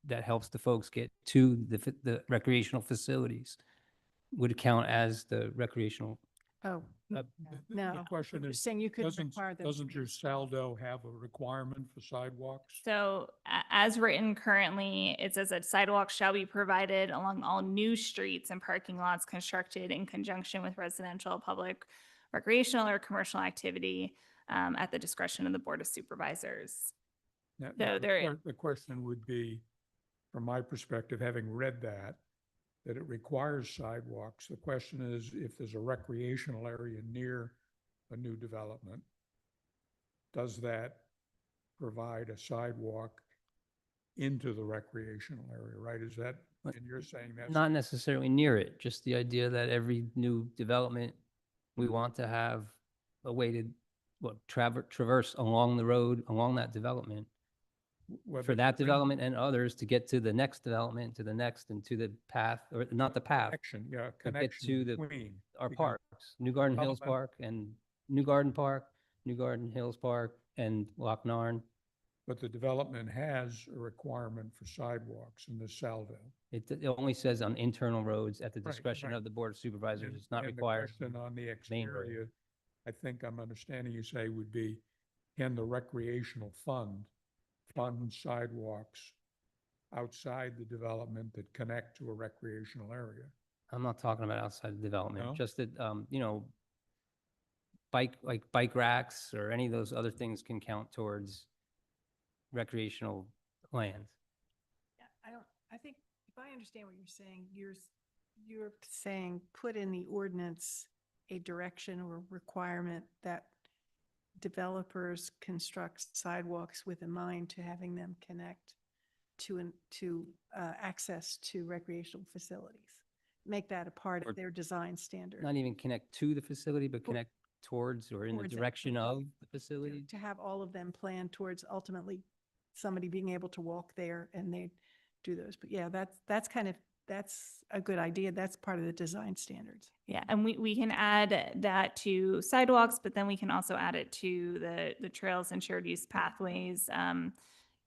that helps the folks get to the recreational facilities would count as the recreational. Oh, Uh, no. The question You're is, saying you could doesn't, require them. to doesn't be- your Saldo have a requirement for sidewalks? So as written currently, it says that sidewalks shall be provided along all new streets and parking lots constructed in conjunction with residential, public, recreational, or commercial activity at the discretion of the Board of Supervisors. Now, So there- the question would be, from my perspective, having read that it requires sidewalks. The question is, if there's a recreational area near a new development, does that provide a sidewalk into the recreational area, right? Is that, and you're saying that's. Not necessarily near it, just the idea that every new development, we want to have a way to, traverse along the road, along that development. whether For that it's green development and others to get to the next development, to the next and to the path, or not the path, Connection, yeah, but get connection to between. our because parks, New Garden Hills development- Park and New Garden Park, New Garden Hills Park and Loch Narn. But the development has a requirement for sidewalks in the Saldo. It only says on internal roads at the Right, discretion right. of the Board of Supervisors. And- It's not and the required. question on the main road. exterior, I think I'm understanding you say would be, can the recreational fund sidewalks outside the development that connect to a recreational area? I'm not talking about outside the development, No? just that, bike racks or any of those other things can count towards recreational lands. Yeah, I think if I understand what you're saying, you're saying put in the ordinance a direction or requirement that developers construct sidewalks with a mind to having them connect to access to recreational facilities. Make that a part Or of their design standard. Not even connect to the facility, but connect towards or in the Towards it, direction okay. of the facility. To have all of them planned towards ultimately somebody being able to walk there and they do those. But yeah, that's a good idea. That's part of the design standards. Yeah, and we can add that to sidewalks, but then we can also add it to the trails and shared use pathways.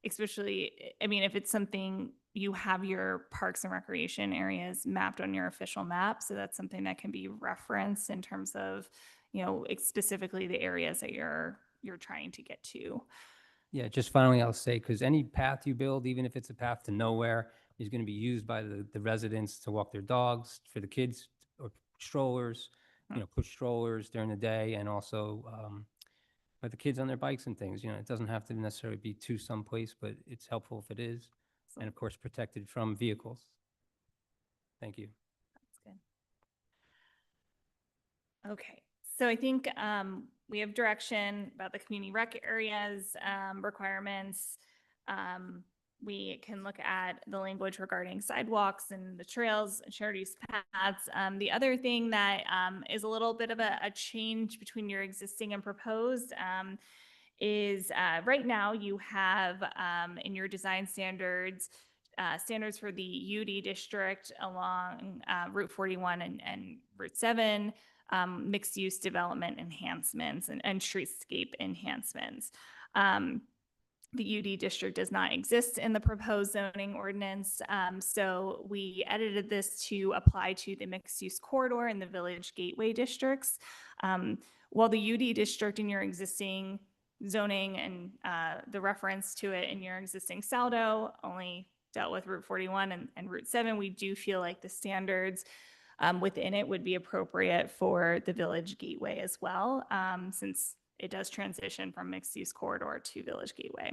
Especially, I mean, if it's something you have your parks and recreation areas mapped on your official map. So that's something that can be referenced in terms of, specifically the areas that you're trying to get to. Yeah, just finally, I'll say, because any path you build, even if it's a path to nowhere, is going to be used by the residents to walk their dogs, for the kids, or strollers, push strollers during the day, and also by the kids on their bikes and things. It doesn't have to necessarily be to someplace, but it's helpful if it is. And of course, protected from vehicles. Thank you. That's good. Okay, so I think we have direction about the community rec areas requirements. We can look at the language regarding sidewalks and the trails and shared use paths. The other thing that is a little bit of a change between your existing and proposed is right now you have in your design standards, standards for the UD district along Route 41 and Route 7, mixed use development enhancements and streetscape enhancements. The UD district does not exist in the proposed zoning ordinance. So we edited this to apply to the mixed use corridor and the village gateway districts. While the UD district in your existing zoning and the reference to it in your existing Saldo only dealt with Route 41 and Route 7, we do feel like the standards within it would be appropriate for the village gateway as well, since it does transition from mixed use corridor to village gateway.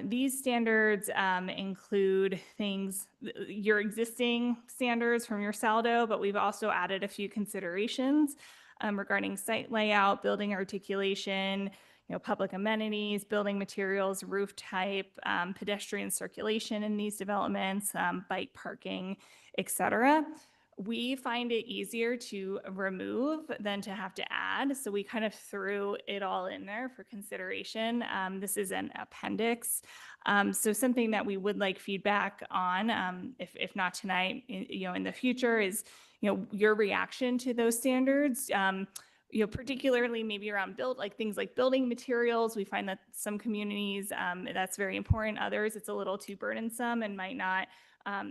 These standards include things, your existing standards from your Saldo, but we've also added a few considerations regarding site layout, building articulation, public amenities, building materials, roof type, pedestrian circulation in these developments, bike parking, et cetera. We find it easier to remove than to have to add. So we kind of threw it all in there for consideration. This is an appendix. So something that we would like feedback on, if not tonight, in the future is, your reaction to those standards. Particularly maybe around things like building materials. We find that some communities, that's very important. Others, it's a little too burdensome and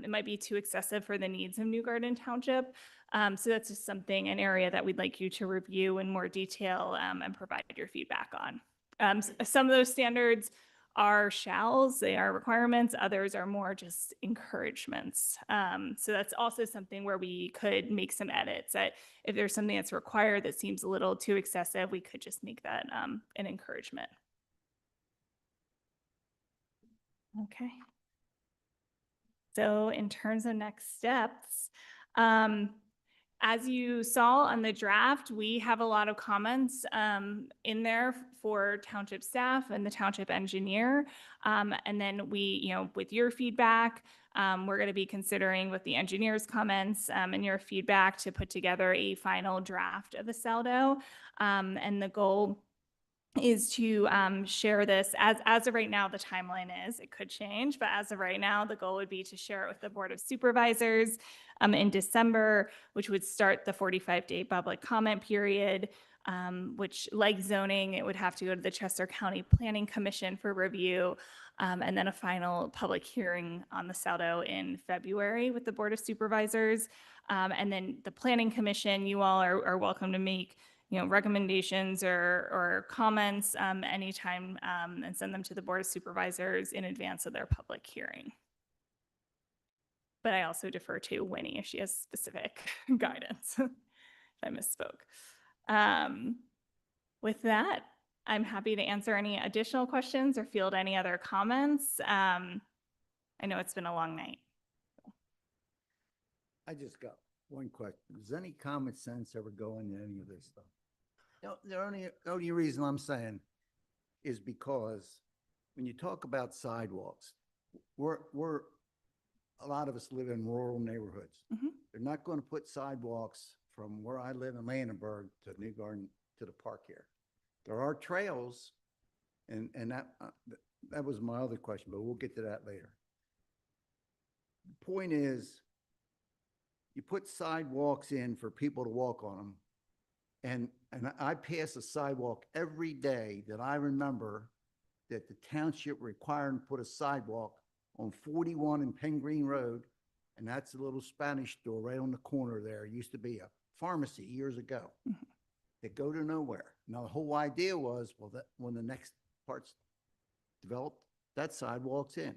it might be too excessive for the needs of New Garden Township. So that's just an area that we'd like you to review in more detail and provide your feedback on. Some of those standards are shalls, they are requirements. Others are more just encouragements. So that's also something where we could make some edits. That if there's something that's required that seems a little too excessive, we could just make that an encouragement. Okay. So in terms of next steps, as you saw on the draft, we have a lot of comments in there for township staff and the township engineer. And then we, with your feedback, we're going to be considering with the engineer's comments and your feedback to put together a final draft of the Saldo. And the goal is to share this as of right now. The timeline is, it could change, but as of right now, the goal would be to share it with the Board of Supervisors in December, which would start the 45-day public comment period, which, like zoning, it would have to go to the Chester County Planning Commission for review, and then a final public hearing on the Saldo in February with the Board of Supervisors. And then the Planning Commission, you all are welcome to make recommendations or comments anytime and send them to the Board of Supervisors in advance of their public hearing. But I also defer to Winnie if she has specific guidance, if I misspoke. With that, I'm happy to answer any additional questions or field any other comments. I know it's been a long night. I just got one question. Does any common sense ever go into any of this stuff? The only reason I'm saying is because when you talk about sidewalks, a lot of us live in rural neighborhoods. Mm-hmm. They're not going to put sidewalks from where I live in Landenberg to New Garden to the park here. There are trails, and that was my other question, but we'll get to that later. The point is, you put sidewalks in for people to walk on them. And I pass a sidewalk every day that I remember that the township required to put a sidewalk on 41 and Penn Green Road, and that's a little Spanish store right on the corner there. It used to be a pharmacy years ago. That go to nowhere. Now, the whole idea was, well, that when the next part's developed, that sidewalk's in.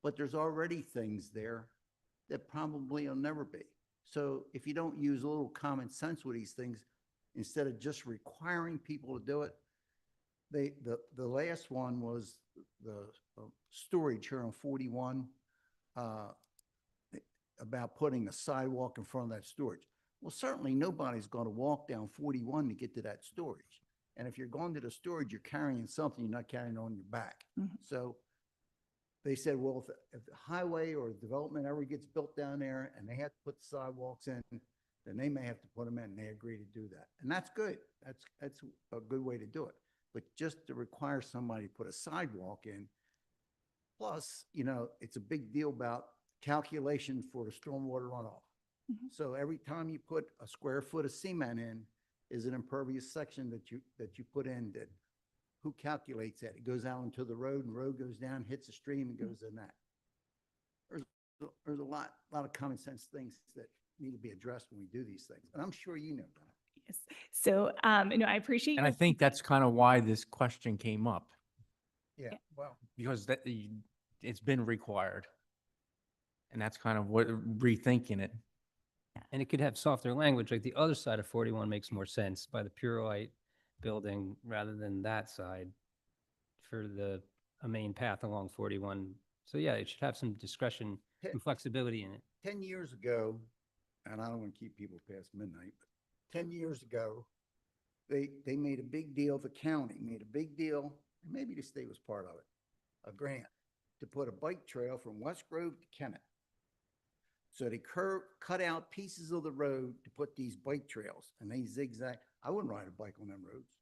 But there's already things there that probably will never be. So if you don't use a little common sense with these things, instead of just requiring people to do it, the last one was the storage here on 41, about putting a sidewalk in front of that storage. Well, certainly nobody's going to walk down 41 to get to that storage. And if you're going to the storage, you're carrying something you're not carrying on your back. So they said, well, if the highway or development ever gets built down there and they have to put the sidewalks in, then they may have to put them in, and they agree to do that. And that's good. That's a good way to do it. But just to require somebody to put a sidewalk in, plus, you know, it's a big deal about calculation for the stormwater runoff. So every time you put a square foot of cement in, is an impervious section that you put in, that who calculates that? It goes out into the road, and road goes down, hits a stream, and goes in that. There's a lot of common sense things that need to be addressed when we do these things, and I'm sure you know that. Yes. So, I appreciate And I your think that's kind of why this question came up, Yeah, well, because it's been required. And that's kind of what, rethinking it. And it could have softer language, like the other side of 41 makes more sense by the Purolite building rather than that side for a main path along 41. So yeah, it should have some discretion and flexibility in it. 10 years ago, and I don't want to keep people past midnight, but 10 years ago, they made a big deal, the county made a big deal, and maybe the state was part of it, a grant to put a bike trail from West Grove to Kennett. So they cut out pieces of the road to put these bike trails, and they zigzag. I wouldn't ride a bike on them roads.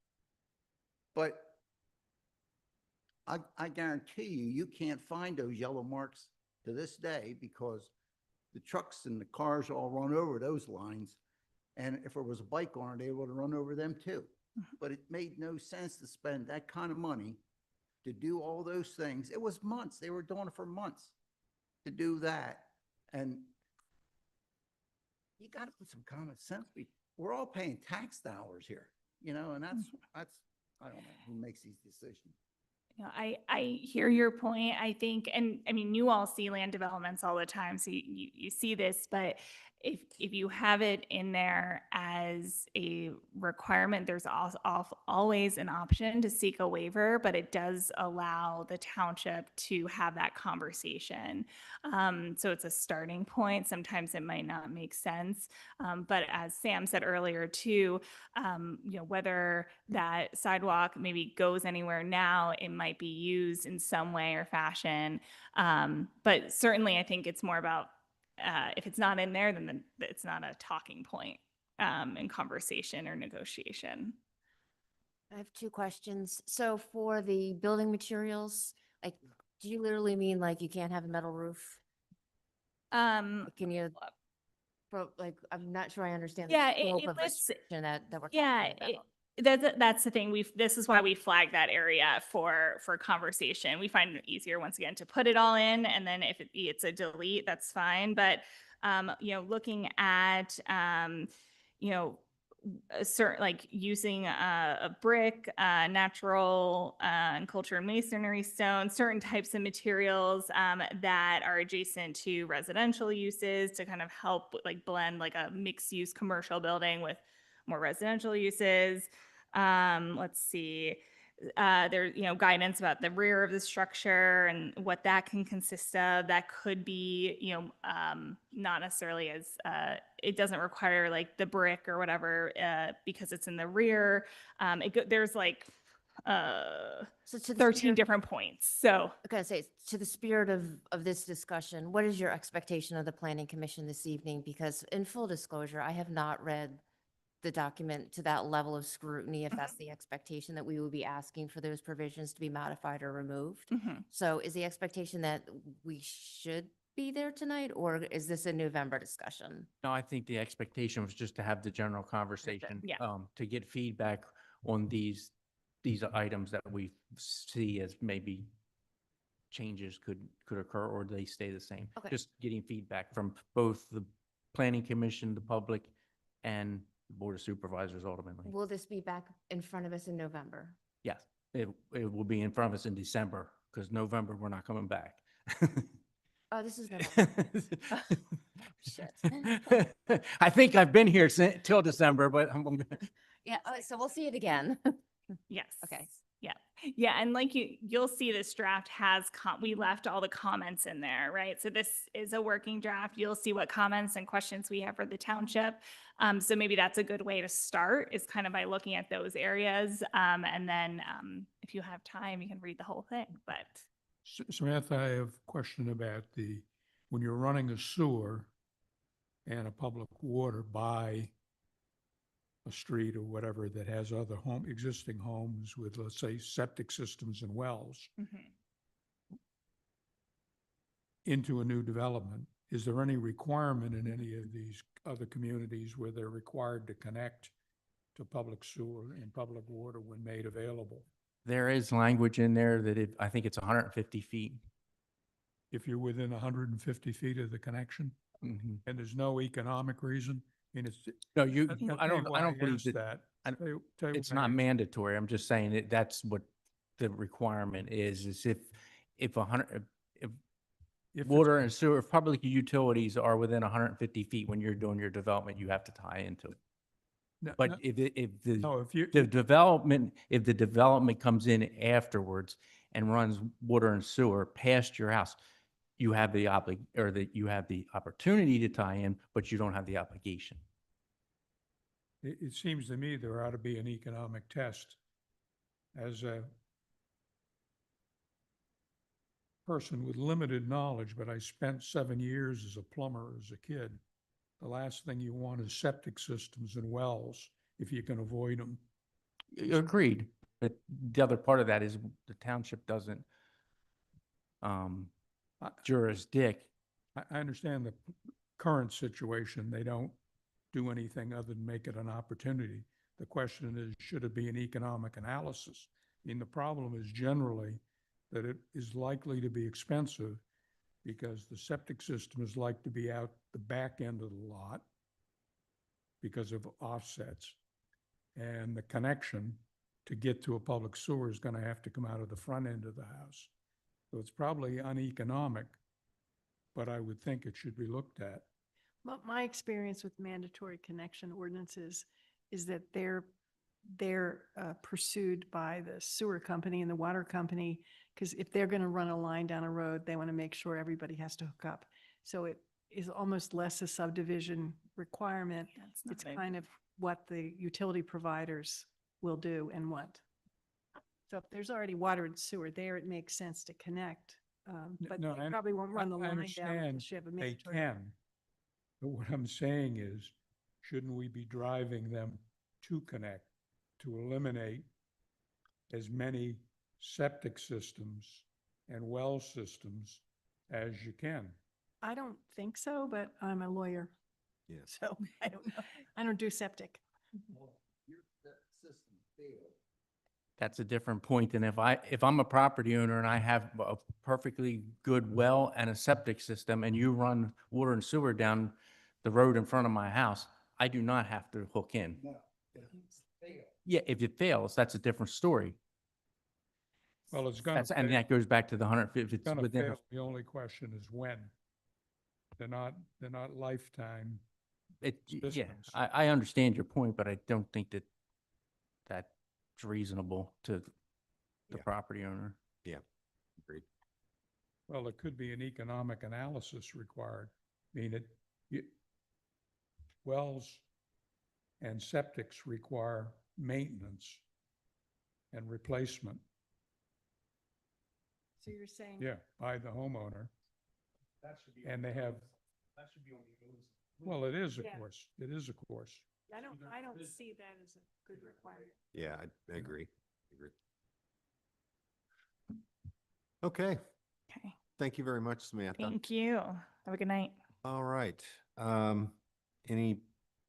But I guarantee you can't find those yellow marks to this day, because the trucks and the cars all run over those lines. And if there was a bike on it, they would have run over them too. But it made no sense to spend that kind of money to do all those things. It was months. They were doing it for months to do that. And you got to put some common sense. We're all paying tax dollars here, you know, and that's, I don't know who makes these decisions. You know, I hear your point. I think, and I mean, you all see land developments all the time, so you see this, but if you have it in there as a requirement, there's always an option to seek a waiver, but it does allow the township to have that conversation. So it's a starting point. Sometimes it might not make sense. But as Sam said earlier too, you know, whether that sidewalk maybe goes anywhere now, it might be used in some way or fashion. But certainly I think it's more about if it's not in there, then it's not a talking point in conversation or negotiation. I have two questions. So for the building materials, like, do you literally mean like you can't have a metal roof? Can you, like, I'm not sure I understand. Yeah, the scope it of lists- restriction that we're Yeah, talking about. that's the thing. This is why we flag that area for conversation. We find it easier, once again, to put it all in, and then if it's a delete, that's fine. But you know, looking at you know, a certain, like using a brick, natural and cultured masonry stone, certain types of materials that are adjacent to residential uses to kind of help like blend like a mixed use commercial building with more residential uses. Let's see. There's, you know, guidance about the rear of the structure and what that can consist of. That could be, you know, not necessarily as, it doesn't require like the brick or whatever because it's in the rear. There's like So to the 13 spirit- different points. So I gotta say, to the spirit of this discussion, what is your expectation of the planning commission this evening? Because in full disclosure, I have not read the document to that level of scrutiny, if that's the expectation that we will be asking for those provisions to be modified or removed. So is the expectation that we should be there tonight, or is this a November discussion? No, I think the expectation was just to have the general conversation, Yeah. to get feedback on these items that we see as maybe changes could occur, or they stay the same. Okay. Just getting feedback from both the planning commission, the public, and the board of supervisors ultimately. Will this be back in front of us in November? Yes, it will be in front of us in December, because November, we're not coming back. Oh, this is November. Shit. I think I've been here till December, but Yeah, so we'll see it again. Yes. Okay. Yeah. Yeah. And like you'll see this draft has, we left all the comments in there, right? So this is a working draft. You'll see what comments and questions we have for the township. So maybe that's a good way to start, is kind of by looking at those areas. And then if you have time, you can read the whole thing, but. Samantha, I have a question about when you're running a sewer and a public water by a street or whatever that has other existing homes with, let's say, septic systems and wells into a new development, is there any requirement in any of these other communities where they're required to connect to public sewer and public water when made available? there is language in there that I think it's 150 feet. If you're within 150 feet of the connection Mhm. and there's no economic reason, I mean, it's. No, I'll tell you I don't why believe asked that. Tell you It's why I not asked. mandatory. I'm just saying that that's what the requirement is if 100, if If water and sewer, if public utilities are within 150 feet when you're doing your development, you have to tie into it. No, But no, if the no, if you, if the development comes in afterwards and runs water and sewer past your house, you have the you have the opportunity to tie in, but you don't have the obligation. it seems to me there ought to be an economic test. As a person with limited knowledge, but I spent 7 years as a plumber as a kid. The last thing you want is septic systems and wells if you can avoid them. Agreed. But the other part of that is the township doesn't jurisdict. I understand the current situation. They don't do anything other than make it an opportunity. The question is, should it be an economic analysis? I mean, the problem is generally that it is likely to be expensive because the septic system is like to be out the back end of the lot because of offsets. And the connection to get to a public sewer is going to have to come out of the front end of the house. So it's probably uneconomic, but I would think it should be looked at. My experience with mandatory connection ordinances is that they're pursued by the sewer company and the water company, because if they're going to run a line down a road, they want to make sure everybody has to hook up. So it is almost less a subdivision requirement. It's kind of what the utility providers will do and want. So if there's already water and sewer there, it makes sense to connect. But No, they probably won't run the I line down understand unless you have a they mandatory. can. But what I'm saying is, shouldn't we be driving them to connect, to eliminate as many septic systems and well systems as you can? I don't think so, but I'm a lawyer. Yeah. So I don't know. I don't do septic. That's a different point than if I'm a property owner and I have a perfectly good well and a septic system and you run water and sewer down the road in front of my house, I do not have to hook in. Yeah, if it fails, that's a different story. Well, it's gonna And fail. that goes back to the 150, if It's it's gonna within, fail. The only question is when. They're not lifetime. yeah, systems. I understand your point, but I don't think that's reasonable to the Yeah. property owner. Yeah, agreed. Well, there could be an economic analysis required. I mean, wells and septics require maintenance and replacement. So you're saying. Yeah, by the homeowner. And they have. Well, it is, of Yeah. course. It is, of course. I don't see that as a good requirement. Yeah, I agree. Agree. Okay, Okay. thank you very much, Samantha. Thank you. Have a good night. All right. Any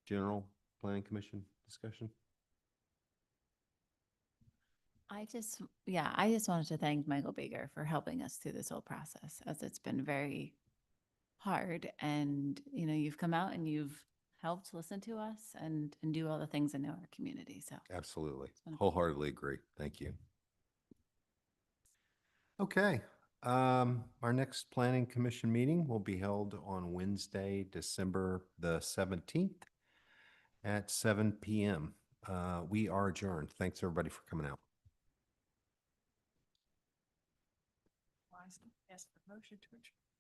general planning commission discussion? I just wanted to thank Michael Baker for helping us through this whole process, as it's been very hard. And, you've come out and you've helped listen to us and do all the things in our community. So Absolutely. been a pleasure. Wholeheartedly agree. Thank you. Okay. Our next planning commission meeting will be held on Wednesday, December the 17th at 7 PM. We are adjourned. Thanks everybody for coming out. Ask for motion to adjourn.